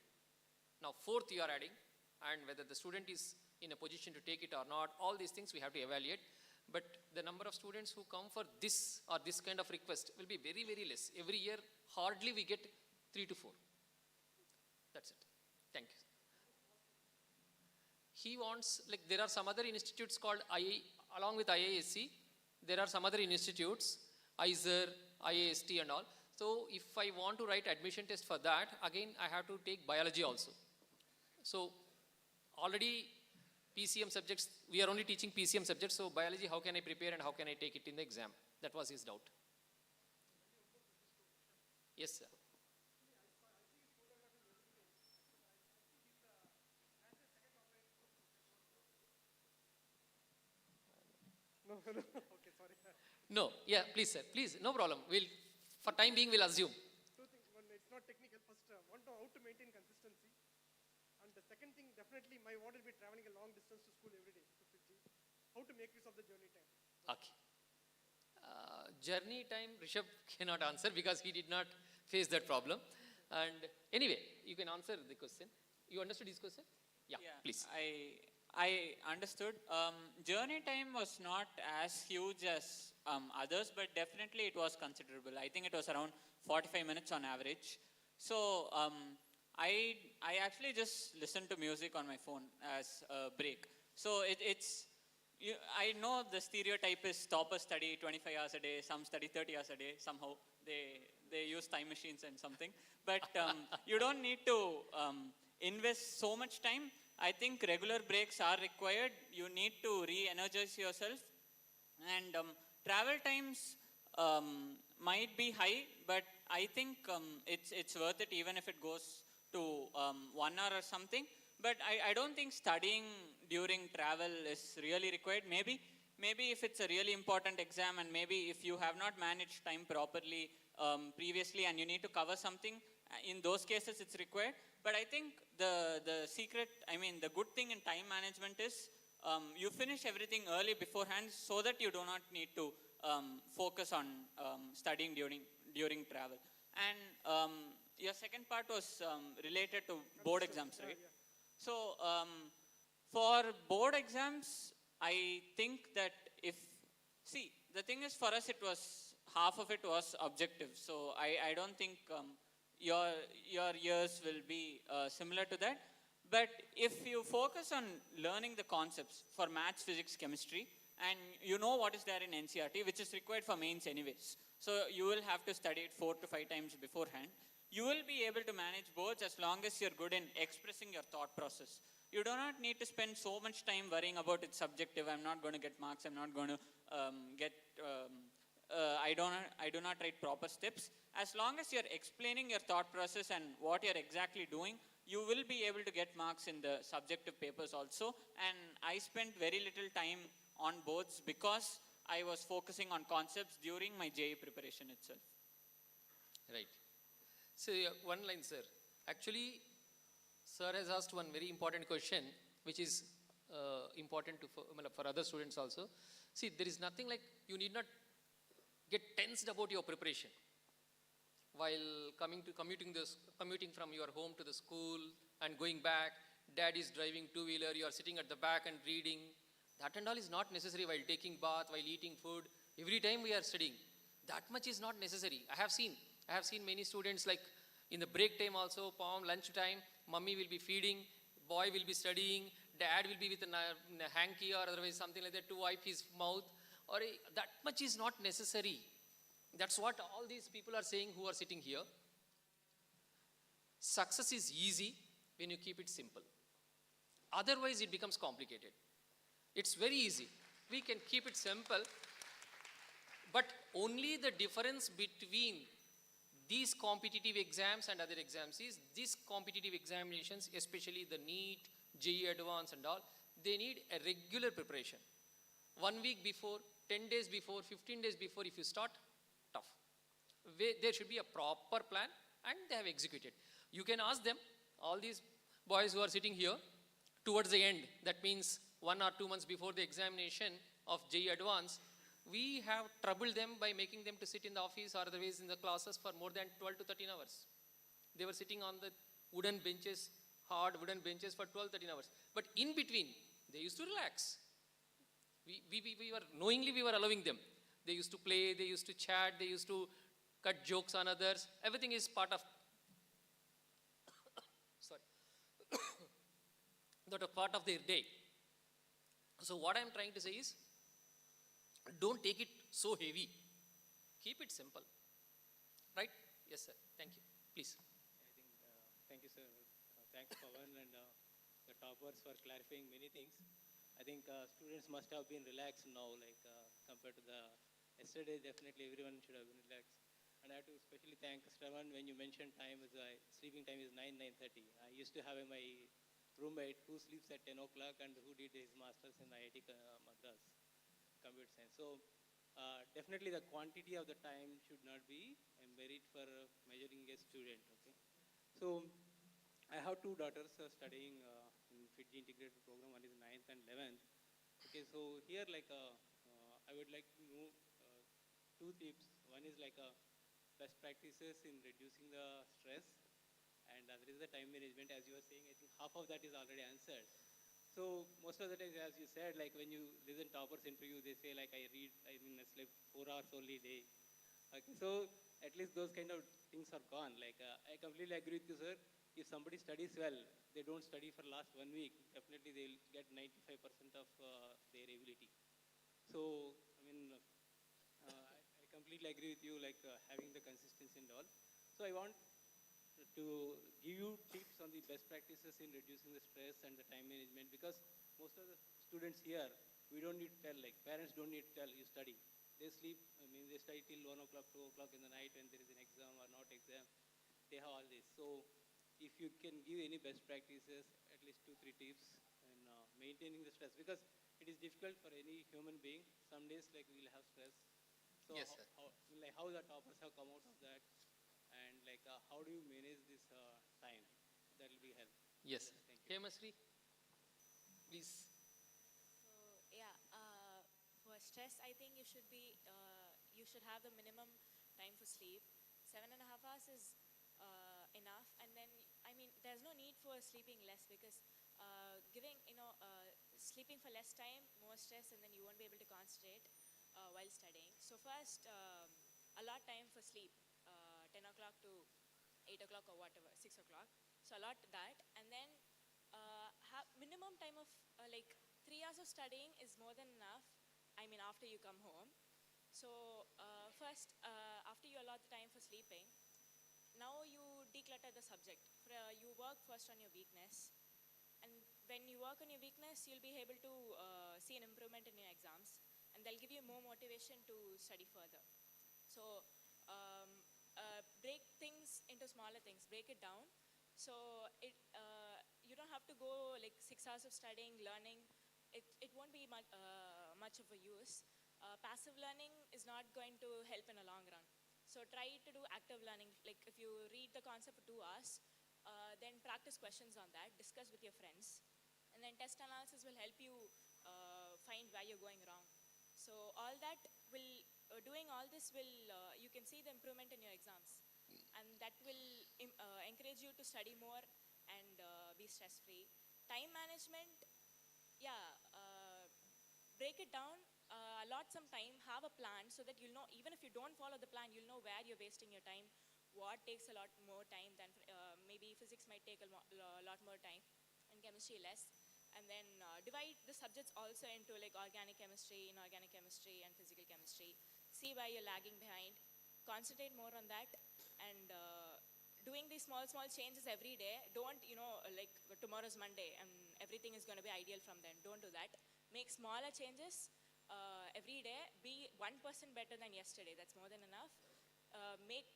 Now 4th you are adding, and whether the student is in a position to take it or not, all these things we have to evaluate. But the number of students who come for this or this kind of request will be very, very less. Every year, hardly we get 3 to 4. That's it. Thank you. He wants, like there are some other institutes called along with IISc, there are some other institutes, IISER, IIST and all. So if I want to write admission test for that, again I have to take biology also. So already PCM subjects, we are only teaching PCM subjects, so biology, how can I prepare and how can I take it in the exam? That was his doubt. Yes, sir. No, no, okay, sorry. No, yeah, please, sir, please, no problem. We'll, for time being, we'll assume. Two things. One, it's not technical. First, one, how to maintain consistency. And the second thing, definitely, my ward will be traveling a long distance to school every day to Fiji. How to make use of the journey time? Okay. Journey time, Rishabh cannot answer because he did not face that problem. And anyway, you can answer the question. You understood his question? Yeah, please. I understood. Journey time was not as huge as others, but definitely it was considerable. I think it was around 45 minutes on average. So I actually just listened to music on my phone as a break. So I know the stereotype is toppers study 25 hours a day, some study 30 hours a day. Somehow they use time machines and something. But you don't need to invest so much time. I think regular breaks are required. You need to re-energize yourself. And travel times might be high, but I think it's worth it even if it goes to 1 hour or something. But I don't think studying during travel is really required. Maybe if it's a really important exam and maybe if you have not managed time properly previously and you need to cover something, in those cases it's required. But I think the good thing in time management is you finish everything early beforehand so that you do not need to focus on studying during travel. And your second part was related to board exams, right? So for board exams, I think that the thing is for us half of it was objective. So I don't think your years will be similar to that. But if you focus on learning the concepts for maths, physics, chemistry, and you know what is there in NCERT, which is required for mains anyways. So you will have to study it 4 to 5 times beforehand. You will be able to manage boards as long as you're good in expressing your thought process. You do not need to spend so much time worrying about it's subjective. I'm not going to get marks. I'm not going to I do not write proper steps. As long as you're explaining your thought process and what you're exactly doing, you will be able to get marks in the subjective papers also. And I spent very little time on boards because I was focusing on concepts during my JE preparation itself. Right. So one line, sir. Actually, sir has asked one very important question, which is important for other students also. See, there is nothing like you need not get tensed about your preparation while commuting from your home to the school and going back. Dad is driving two-wheeler. You are sitting at the back and reading. That and all is not necessary while taking bath, while eating food. Every time we are studying, that much is not necessary. I have seen many students like in the break time also, lunch time, mummy will be feeding, boy will be studying, dad will be with a hanky or otherwise something like that to wipe his mouth. Or that much is not necessary. That's what all these people are saying who are sitting here. Success is easy when you keep it simple. Otherwise, it becomes complicated. It's very easy. We can keep it simple. But only the difference between these competitive exams and other exams is these competitive examinations, especially the NEET, JEE Advanced and all, they need a regular preparation. 1 week before, 10 days before, 15 days before, if you start, tough. There should be a proper plan and they have executed. You can ask them, all these boys who are sitting here, towards the end, that means 1 or 2 months before the examination of JEE Advanced, we have troubled them by making them to sit in the office or otherwise in the classes for more than 12 to 13 hours. They were sitting on the wooden benches, hard wooden benches for 12, 13 hours. But in between, they used to relax. We were allowing them. They used to play, they used to chat, they used to cut jokes on others. Everything is part of, that a part of their day. So what I'm trying to say is, don't take it so heavy. Keep it simple. Right? Yes, sir. Thank you. Please. I think, thank you, sir. Thanks, Pawan and the toppers for clarifying many things. I think students must have been relaxed now, like compared to the yesterday. Definitely, everyone should have been relaxed. And I have to especially thank Shravan when you mentioned time is sleeping time is 9:30. I used to have my roommate who sleeps at 10 o'clock and who did his masters in IIT Madras, computer science. So definitely the quantity of the time should not be a merit for measuring a student. Okay. So I have two daughters studying in FITG integrated program. One is 9th and 11th. Okay. So here I would like to know two tips. One is best practices in reducing the stress, and other is the time management. As you were saying, I think half of that is already answered. So most of the times, as you said, like when you listen toppers interview, they say like I sleep 4 hours only a day. Okay, so at least those kind of things are gone. Like I completely agree with you, sir. If somebody studies well, they don't study for last 1 week, definitely they'll get 95% of their ability. So I completely agree with you, like having the consistency and all. So I want to give you tips on the best practices in reducing the stress and the time management, because most of the students here, we don't need to tell, like parents don't need to tell you study. They sleep, they study till 1 o'clock, 2 o'clock in the night when there is an exam or not exam. They have all this. So if you can give any best practices, at least 2-3 tips in maintaining the stress, because it is difficult for any human being. Some days like we'll have stress. So Yes, sir. how the toppers have come out of that, and how do you manage this time? That will be help. Yes. Thank you. Hemasri, please. So yeah, for stress, I think you should have the minimum time for sleep. 7.5 hours is enough, and then there's no need for sleeping less, because sleeping for less time, more stress, and then you won't be able to concentrate while studying. So first, allot time for sleep, 10 o'clock to 8 o'clock or whatever, 6 o'clock. So allot that, and then have minimum time of 3 hours of studying is more than enough. After you come home. So first, after you allot the time for sleeping, now you declutter the subject. You work first on your weakness, and when you work on your weakness, you'll be able to see an improvement in your exams, and they'll give you more motivation to study further. So break things into smaller things, break it down. So you don't have to go like 6 hours of studying, learning. It won't be much of a use. Passive learning is not going to help in a long run. So try to do active learning. Like if you read the concept for 2 hours, then practice questions on that, discuss with your friends, and then test analysis will help you find where you're going wrong. So all that will, doing all this will, you can see the improvement in your exams, and that will encourage you to study more and be stress-free. Time management, yeah, break it down, allot some time, have a plan so that you'll know, even if you don't follow the plan, you'll know where you're wasting your time, what takes a lot more time than, maybe physics might take a lot more time and chemistry less. And then divide the subjects also into like organic chemistry, inorganic chemistry, and physical chemistry. See where you're lagging behind. Concentrate more on that, and doing these small changes every day. Don't, like tomorrow's Monday and everything is going to be ideal from then. Don't do that. Make smaller changes every day. Be 1% better than yesterday. That's more than enough. Make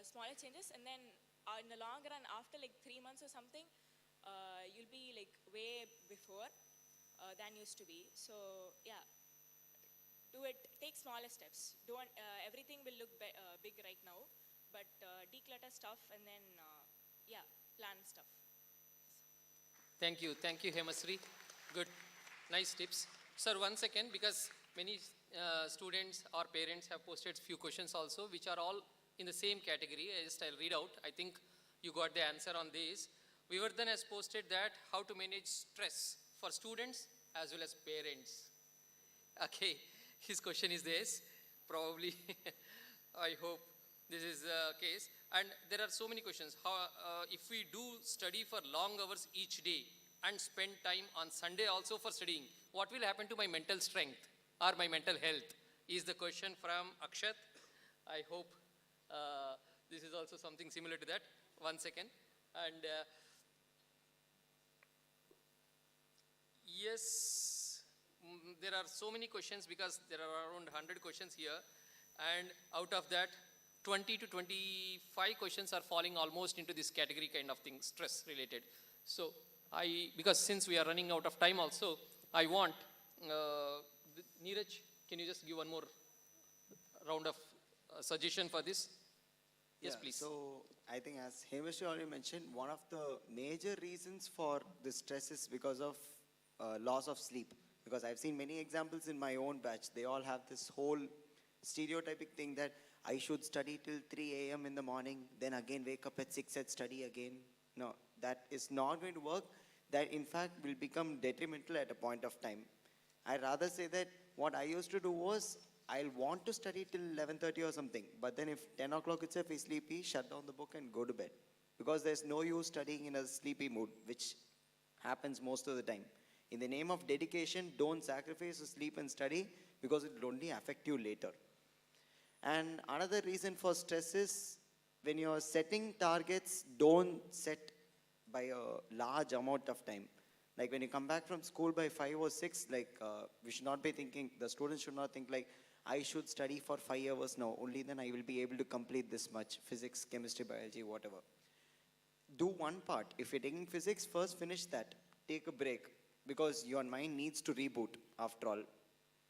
smaller changes, and then in the long run, after like 3 months or something, you'll be like way before than used to be. So yeah, do it. Take smaller steps. Don't. Everything will look big right now, but declutter stuff, and then plan stuff. Thank you, Hemasri. Good, nice tips, sir. 1 second, because many students or parents have posted few questions also, which are all in the same category. I'll read out. I think you got the answer on this. Vivardhan has posted that how to manage stress for students as well as parents. Okay, his question is this. Probably, I hope this is the case. And there are so many questions. How, if we do study for long hours each day and spend time on Sunday also for studying, what will happen to my mental strength or my mental health? Is the question from Akshat. I hope this is also something similar to that. 1 second. And Yes, there are so many questions because there are around 100 questions here, and out of that, 20 to 25 questions are falling almost into this category kind of thing, stress related. So because since we are running out of time also, I want, Neeraj, can you just give one more round of suggestion for this? Yes, please. So I think as Hemasri already mentioned, one of the major reasons for this stress is because of loss of sleep. Because I've seen many examples in my own batch. They all have this whole stereotypic thing that I should study till 3 a.m. in the morning, then again wake up at 6 and study again. No, that is not going to work. That in fact will become detrimental at a point of time. I rather say that what I used to do was I'll want to study till 11:30 or something, but then if 10 o'clock itself is sleepy, shut down the book and go to bed. Because there's no use studying in a sleepy mood, which happens most of the time. In the name of dedication, don't sacrifice your sleep and study because it will only affect you later. And another reason for stress is when you're setting targets, don't set by a large amount of time. Like when you come back from school by 5 or 6, we should not be thinking, the students should not think like, I should study for 5 hours now, only then I will be able to complete this much, physics, chemistry, biology, whatever. Do one part. If you're taking physics, first finish that. Take a break because your mind needs to reboot after all.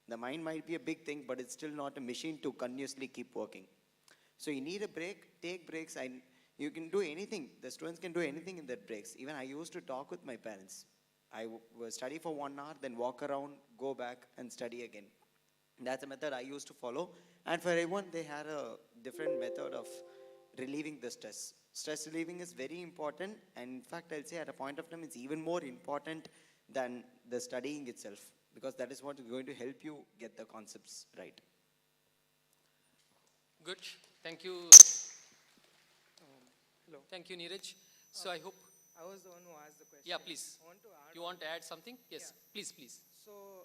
The mind might be a big thing, but it's still not a machine to continuously keep working. So you need a break, take breaks, and you can do anything. The students can do anything in their breaks. Even I used to talk with my parents. I would study for 1 hour, then walk around, go back and study again. That's a method I used to follow. And for everyone, they had a different method of relieving the stress. Stress relieving is very important. And in fact, I'll say at a point of time, it's even more important than the studying itself. Because that is what is going to help you get the concepts right. Good. Thank you. Hello. Thank you, Neeraj. So I hope. I was the one who asked the question. Yeah, please. I want to add you want to add something? Yes. Yeah. Please. So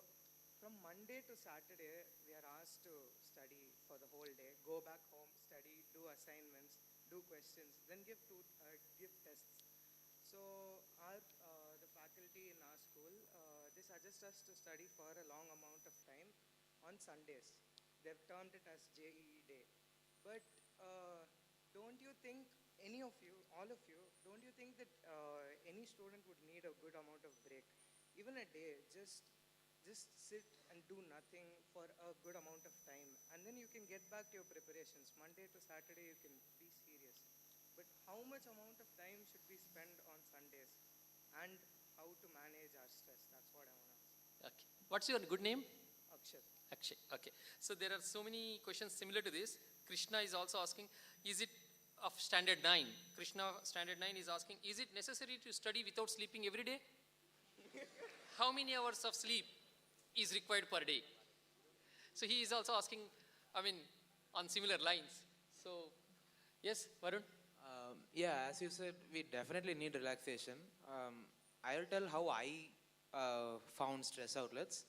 from Monday to Saturday, we are asked to study for the whole day, go back home, study, do assignments, do questions, then give tests. So the faculty in our school, they suggest us to study for a long amount of time on Sundays. They've termed it as JEE day. But don't you think, any of you, all of you, don't you think that any student would need a good amount of break? Even a day, just sit and do nothing for a good amount of time. And then you can get back to your preparations. Monday to Saturday, you can be serious. But how much amount of time should we spend on Sundays? And how to manage our stress? That's what I want to ask. Okay. What's your good name? Akshay. Akshay. Okay. So there are so many questions similar to this. Krishna is also asking, is it of standard 9? Krishna, standard 9 is asking, is it necessary to study without sleeping every day? How many hours of sleep is required per day? So he is also asking, on similar lines. So, yes, Varun? Yeah, as you said, we definitely need relaxation. I'll tell how I found stress outlets.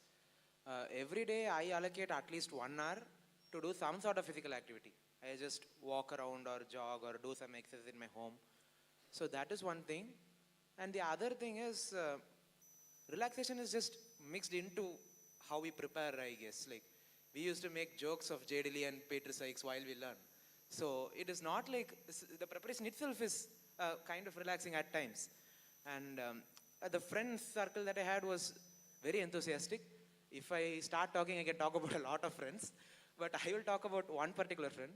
Every day I allocate at least 1 hour to do some sort of physical activity. I just walk around or jog or do some exercise in my home. So that is one thing. And the other thing is, relaxation is just mixed into how we prepare, I guess. Like, we used to make jokes of J. Dilly and Peter Sykes while we learn. So it is not like, the preparation itself is kind of relaxing at times. And the friend circle that I had was very enthusiastic. If I start talking, I can talk about a lot of friends. But I will talk about one particular friend.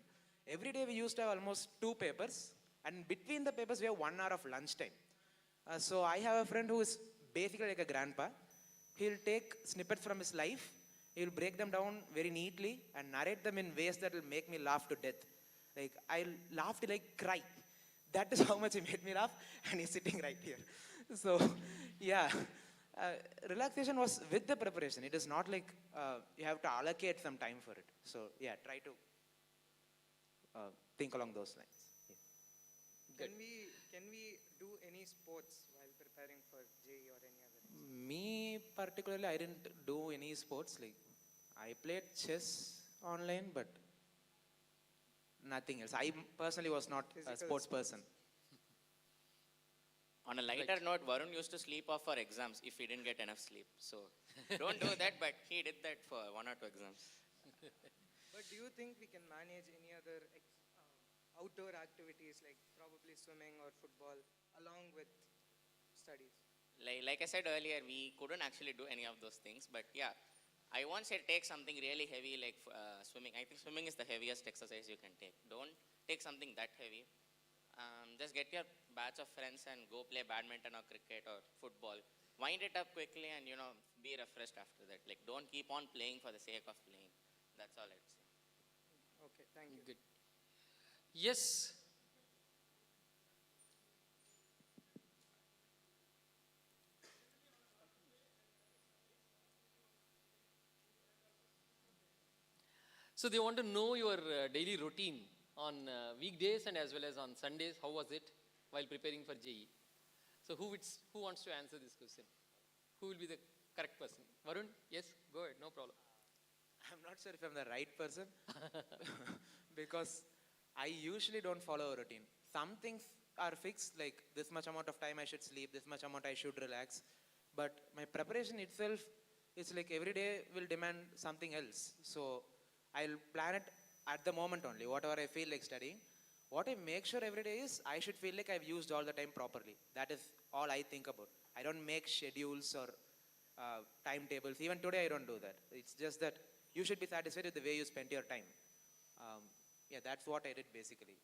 Every day we used to have almost 2 papers. And between the papers, we have 1 hour of lunchtime. So I have a friend who is basically like a grandpa. He'll take snippets from his life. He'll break them down very neatly and narrate them in ways that will make me laugh to death. Like, I laughed like cry. That is how much he made me laugh, and he's sitting right here. So, yeah, relaxation was with the preparation. It is not like you have to allocate some time for it. So, yeah, try to think along those lines. Yeah. Can we do any sports while preparing for JEE or any other? Me particularly, I didn't do any sports. Like, I played chess online, but nothing else. I personally was not a sports person. On a lighter note, Varun used to sleep off for exams if he didn't get enough sleep. So don't do that, but he did that for 1 or 2 exams. But do you think we can manage any other outdoor activities like probably swimming or football along with studies? Like I said earlier, we couldn't actually do any of those things. But yeah, I won't say take something really heavy like swimming. I think swimming is the heaviest exercise you can take. Don't take something that heavy. Just get your batch of friends and go play badminton or cricket or football. Wind it up quickly and, be refreshed after that. Like, don't keep on playing for the sake of playing. That's all I'd say. Okay, thank you. Good. Yes. So they want to know your daily routine on weekdays and as well as on Sundays. How was it while preparing for JE? So who wants to answer this question? Who will be the correct person? Varun? Yes? Go ahead. No problem. I'm not sure if I'm the right person because I usually don't follow a routine. Some things are fixed, like this much amount of time I should sleep, this much amount I should relax. But my preparation itself is like every day will demand something else. So I'll plan it at the moment only, whatever I feel like studying. What I make sure every day is I should feel like I've used all the time properly. That is all I think about. I don't make schedules or timetables. Even today I don't do that. It's just that you should be satisfied with the way you spent your time. Yeah, that's what I did basically.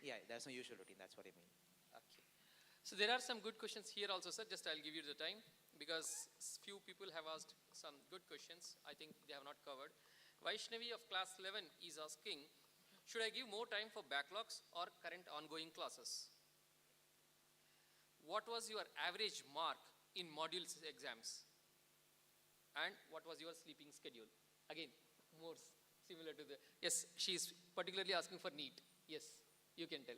Yeah, that's no usual routine. That's what I mean. Okay. So there are some good questions here also, sir. Just I'll give you the time because few people have asked some good questions. I think they have not covered. Vaishnavi of class 11 is asking, should I give more time for backlogs or current ongoing classes? What was your average mark in modules exams? And what was your sleeping schedule? Again, more similar to the, yes, she is particularly asking for NEET. Yes, you can tell.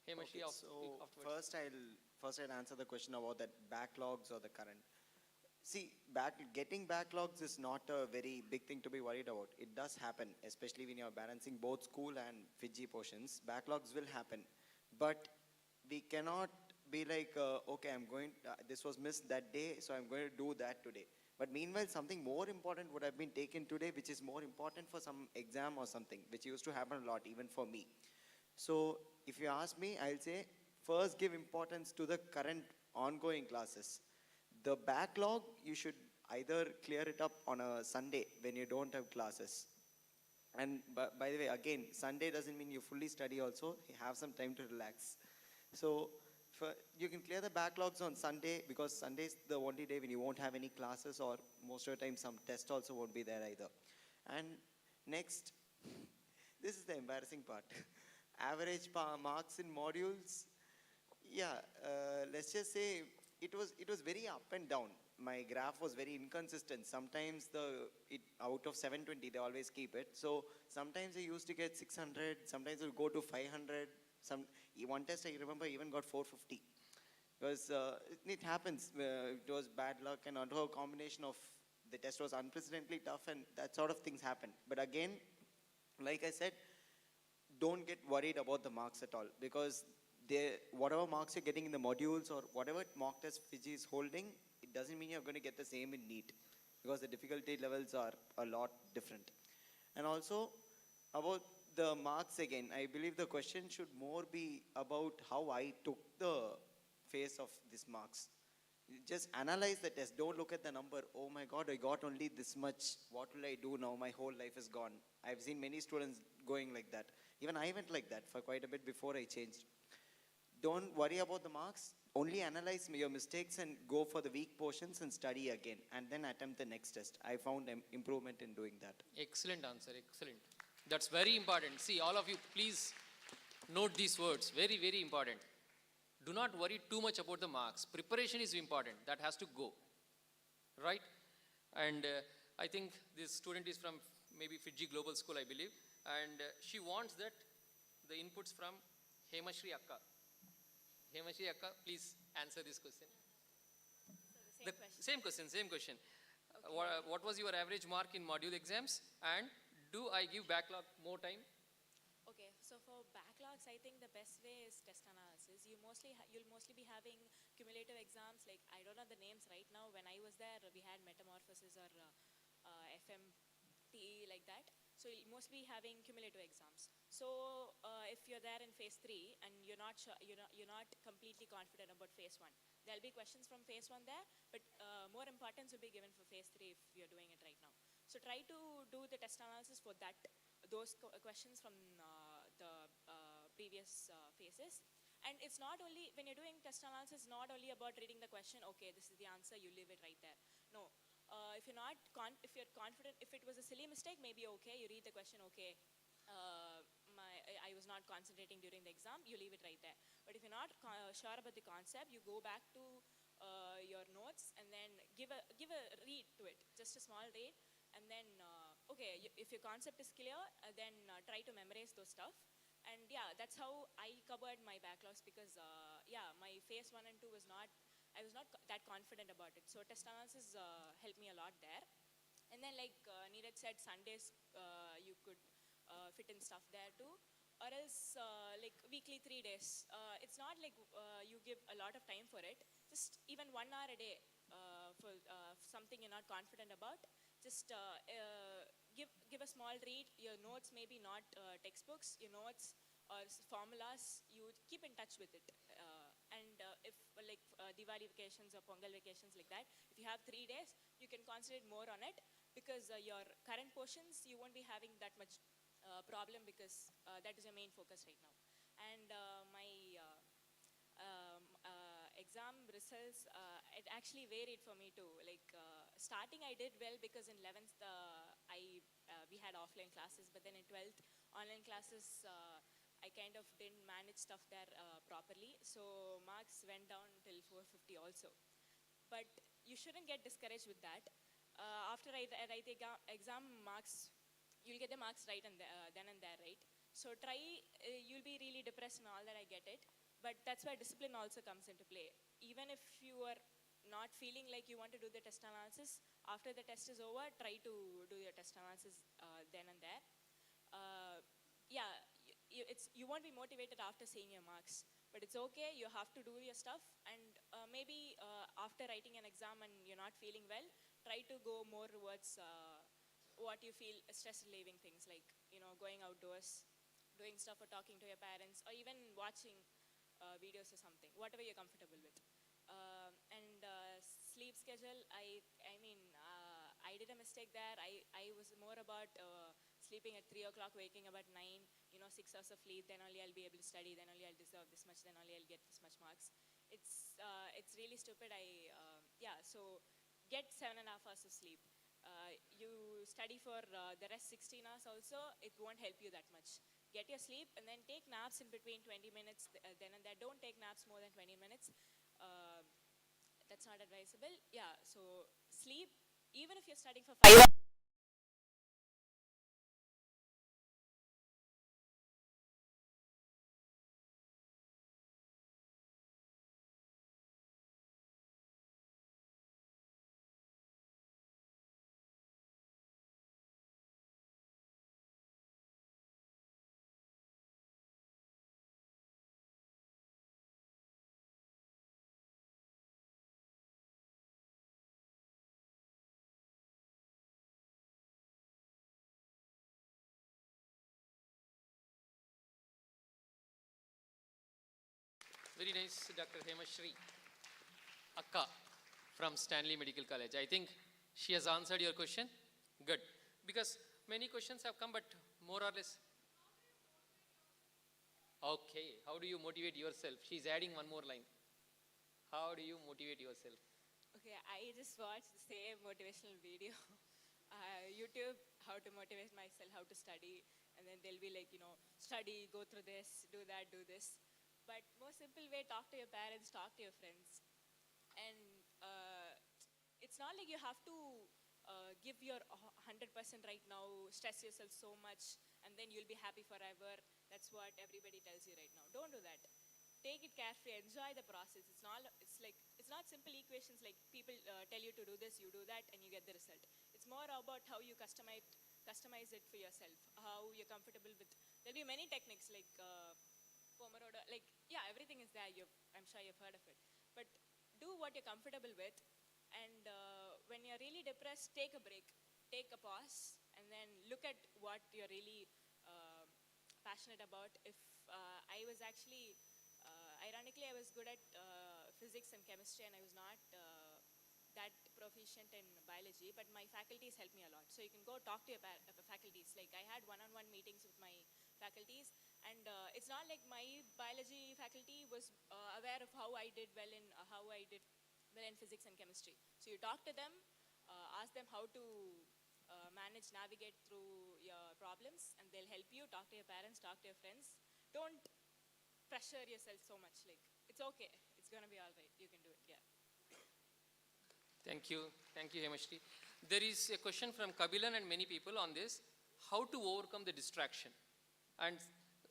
Hemasri, Okay, so first I'll answer the question about that backlogs or the current. See, getting backlogs is not a very big thing to be worried about. It does happen, especially when you're balancing both school and Fiji portions. Backlogs will happen, but we cannot be like, okay, this was missed that day, so I'm going to do that today. But meanwhile, something more important would have been taken today, which is more important for some exam or something, which used to happen a lot, even for me. So if you ask me, I'll say, first give importance to the current ongoing classes. The backlog, you should either clear it up on a Sunday when you don't have classes. And by the way, again, Sunday doesn't mean you fully study also. You have some time to relax. So you can clear the backlogs on Sunday because Sunday is the only day when you won't have any classes or most of the time some tests also won't be there either. And next, this is the embarrassing part. Average marks in modules. Yeah, let's just say it was very up and down. My graph was very inconsistent. Sometimes out of 720, they always keep it. So sometimes I used to get 600, sometimes it would go to 500. One test I remember even got 450. Because it happens. It was bad luck and also a combination of the test was unprecedentedly tough and that sort of things happened. But again, like I said, don't get worried about the marks at all because whatever marks you're getting in the modules or whatever mock test Fiji is holding, it doesn't mean you're going to get the same in NEET because the difficulty levels are a lot different. And also about the marks again, I believe the question should more be about how I took the phase of these marks. Just analyze the test. Don't look at the number. Oh my God, I got only this much. What will I do now? My whole life is gone. I've seen many students going like that. Even I went like that for quite a bit before I changed. Don't worry about the marks. Only analyze your mistakes and go for the weak portions and study again. And then attempt the next test. I found improvement in doing that. Excellent answer. Excellent. That's very important. See, all of you, please note these words. Very, very important. Do not worry too much about the marks. Preparation is important. That has to go. Right? And I think this student is from maybe Fiji Global School, I believe. And she wants that the inputs from Hemasri Akka. Hemasri Akka, please answer this question. So same question. Okay. What was your average mark in module exams? And do I give backlog more time? Okay, so for backlogs, I think the best way is test analysis. You'll mostly be having cumulative exams. Like, I don't know the names right now. When I was there, we had metamorphosis or FMTE, like that. So you'll mostly be having cumulative exams. So if you're there in phase 3 and you're not completely confident about phase 1, there'll be questions from phase 1 there, but more importance will be given for phase 3 if you're doing it right now. So try to do the test analysis for those questions from the previous phases. And it's not only, when you're doing test analysis, not only about reading the question, okay, this is the answer, you leave it right there. No. If you're confident, if it was a silly mistake, maybe okay, you read the question, okay, I was not concentrating during the exam, you leave it right there. But if you're not sure about the concept, you go back to your notes and then give a read to it, just a small read, and then okay, if your concept is clear, then try to memorize those stuff. And yeah, that's how I covered my backlogs, because yeah, my phase 1 and 2 I was not that confident about it. So test analysis helped me a lot there. And then like Neeraj said, Sundays you could fit in stuff there too. Or else like weekly 3 days. It's not like you give a lot of time for it. Just even 1 hour a day for something you're not confident about. Just give a small read. Your notes, maybe not textbooks, your notes or formulas, you keep in touch with it. And if like Diwali vacations or Pongal vacations like that, if you have 3 days, you can concentrate more on it, because your current portions, you won't be having that much problem, because that is your main focus right now. And my exam results, it actually varied for me too. Like starting I did well, because in 11th we had offline classes, but then in 12th online classes, I kind of didn't manage stuff there properly, so marks went down till 450 also. But you shouldn't get discouraged with that. After I write the exam marks, you'll get the marks right and then and there, right? So try, you'll be really depressed and all that, I get it. But that's where discipline also comes into play. Even if you are not feeling like you want to do the test analysis, after the test is over, try to do your test analysis then and there. Yeah, you won't be motivated after seeing your marks, but it's okay, you have to do your stuff. And maybe after writing an exam and you're not feeling well, try to go more towards what you feel stress relieving things, like going outdoors, doing stuff, or talking to your parents, or even watching videos or something, whatever you're comfortable with. And sleep schedule, I mean, I did a mistake there. I was more about sleeping at 3 o'clock, waking up at 9, 6 hours of sleep, then only I'll be able to study, then only I'll deserve this much, then only I'll get this much marks. It's really stupid. Yeah, so get 7.5 hours of sleep. You study for the rest 16 hours also, it won't help you that much. Get your sleep and then take naps in between 20 minutes then and there. Don't take naps more than 20 minutes. That's not advisable. Yeah, so sleep, even if you're studying for 5 hours. Very nice, Dr. Hemasri Akka from Stanley Medical College. I think she has answered your question. Good. Because many questions have come, but more or less. Okay. How do you motivate yourself? She's adding one more line. How do you motivate yourself? Okay, I just watched the same motivational video. YouTube, how to motivate myself, how to study. And then they'll be like, study, go through this, do that, do this. But more simple way, talk to your parents, talk to your friends. And it's not like you have to give your 100% right now, stress yourself so much, and then you'll be happy forever. That's what everybody tells you right now. Don't do that. Take it carefree, enjoy the process. It's not simple equations like people tell you to do this, you do that, and you get the result. It's more about how you customize it for yourself, how you're comfortable with. There'll be many techniques like Pomodoro, like, yeah, everything is there. I'm sure you've heard of it. But do what you're comfortable with. And when you're really depressed, take a break, take a pause, and then look at what you're really passionate about. If I was actually, ironically, I was good at physics and chemistry, and I was not that proficient in biology, but my faculties helped me a lot. So you can go talk to your faculties. Like, I had one-on-one meetings with my faculties, and it's not like my biology faculty was aware of how I did well in physics and chemistry. So you talk to them, ask them how to navigate through your problems, and they'll help you. Talk to your parents, talk to your friends. Don't pressure yourself so much. Like, it's okay. It's gonna be all right. You can do it. Yeah. Thank you, Hemasri. There is a question from Kabilan and many people on this: how to overcome the distraction? And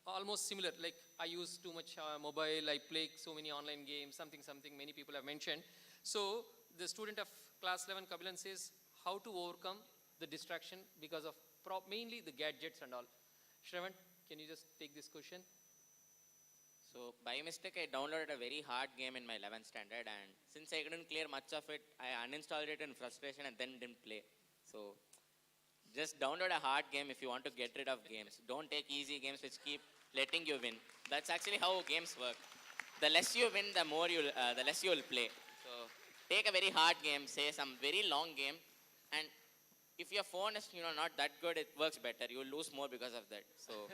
almost similar, like I use too much mobile, I play so many online games, something, many people have mentioned. So the student of class 11, Kabilan, says how to overcome the distraction because of mainly the gadgets and all. Shravan, can you just take this question? So by mistake, I downloaded a very hard game in my 11th standard, and since I couldn't clear much of it, I uninstalled it in frustration and then didn't play. So just download a hard game if you want to get rid of games. Don't take easy games which keep letting you win. That's actually how games work. The less you win, the less you will play. So take a very hard game, say some very long game, and if your phone is not that good, it works better. You will lose more because of that. So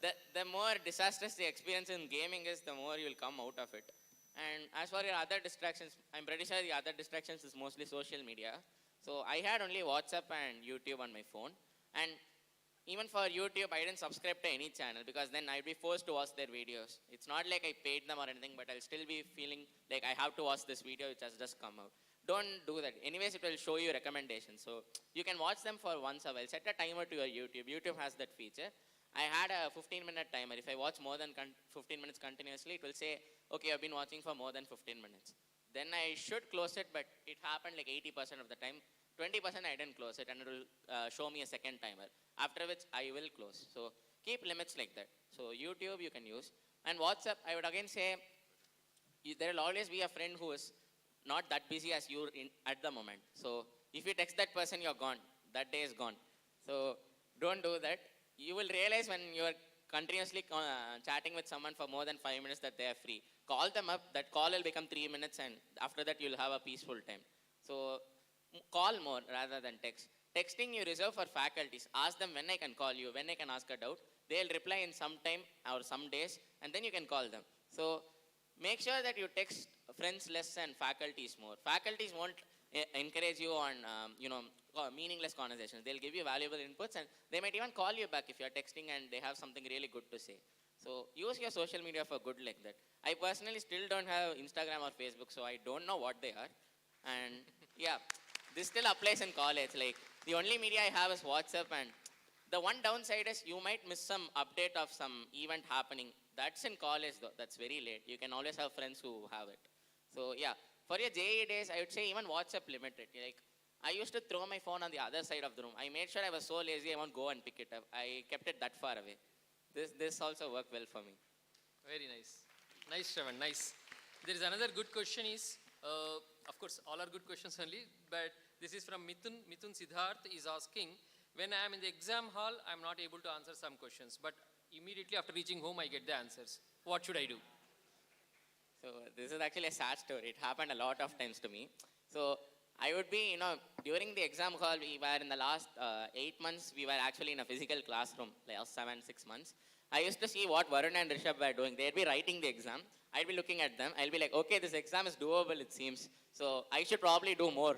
the more disastrous the experience in gaming is, the more you will come out of it. And as for your other distractions, I'm pretty sure the other distractions is mostly social media. So I had only WhatsApp and YouTube on my phone. And even for YouTube, I didn't subscribe to any channel because then I'd be forced to watch their videos. It's not like I paid them or anything, but I'll still be feeling like I have to watch this video which has just come out. Don't do that. Anyways, it will show you recommendations. So you can watch them for once a while. Set a timer to your YouTube. YouTube has that feature. I had a 15-minute timer. If I watch more than 15 minutes continuously, it will say, okay, I've been watching for more than 15 minutes. Then I should close it, but it happened like 80% of the time. 20% I didn't close it, and it will show me a second timer, after which I will close. So keep limits like that. So YouTube you can use. And WhatsApp, I would again say, there will always be a friend who is not that busy as you at the moment. So if you text that person, you're gone. That day is gone. So don't do that. You will realize when you're continuously chatting with someone for more than 5 minutes that they are free. Call them up. That call will become 3 minutes, and after that you'll have a peaceful time. So call more rather than text. Texting you reserve for faculties. Ask them when I can call you, when I can ask a doubt. They'll reply in some time or some days, and then you can call them. So make sure that you text friends less and faculties more. Faculties won't encourage you on meaningless conversations. They'll give you valuable inputs, and they might even call you back if you're texting and they have something really good to say. So use your social media for good like that. I personally still don't have Instagram or Facebook, so I don't know what they are. And yeah, this still applies in college. Like, the only media I have is WhatsApp, and the one downside is you might miss some update of some event happening. That's in college though. That's very late. You can always have friends who have it. So yeah, for your JEE days, I would say even WhatsApp limited. Like, I used to throw my phone on the other side of the room. I made sure I was so lazy I won't go and pick it up. I kept it that far away. This also worked well for me. Very nice. Nice, Shravan, nice. There is another good question is, of course, all are good questions only, but this is from Mithun. Mithun Siddharth is asking, when I am in the exam hall, I am not able to answer some questions, but immediately after reaching home, I get the answers. What should I do? So this is actually a sad story. It happened a lot of times to me. So I would be, during the exam hall, we were in the last 8 months, we were actually in a physical classroom, last 6 months. I used to see what Varun and Rishabh were doing. They'd be writing the exam. I'd be looking at them. I'll be like, okay, this exam is doable, it seems. So I should probably do more.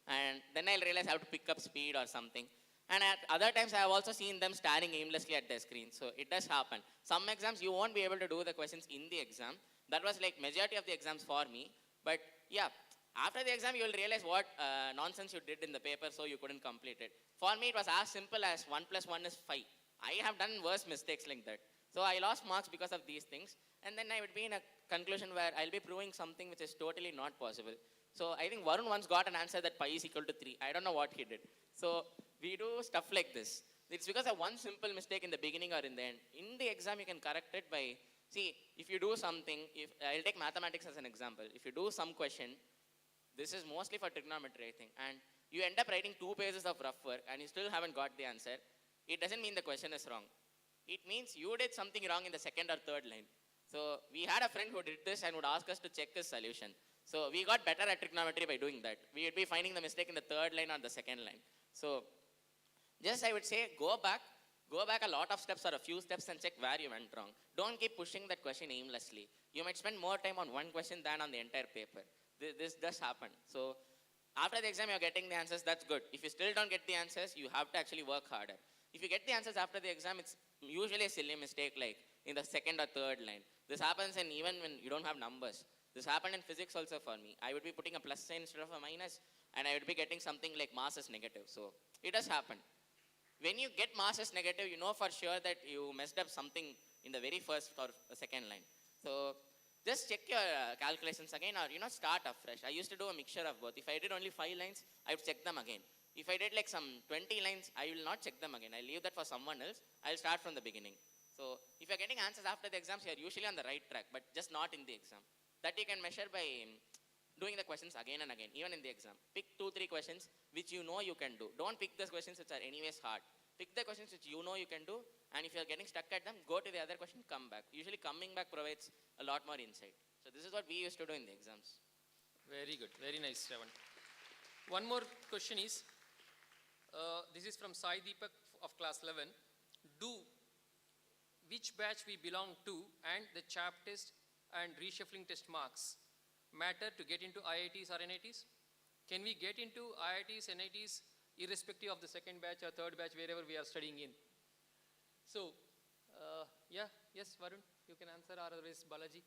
And then I'll realize I have to pick up speed or something. And at other times, I have also seen them staring aimlessly at their screen. So it does happen. Some exams, you won't be able to do the questions in the exam. That was like majority of the exams for me. But yeah, after the exam, you will realize what nonsense you did in the paper, so you couldn't complete it. For me, it was as simple as 1 + 1 is 5. I have done worse mistakes like that. So I lost marks because of these things. And then I would be in a conclusion where I'll be proving something which is totally not possible. So I think Varun once got an answer that pi is equal to 3. I don't know what he did. So we do stuff like this. It's because of one simple mistake in the beginning or in the end. In the exam, you can correct it by See, if you do something, if I'll take mathematics as an example. If you do some question, this is mostly for trigonometry, I think, and you end up writing 2 pages of rough work and you still haven't got the answer, it doesn't mean the question is wrong. It means you did something wrong in the second or third line. So we had a friend who did this and would ask us to check his solution. So we got better at trigonometry by doing that. We would be finding the mistake in the third line or the second line. So just I would say go back a lot of steps or a few steps and check where you went wrong. Don't keep pushing that question aimlessly. You might spend more time on one question than on the entire paper. This does happen. So after the exam you're getting the answers, that's good. If you still don't get the answers, you have to actually work harder. If you get the answers after the exam, it's usually a silly mistake like in the second or third line. This happens and even when you don't have numbers. This happened in physics also for me. I would be putting a plus sign instead of a minus and I would be getting something like mass is negative. So it does happen. When you get mass is negative, you know for sure that you messed up something in the very first or second line. So just check your calculations again or start afresh. I used to do a mixture of both. If I did only 5 lines, I would check them again. If I did like some 20 lines, I will not check them again. I leave that for someone else. I'll start from the beginning. So if you're getting answers after the exams, you're usually on the right track, but just not in the exam. That you can measure by doing the questions again and again, even in the exam. Pick 2-3 questions which you know you can do. Don't pick those questions which are anyways hard. Pick the questions which you know you can do, and if you're getting stuck at them, go to the other question, come back. Usually coming back provides a lot more insight. So this is what we used to do in the exams. Very good. Very nice, Shravan. One more question is, this is from Sai Deepak of class 11. Do which batch we belong to and the chap test and reshuffling test marks matter to get into IITs or NITs? Can we get into IITs, NITs irrespective of the second batch or third batch wherever we are studying in? So, yes, Varun, you can answer, or otherwise Balaji.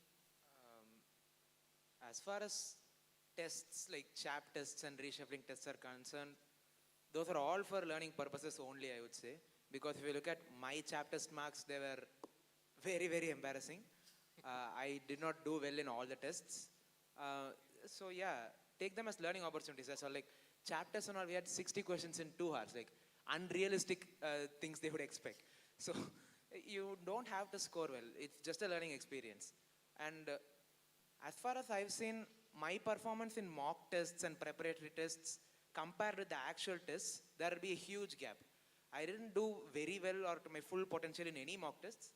As far as tests like chap tests and reshuffling tests are concerned, those are all for learning purposes only, I would say. Because if you look at my chap test marks, they were very, very embarrassing. I did not do well in all the tests. So yeah, take them as learning opportunities. That's all. Like chap tests and all, we had 60 questions in 2 hours. Like unrealistic things they would expect. So you don't have to score well. It's just a learning experience. And as far as I've seen, my performance in mock tests and preparatory tests compared with the actual tests, there will be a huge gap. I didn't do very well or to my full potential in any mock tests,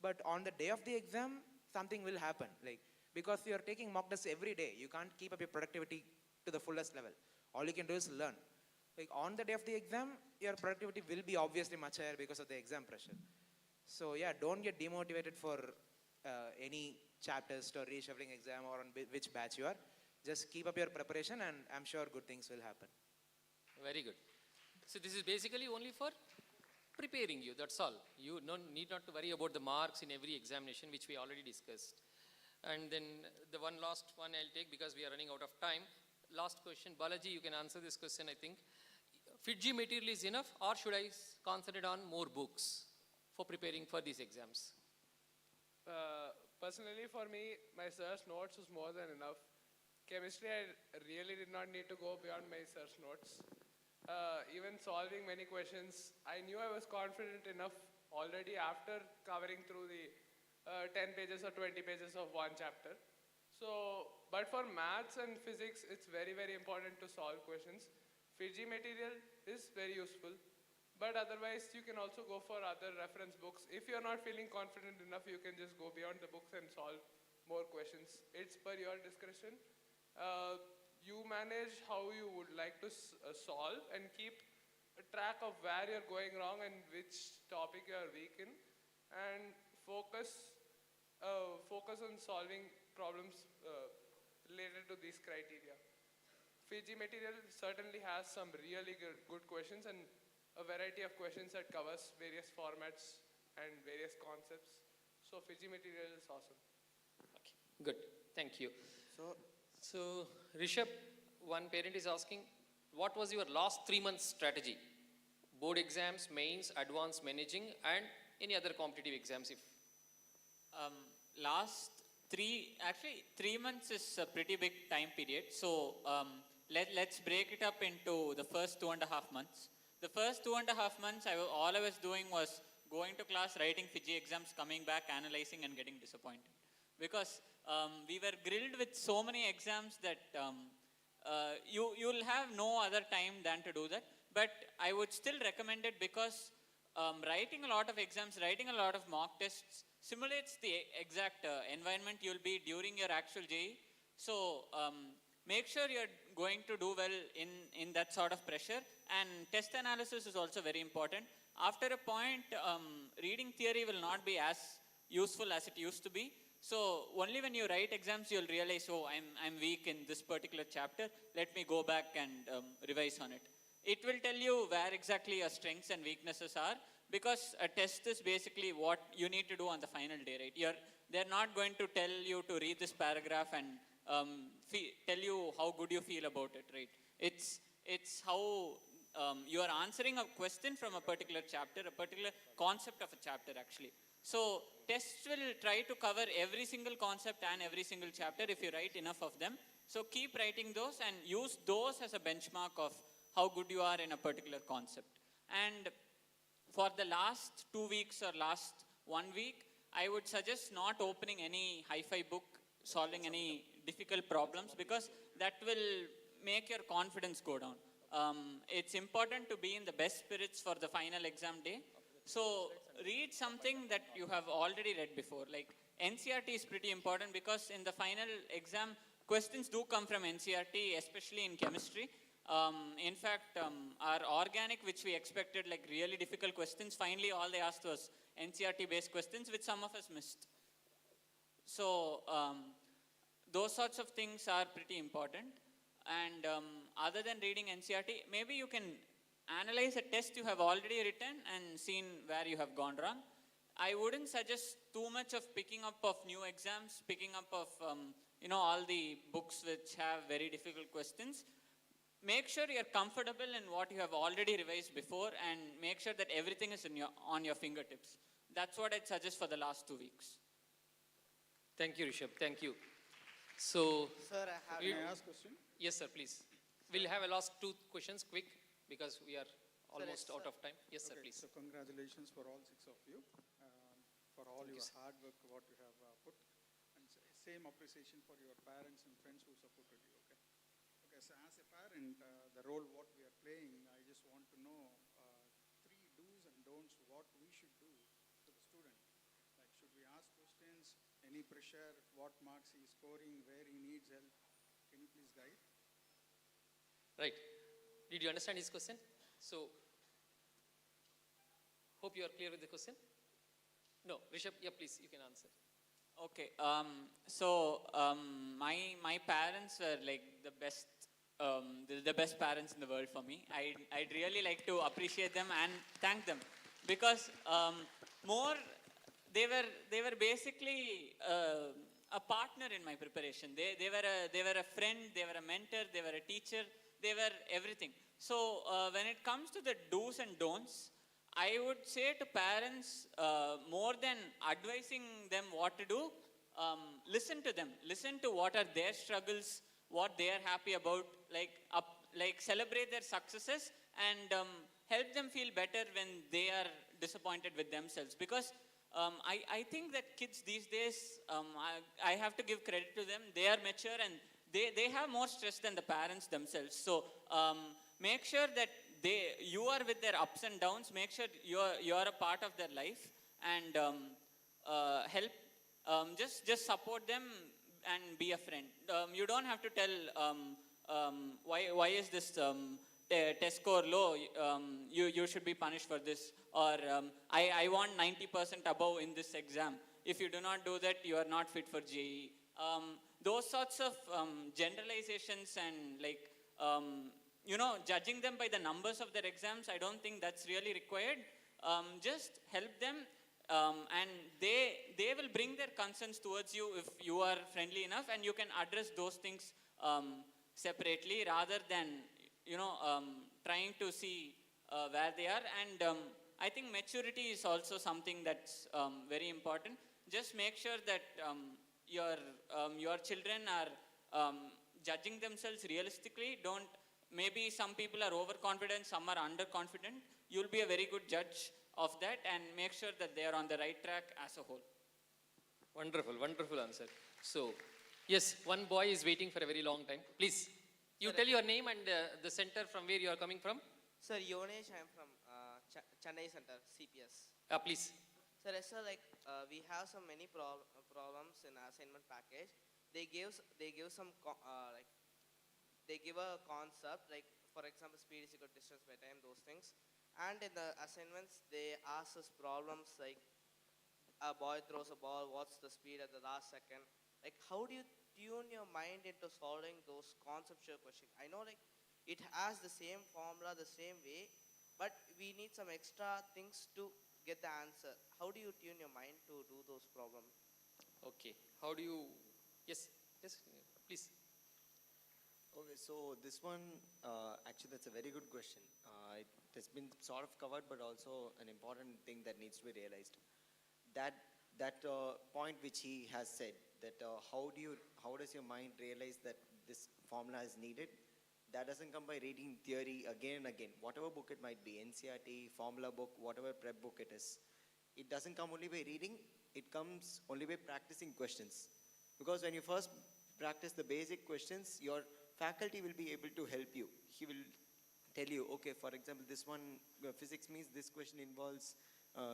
but on the day of the exam, something will happen. Like, because you're taking mock tests every day, you can't keep up your productivity to the fullest level. All you can do is learn. Like on the day of the exam, your productivity will be obviously much higher because of the exam pressure. So yeah, don't get demotivated for any chap test or reshuffling exam or on which batch you are. Just keep up your preparation and I'm sure good things will happen. Very good. So this is basically only for preparing you, that's all. You need not to worry about the marks in every examination, which we already discussed. And then the last one I'll take because we are running out of time. Last question, Balaji, you can answer this question, I think. Fiji material is enough, or should I concentrate on more books for preparing for these exams? Personally, for me, my sir's notes was more than enough. Chemistry, I really did not need to go beyond my sir's notes. Even solving many questions, I knew I was confident enough already after covering through the 10 pages or 20 pages of one chapter. So, but for maths and physics, it's very, very important to solve questions. Fiji material is very useful, but otherwise you can also go for other reference books. If you're not feeling confident enough, you can just go beyond the books and solve more questions. It's per your discretion. You manage how you would like to solve and keep a track of where you're going wrong and which topic you're weak in, and focus on solving problems related to these criteria. Fiji material certainly has some really good questions and a variety of questions that covers various formats and various concepts. So Fiji material is awesome. Okay, good. Thank you. So Rishabh, one parent is asking, what was your last 3 months strategy? Board exams, mains, advanced managing, and any other competitive exams if? Last 3 months is a pretty big time period. So let's break it up into the first 2.5 months. The first 2.5 months, all I was doing was going to class, writing Fiji exams, coming back, analyzing and getting disappointed. Because we were grilled with so many exams that you'll have no other time than to do that. But I would still recommend it because writing a lot of exams, writing a lot of mock tests simulates the exact environment you'll be during your actual JEE. So make sure you're going to do well in that sort of pressure. And test analysis is also very important. After a point, reading theory will not be as useful as it used to be. So only when you write exams, you'll realize, oh, I'm weak in this particular chapter. Let me go back and revise on it. It will tell you where exactly your strengths and weaknesses are, because a test is basically what you need to do on the final day, right? They're not going to tell you to read this paragraph and tell you how good you feel about it, right? It's how you are answering a question from a particular chapter, a particular concept of a chapter actually. So tests will try to cover every single concept and every single chapter if you write enough of them. So keep writing those and use those as a benchmark of how good you are in a particular concept. And for the last 2 weeks or last 1 week, I would suggest not opening any hi-fi book, solving any difficult problems, because that will make your confidence go down. It's important to be in the best spirits for the final exam day. So read something that you have already read before. Like NCERT is pretty important because in the final exam, questions do come from NCERT, especially in chemistry. In fact, our organic, which we expected like really difficult questions, finally all they asked was NCERT-based questions, which some of us missed. So those sorts of things are pretty important. And other than reading NCERT, maybe you can analyze a test you have already written and seen where you have gone wrong. I wouldn't suggest too much of picking up of new exams, picking up of all the books which have very difficult questions. Make sure you're comfortable in what you have already revised before, and make sure that everything is on your fingertips. That's what I'd suggest for the last 2 weeks. Thank you, Rishabh. Thank you. So, sir, may I ask a question? Yes, sir, please. We'll have a last 2 questions quick because we are almost out of time. Yes, sir, please. So congratulations for all 6 of you, for all your hard work, what you have put, and same appreciation for your parents and friends who supported you, okay? Okay, so as a parent, the role what we are playing, I just want to know 3 do's and don'ts, what we should do to the student. Like, should we ask questions, any pressure, what marks he is scoring, where he needs help? Can you please guide? Right. Did you understand his question? So, hope you are clear with the question. No, Rishabh, yeah, please, you can answer. Okay. My parents were like the best parents in the world for me. I'd really like to appreciate them and thank them, because they were basically a partner in my preparation. They were a friend, they were a mentor, they were a teacher, they were everything. So when it comes to the do's and don'ts, I would say to parents, more than advising them what to do, listen to them. Listen to what are their struggles, what they are happy about, like celebrate their successes and help them feel better when they are disappointed with themselves. Because I think that kids these days, I have to give credit to them. They are mature and they have more stress than the parents themselves. So make sure that you are with their ups and downs. Make sure you are a part of their life, and help. Just support them and be a friend. You don't have to tell why is this test score low. You should be punished for this, or I want 90% above in this exam. If you do not do that, you are not fit for JEE. Those sorts of generalizations and judging them by the numbers of their exams, I don't think that's really required. Just help them, and they will bring their concerns towards you if you are friendly enough, and you can address those things separately rather than trying to see where they are. And I think maturity is also something that's very important. Just make sure that your children are judging themselves realistically. Don't maybe some people are overconfident, some are underconfident. You'll be a very good judge of that and make sure that they are on the right track as a whole. Wonderful, wonderful answer. So, yes, one boy is waiting for a very long time. Please, you tell your name and the center from where you are coming from. Sir, Yonesh, I am from Chennai Center, CPS. Please. Sir, yes, sir, like we have so many problems in assignment package. They give some like they give a concept like, for example, speed is equal to distance by time, those things. And in the assignments, they ask us problems like a boy throws a ball, what's the speed at the last second? Like, how do you tune your mind into solving those conceptual questions? I know like it has the same formula, the same way, but we need some extra things to get the answer. How do you tune your mind to do those problems? Okay. How do you, yes, please. Okay, so this one, actually that's a very good question. It has been sort of covered, but also an important thing that needs to be realized. That point which he has said, that how does your mind realize that this formula is needed? That doesn't come by reading theory again and again, whatever book it might be, NCERT, formula book, whatever prep book it is. It doesn't come only by reading, it comes only by practicing questions. Because when you first practice the basic questions, your faculty will be able to help you. He will tell you, okay, for example, this one, physics means this question involves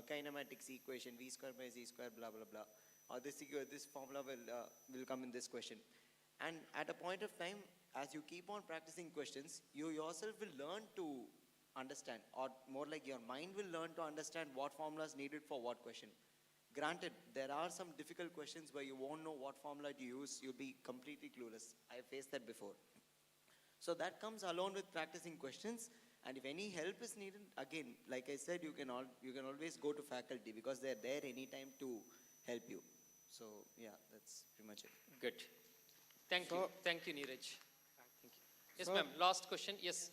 kinematics equation, v square by z square, blah, blah, blah. Or this formula will come in this question. And at a point of time, as you keep on practicing questions, you yourself will learn to understand, or more like your mind will learn to understand what formula is needed for what question. Granted, there are some difficult questions where you won't know what formula to use, you'll be completely clueless. I faced that before. So that comes along with practicing questions, and if any help is needed, again, like I said, you can always go to faculty because they're there anytime to help you. So yeah, that's pretty much it. Good. Thank you, Neeraj. Thank you. Yes, ma'am. Last question. Yes.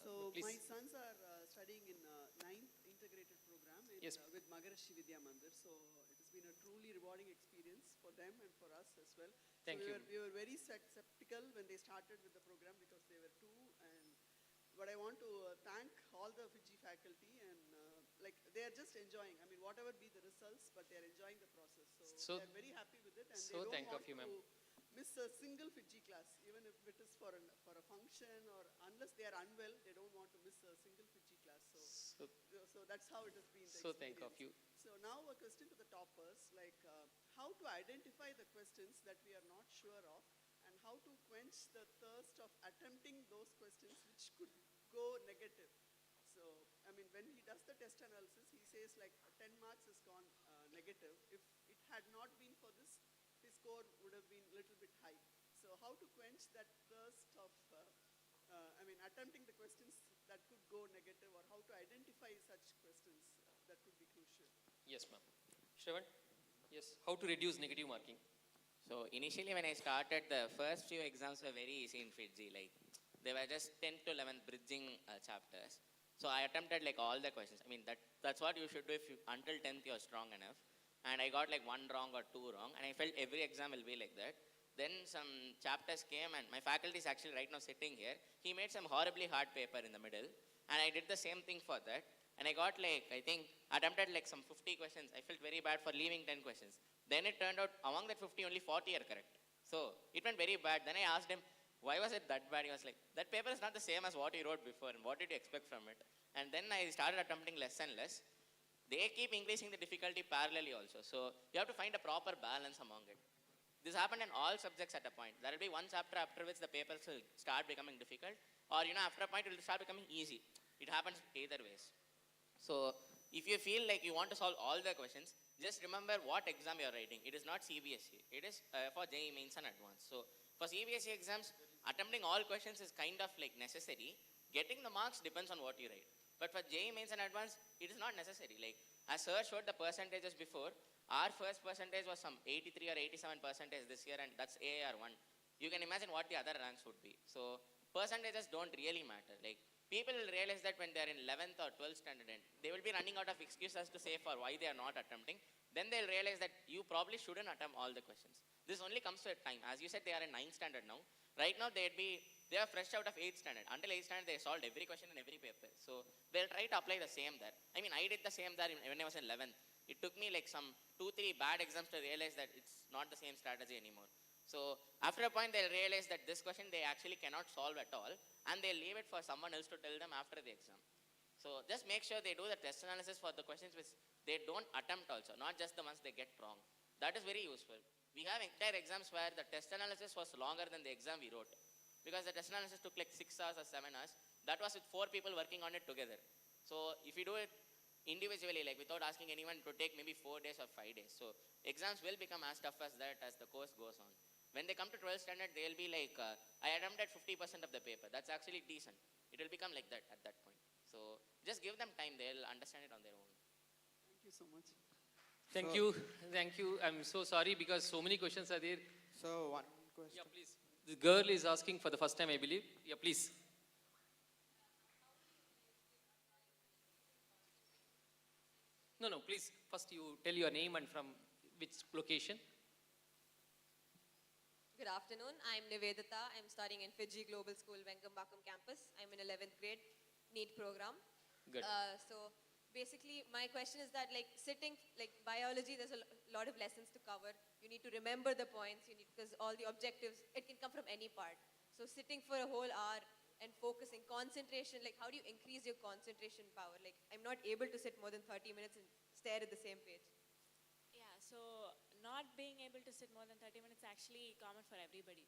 So please. my sons are studying in 9th integrated program with Nagarajan Vidya Mandir. So it has been a truly rewarding experience for them and for us as well. Thank you. We were very skeptical when they started with the program because they were two. But I want to thank all the Fiji faculty and like they are just enjoying. I mean, whatever be the results, but they are enjoying the process. So they're very happy with it, and they don't want to miss a single Fiji class, even if it is for a function or unless they are unwell, they don't want to miss a single Fiji class. So that's how it has been. So thank you. So now a question to the toppers, like how to identify the questions that we are not sure of, and how to quench the thirst of attempting those questions which could go negative. So, I mean, when he does the test analysis, he says like 10 marks has gone negative. If it had not been for this, his score would have been a little bit high. So how to quench that thirst of, attempting the questions that could go negative, or how to identify such questions that could be crucial? Yes, ma'am. Shravan? Yes. How to reduce negative marking? So initially when I started, the first few exams were very easy in Fiji. Like they were just 10th to 11th bridging chapters. So I attempted like all the questions. I mean that's what you should do if until 10th you're strong enough. And I got like 1 wrong or 2 wrong, and I felt every exam will be like that. Then some chapters came, and my faculty is actually right now sitting here. He made some horribly hard paper in the middle, and I did the same thing for that. And I got like, I think, attempted like some 50 questions. I felt very bad for leaving 10 questions. Then it turned out among that 50, only 40 are correct. So it went very bad. Then I asked him, why was it that bad? He was like, that paper is not the same as what you wrote before, and what did you expect from it? And then I started attempting less and less. They keep increasing the difficulty parallelly also. So you have to find a proper balance among it. This happened in all subjects at a point. There will be one chapter after which the papers will start becoming difficult, or after a point it will start becoming easy. It happens either ways. So if you feel like you want to solve all the questions, just remember what exam you are writing. It is not CBSE. It is for JEE Mains and Advanced. So for CBSE exams, attempting all questions is kind of like necessary. Getting the marks depends on what you write. But for JEE Mains and Advanced, it is not necessary. Like as sir showed the percentages before, our first percentage was some 83 or 87% this year, and that's AAR1. You can imagine what the other ranks would be. So percentages don't really matter. Like people will realize that when they're in 11th or 12th standard, they will be running out of excuses to say for why they are not attempting. Then they'll realize that you probably shouldn't attempt all the questions. This only comes to a time. As you said, they are in 9th standard now. Right now, they'll be They are fresh out of 8th standard. Until 8th standard, they solved every question in every paper. So they'll try to apply the same there. I mean, I did the same there when I was in 11th. It took me like some 2-3 bad exams to realize that it's not the same strategy anymore. So after a point, they'll realize that this question they actually cannot solve at all, and they'll leave it for someone else to tell them after the exam. So just make sure they do the test analysis for the questions which they don't attempt also, not just the ones they get wrong. That is very useful. We have entire exams where the test analysis was longer than the exam we wrote, because the test analysis took like 6 hours or 7 hours. That was with 4 people working on it together. So if you do it individually, like without asking anyone, to take maybe 4 days or 5 days. So exams will become as tough as that as the course goes on. When they come to 12th standard, they'll be like, I attempted 50% of the paper. That's actually decent. It will become like that at that point. So just give them time. They'll understand it on their own. Thank you so much. Thank you. Thank you. I'm so sorry because so many questions are there. So one question. Yeah, please. The girl is asking for the first time, I believe. Yeah, please. No, please. First you tell your name and from which location. Good afternoon. I'm Nivedita. I'm studying in Fiji Global School, Vengambakkam campus. I'm in 11th grade, NEET program. Good. So basically, my question is that like sitting, like biology, there's a lot of lessons to cover. You need to remember the points, because all the objectives, it can come from any part. So sitting for a whole hour and focusing, concentration, like how do you increase your concentration power? Like I'm not able to sit more than 30 minutes and stare at the same page. Yeah, so not being able to sit more than 30 minutes is actually common for everybody.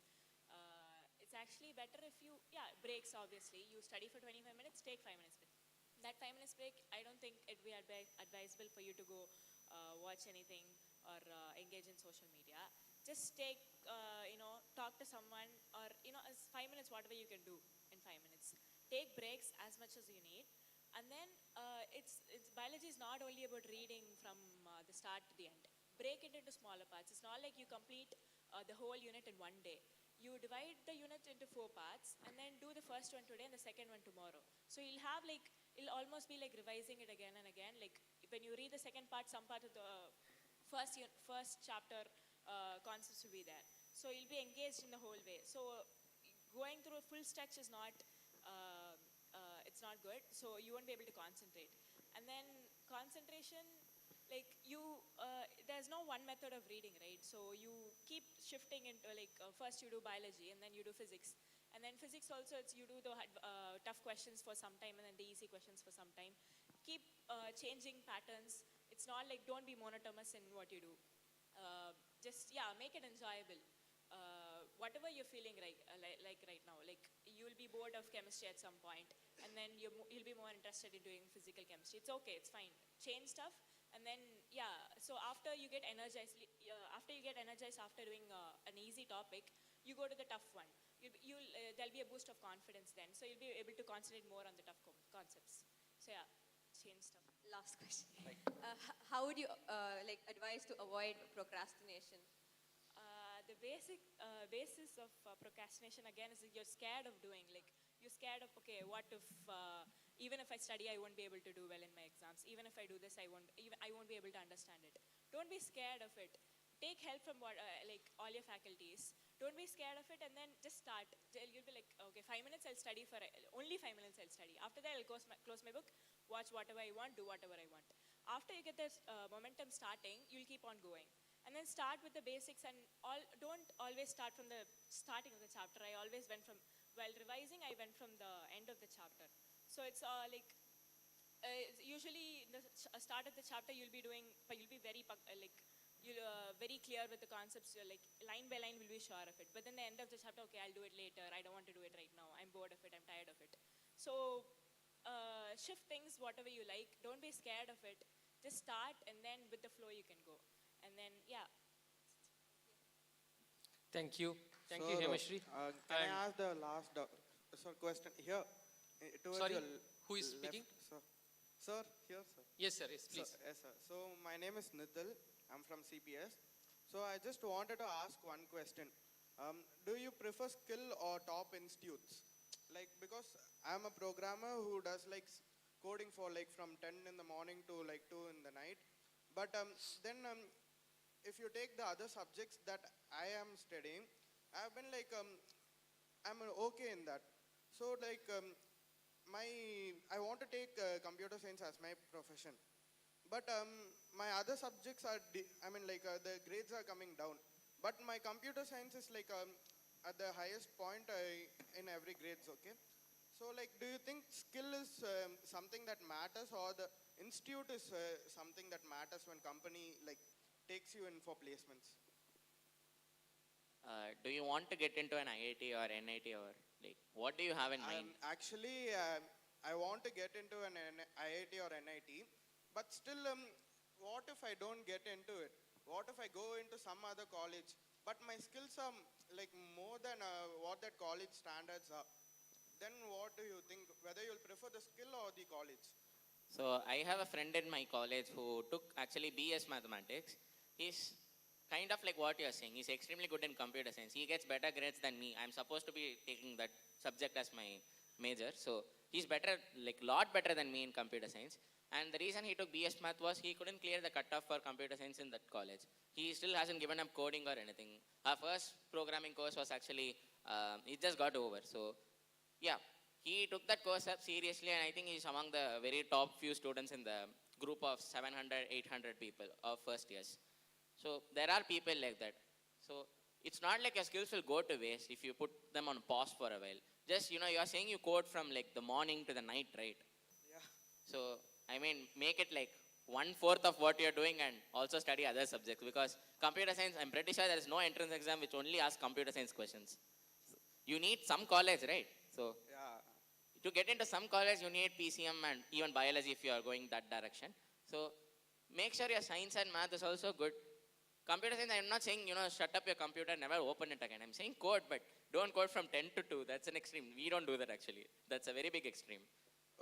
It's actually better if you, breaks obviously. You study for 25 minutes, take 5 minutes break. That 5 minutes break, I don't think it'd be advisable for you to go watch anything or engage in social media. Just take, talk to someone, or, as 5 minutes, whatever you can do in 5 minutes. Take breaks as much as you need. And then it's biology is not only about reading from the start to the end. Break it into smaller parts. It's not like you complete the whole unit in one day. You divide the unit into 4 parts and then do the first one today and the second one tomorrow. So you'll have it'll almost be like revising it again and again. Like when you read the second part, some part of the first chapter concepts will be there. So you'll be engaged in the whole way. So going through a full stretch is not, it's not good. So you won't be able to concentrate. And then concentration, like there's no one method of reading, right? So you keep shifting into first you do biology and then you do physics. And then physics also, you do the tough questions for some time and then the easy questions for some time. Keep changing patterns. It's not like, don't be monotonous in what you do. Just make it enjoyable. Whatever you're feeling like right now, like you'll be bored of chemistry at some point, and then you'll be more interested in doing physical chemistry. It's okay, it's fine. Change stuff, and then so after you get energized, after doing an easy topic, you go to the tough one. There'll be a boost of confidence then, so you'll be able to concentrate more on the tough concepts. So change stuff. Last question. How would you advise to avoid procrastination? The basic basis of procrastination again is you're scared of doing. Like you're scared of, okay, what if even if I study, I won't be able to do well in my exams. Even if I do this, I won't be able to understand it. Don't be scared of it. Take help from all your faculties. Don't be scared of it, and then just start. You'll be like, okay, 5 minutes I'll study for only 5 minutes I'll study. After that I'll close my book, watch whatever I want, do whatever I want. After you get this momentum starting, you'll keep on going. And then start with the basics, and don't always start from the starting of the chapter. I always went from, while revising, I went from the end of the chapter. So it's usually the start of the chapter you'll be very very clear with the concepts. You're like line by line will be sure of it. But then the end of the chapter, okay, I'll do it later. I don't want to do it right now. I'm bored of it. I'm tired of it. So shift things whatever you like. Don't be scared of it. Just start, and then with the flow you can go. And then, Thank you. Thank you, Hemasri. Can I ask the last question here? Sorry, who is speaking? Sir, here, sir. Yes, sir. Yes, please. Yes, sir. So my name is Nitil. I'm from CPS. So I just wanted to ask one question. Do you prefer skill or top institutes? Because I'm a programmer who does coding for from 10 in the morning to 2 in the night. But then if you take the other subjects that I am studying, I've been I'm okay in that. So like I want to take computer science as my profession, but my other subjects are the grades are coming down, but my computer science is like at the highest point in every grades. Okay, so like, do you think skill is something that matters, or the institute is something that matters when company like takes you in for placements? Do you want to get into an IIT or NIT, or like what do you have in mind? Actually, I want to get into an IIT or NIT, but still, what if I don't get into it? What if I go into some other college, but my skills are like more than what that college standards are? Then what do you think? Whether you'll prefer the skill or the college? So I have a friend in my college who took actually BS mathematics. He's kind of like what you're saying. He's extremely good in computer science. He gets better grades than me. I'm supposed to be taking that subject as my major. So he's better, like lot better than me in computer science. And the reason he took BS math was he couldn't clear the cutoff for computer science in that college. He still hasn't given up coding or anything. Our first programming course was actually, it just got over. So yeah, he took that course up seriously, and I think he's among the very top few students in the group of 700, 800 people of first years. So there are people like that. So it's not like your skills will go to waste if you put them on pause for a while. Just, you know, you're saying you code from like the morning to the night, right? Yeah. So, I mean, make it like 1/4 of what you're doing and also study other subjects, because computer science, I'm pretty sure there is no entrance exam which only asks computer science questions. So you need some college, right? So yeah, to get into some college, you need PCM and even biology if you are going that direction. So make sure your science and math is also good. Computer science, I'm not saying, you know, shut up your computer, never open it again. I'm saying code, but don't code from 10 to 2. That's an extreme. We don't do that actually. That's a very big extreme.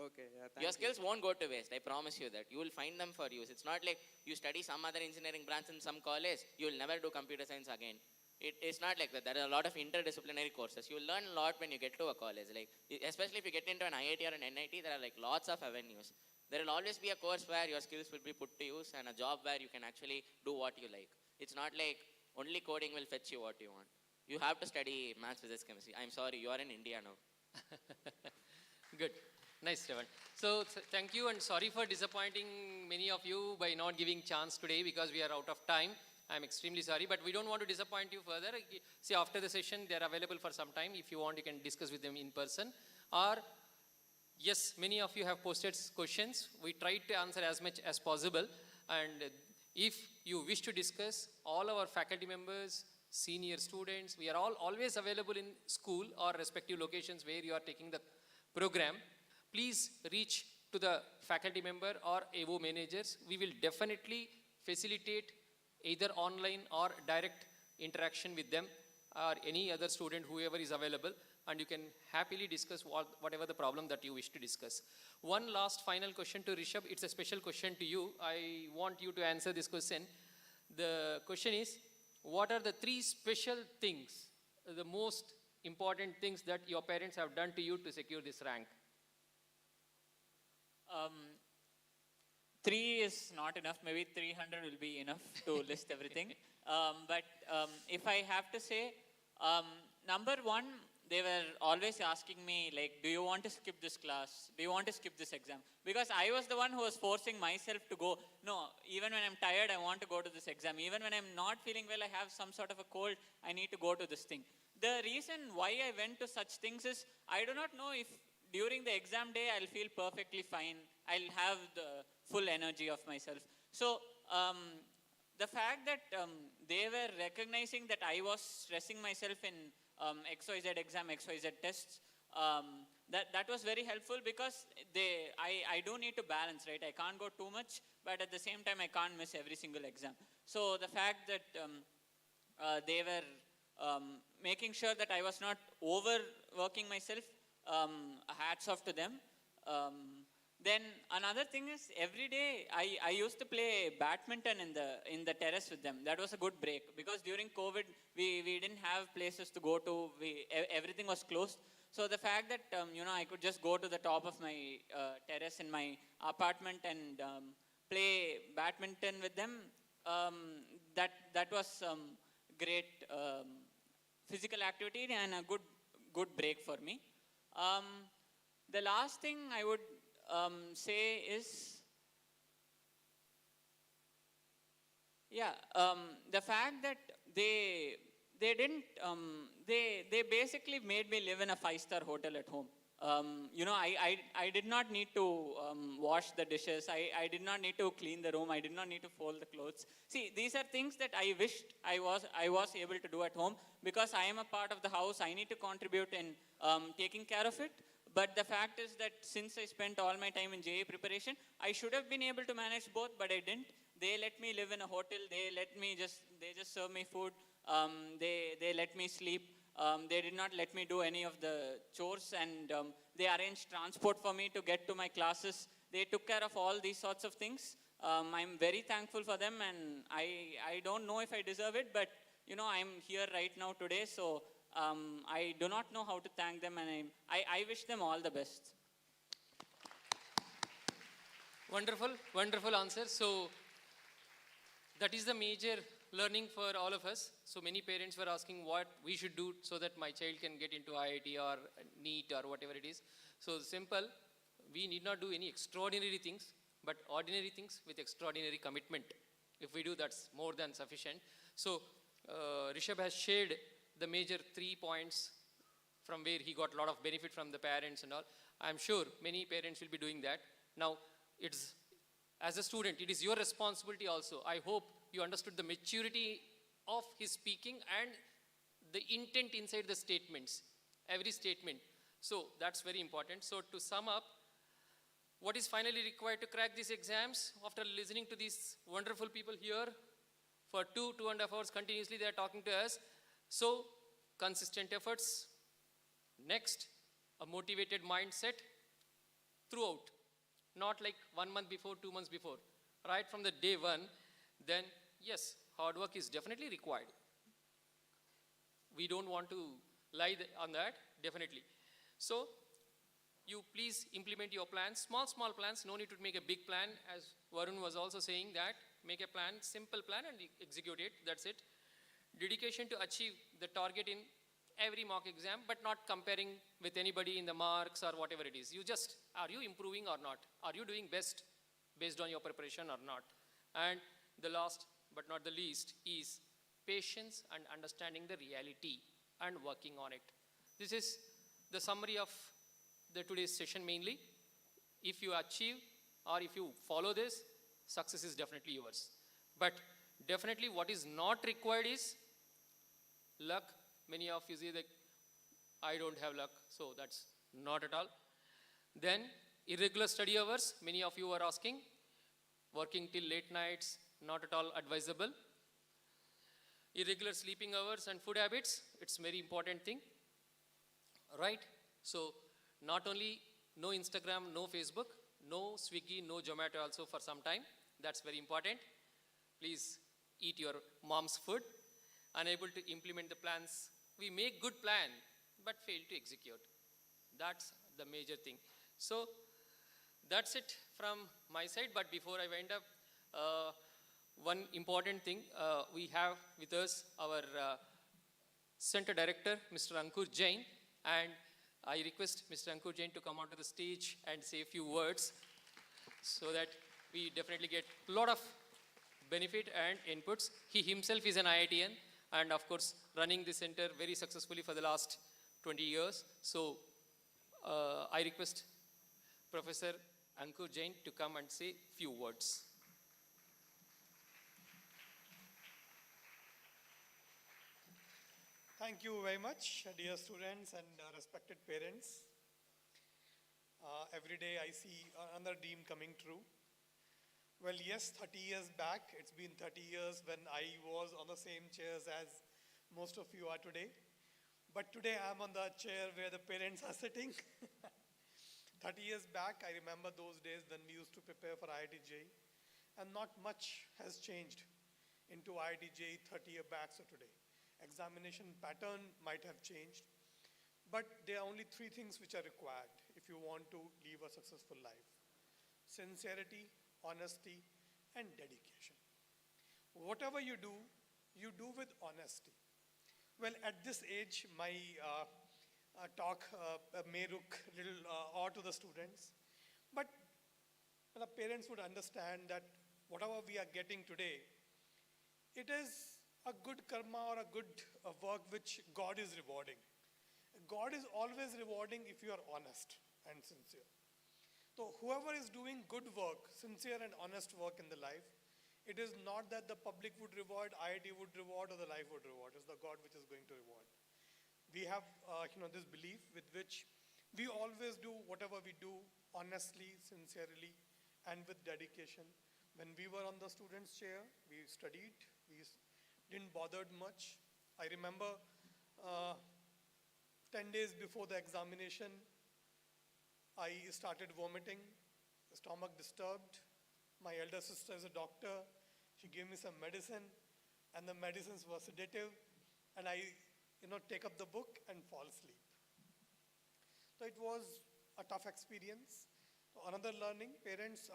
Okay, yeah, Your skills won't go to waste. I promise you that. You will find them for use. It's not like you study some other engineering branch in some college, you will never do computer science again. It's not like that. There are a lot of interdisciplinary courses. You will learn a lot when you get to a college. Like, especially if you get into an IIT or an NIT, there are like lots of avenues. There will always be a course where your skills will be put to use, and a job where you can actually do what you like. It's not like only coding will fetch you what you want. You have to study maths, physics, chemistry. I'm sorry, you are in India now. Good. Nice, Shravan. So thank you, and sorry for disappointing many of you by not giving chance today because we are out of time. I'm extremely sorry, but we don't want to disappoint you further. See, after the session, they are available for some time. If you want, you can discuss with them in person. Or, yes, many of you have posted questions. We tried to answer as much as possible. And if you wish to discuss, all our faculty members, senior students, we are all always available in school or respective locations where you are taking the program. Please reach to the faculty member or AO managers. We will definitely facilitate either online or direct interaction with them or any other student, whoever is available, and you can happily discuss whatever the problem that you wish to discuss. One last final question to Rishabh. It's a special question to you. I want you to answer this question. The question is, what are the 3 special things, the most important things that your parents have done to you to secure this rank? 3 is not enough. Maybe 300 will be enough to list everything. But if I have to say, number 1, they were always asking me, like, do you want to skip this class? Do you want to skip this exam? Because I was the one who was forcing myself to go, no, even when I'm tired, I want to go to this exam. Even when I'm not feeling well, I have some sort of a cold, I need to go to this thing. The reason why I went to such things is, I do not know if during the exam day, I'll feel perfectly fine. I'll have the full energy of myself. So the fact that they were recognizing that I was stressing myself in XYZ exam, XYZ tests, that was very helpful, because I do need to balance, right? I can't go too much, but at the same time, I can't miss every single exam. So the fact that they were making sure that I was not overworking myself, hats off to them. Then another thing is, every day I used to play badminton in the terrace with them. That was a good break, because during COVID we didn't have places to go to. Everything was closed. So the fact that I could just go to the top of my terrace in my apartment and play badminton with them, that was great physical activity and a good break for me. The last thing I would say is, the fact that they didn't, they basically made me live in a 5-star hotel at home. I did not need to wash the dishes. I did not need to clean the room. I did not need to fold the clothes. See, these are things that I wished I was able to do at home, because I am a part of the house. I need to contribute in taking care of it. But the fact is that since I spent all my time in JA preparation, I should have been able to manage both, but I didn't. They let me live in a hotel. They just serve me food. They let me sleep. They did not let me do any of the chores, and they arranged transport for me to get to my classes. They took care of all these sorts of things. I'm very thankful for them, and I don't know if I deserve it, but I'm here right now today, so I do not know how to thank them, and I wish them all the best. Wonderful, wonderful answer. So that is the major learning for all of us. So many parents were asking what we should do so that my child can get into IIT or NEET or whatever it is. So simple, we need not do any extraordinary things, but ordinary things with extraordinary commitment. If we do, that's more than sufficient. So Rishabh has shared the major 3 points from where he got a lot of benefit from the parents and all. I'm sure many parents will be doing that. Now, as a student, it is your responsibility also. I hope you understood the maturity of his speaking and the intent inside the statements, every statement. So that's very important. So to sum up, what is finally required to crack these exams after listening to these wonderful people here for 2.5 hours continuously, they are talking to us. So consistent efforts. Next, a motivated mindset throughout. Not like 1 month before, 2 months before. Right from the day one, then yes, hard work is definitely required. We don't want to lie on that, definitely. So, you please implement your plans, small plans, no need to make a big plan, as Varun was also saying that, make a plan, simple plan and execute it, that's it. Dedication to achieve the target in every mock exam, but not comparing with anybody in the marks or whatever it is. You just, are you improving or not? Are you doing best based on your preparation or not? And the last but not the least is patience and understanding the reality and working on it. This is the summary of the today's session mainly. If you achieve or if you follow this, success is definitely yours. But definitely what is not required is luck. Many of you say that I don't have luck, so that's not at all. Then irregular study hours, many of you are asking. Working till late nights, not at all advisable. Irregular sleeping hours and food habits, it's very important thing, right? So not only no Instagram, no Facebook, no Swiggy, no Zomato also for some time. That's very important. Please eat your mom's food. Unable to implement the plans. We make good plan, but fail to execute. That's the major thing. So that's it from my side. But before I wind up, one important thing, we have with us our Center Director, Mr. Ankur Jain, and I request Mr. Ankur Jain to come onto the stage and say a few words so that we definitely get a lot of benefit and inputs. He himself is an IITian and of course running the center very successfully for the last 20 years. So I request Professor Ankur Jain to come and say a few words. Thank you very much, dear students and respected parents. Every day I see another dream coming true. Well, yes, 30 years back, it's been 30 years when I was on the same chairs as most of you are today. But today I'm on the chair where the parents are sitting. 30 years back, I remember those days when we used to prepare for IIT JEE, and not much has changed into IIT JEE 30 years back to today. Examination pattern might have changed, but there are only 3 things which are required if you want to live a successful life: sincerity, honesty, and dedication. Whatever you do with honesty. Well, at this age, my talk may look a little odd to the students. But the parents would understand that whatever we are getting today, it is a good karma or a good work which God is rewarding. God is always rewarding if you are honest and sincere. So whoever is doing good work, sincere and honest work in the life, it is not that the public would reward, IIT would reward, or the life would reward. It's the God which is going to reward. We have this belief with which we always do whatever we do honestly, sincerely, and with dedication. When we were on the students' chair, we studied, we didn't bother much. I remember 10 days before the examination, I started vomiting, stomach disturbed. My elder sister is a doctor. She gave me some medicine, and the medicines were sedative, and I take up the book and fall asleep. So it was a tough experience. So another learning, parents,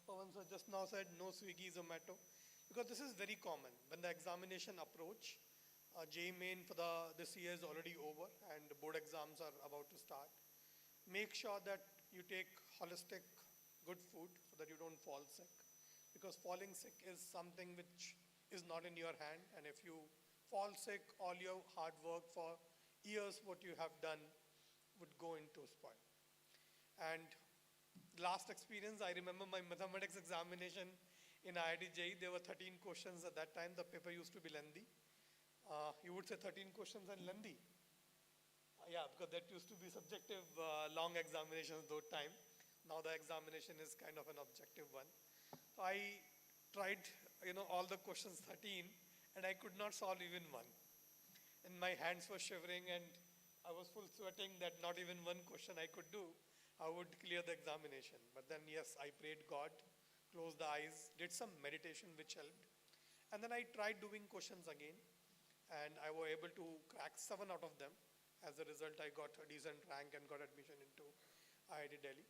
Pawan sir just now said no Swiggy, Zomato, because this is very common. When the examination approach, JEE Main for this year is already over and board exams are about to start. Make sure that you take holistic, good food so that you don't fall sick. Because falling sick is something which is not in your hand, and if you fall sick, all your hard work for years, what you have done, would go into spoil. And last experience, I remember my mathematics examination in IIT JEE. There were 13 questions at that time. The paper used to be lengthy. You would say 13 questions and lengthy. Yeah, because that used to be subjective long examinations those time. Now the examination is kind of an objective one. So I tried, all the questions 13, and I could not solve even one. And my hands were shivering, and I was full sweating that not even one question I could do. I would clear the examination. But then, yes, I prayed God, closed the eyes, did some meditation which helped. And then I tried doing questions again, and I was able to crack 7 out of them. As a result, I got a decent rank and got admission into IIT Delhi.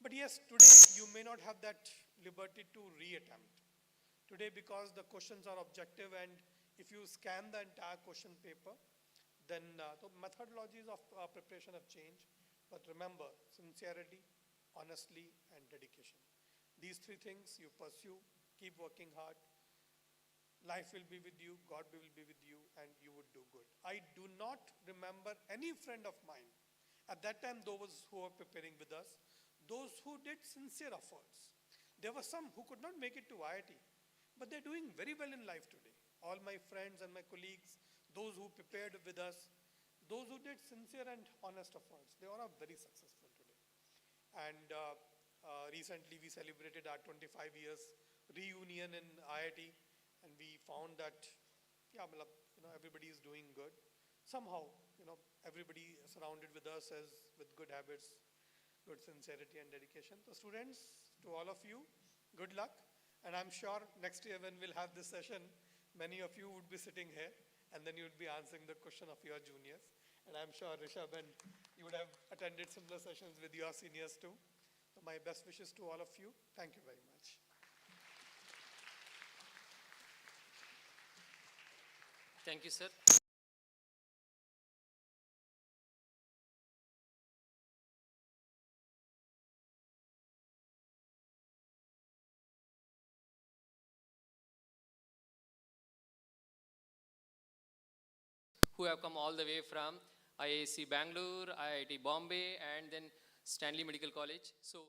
But yes, today you may not have that liberty to re-attempt. Today, because the questions are objective, and if you scan the entire question paper, then the methodologies of preparation have changed. But remember, sincerity, honesty, and dedication. These 3 things you pursue, keep working hard. Life will be with you, God will be with you, and you would do good. I do not remember any friend of mine, at that time those who were preparing with us, those who did sincere efforts. There were some who could not make it to IIT, but they're doing very well in life today. All my friends and my colleagues, those who prepared with us, those who did sincere and honest efforts, they all are very successful today. And recently we celebrated our 25 years reunion in IIT, and we found that, everybody is doing good. Somehow, everybody surrounded with us with good habits, good sincerity and dedication. So students, to all of you, good luck. And I'm sure next year when we'll have this session, many of you would be sitting here, and then you would be answering the question of your juniors. And I'm sure Rishabh and you would have attended similar sessions with your seniors too. So my best wishes to all of you. Thank you very much. Thank you, sir. Who have come all the way from IISC Bangalore, IIT Bombay, and then Stanley Medical College. So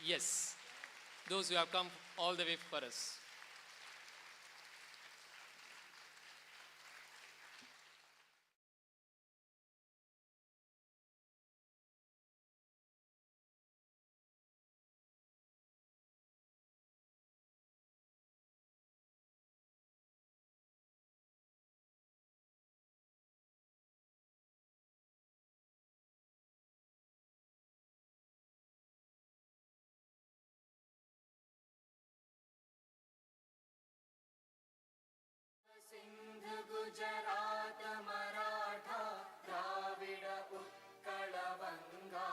yes, those who have come all the way for us. Gujarat Maratha Dravid Utkal बंगा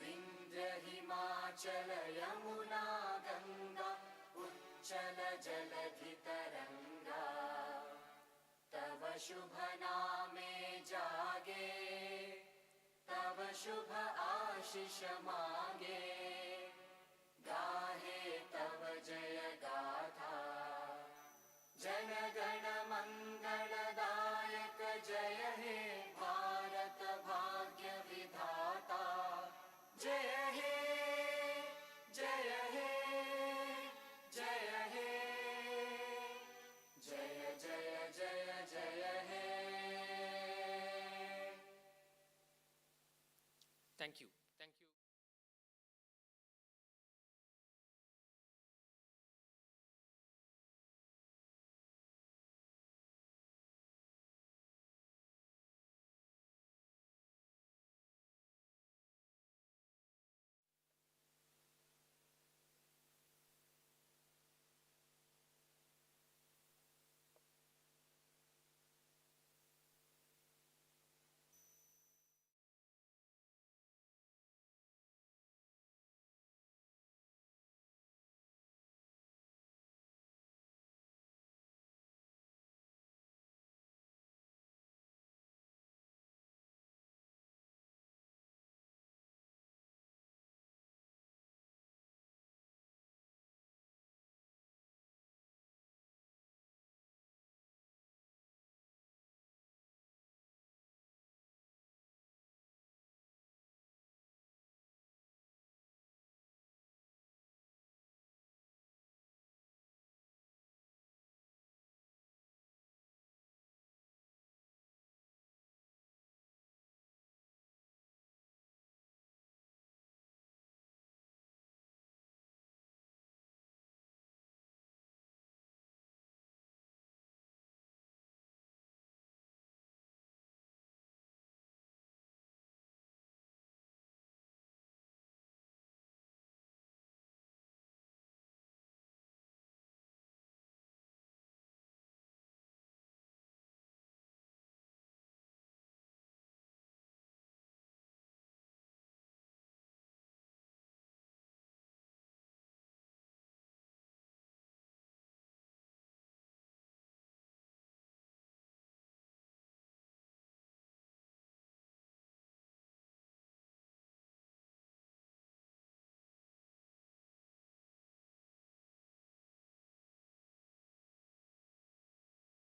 विंध्य हिमाचल यमुना गंगा उच्चल जलधि तरंगा तव शुभ नामे जागे तव शुभ आशीष मांगे गाहे तव जय गाथा जन गण मंगलदायक जय हे भारत भाग्य विधाता जय हे जय हे जय हे जय जय जय जय हे Thank you.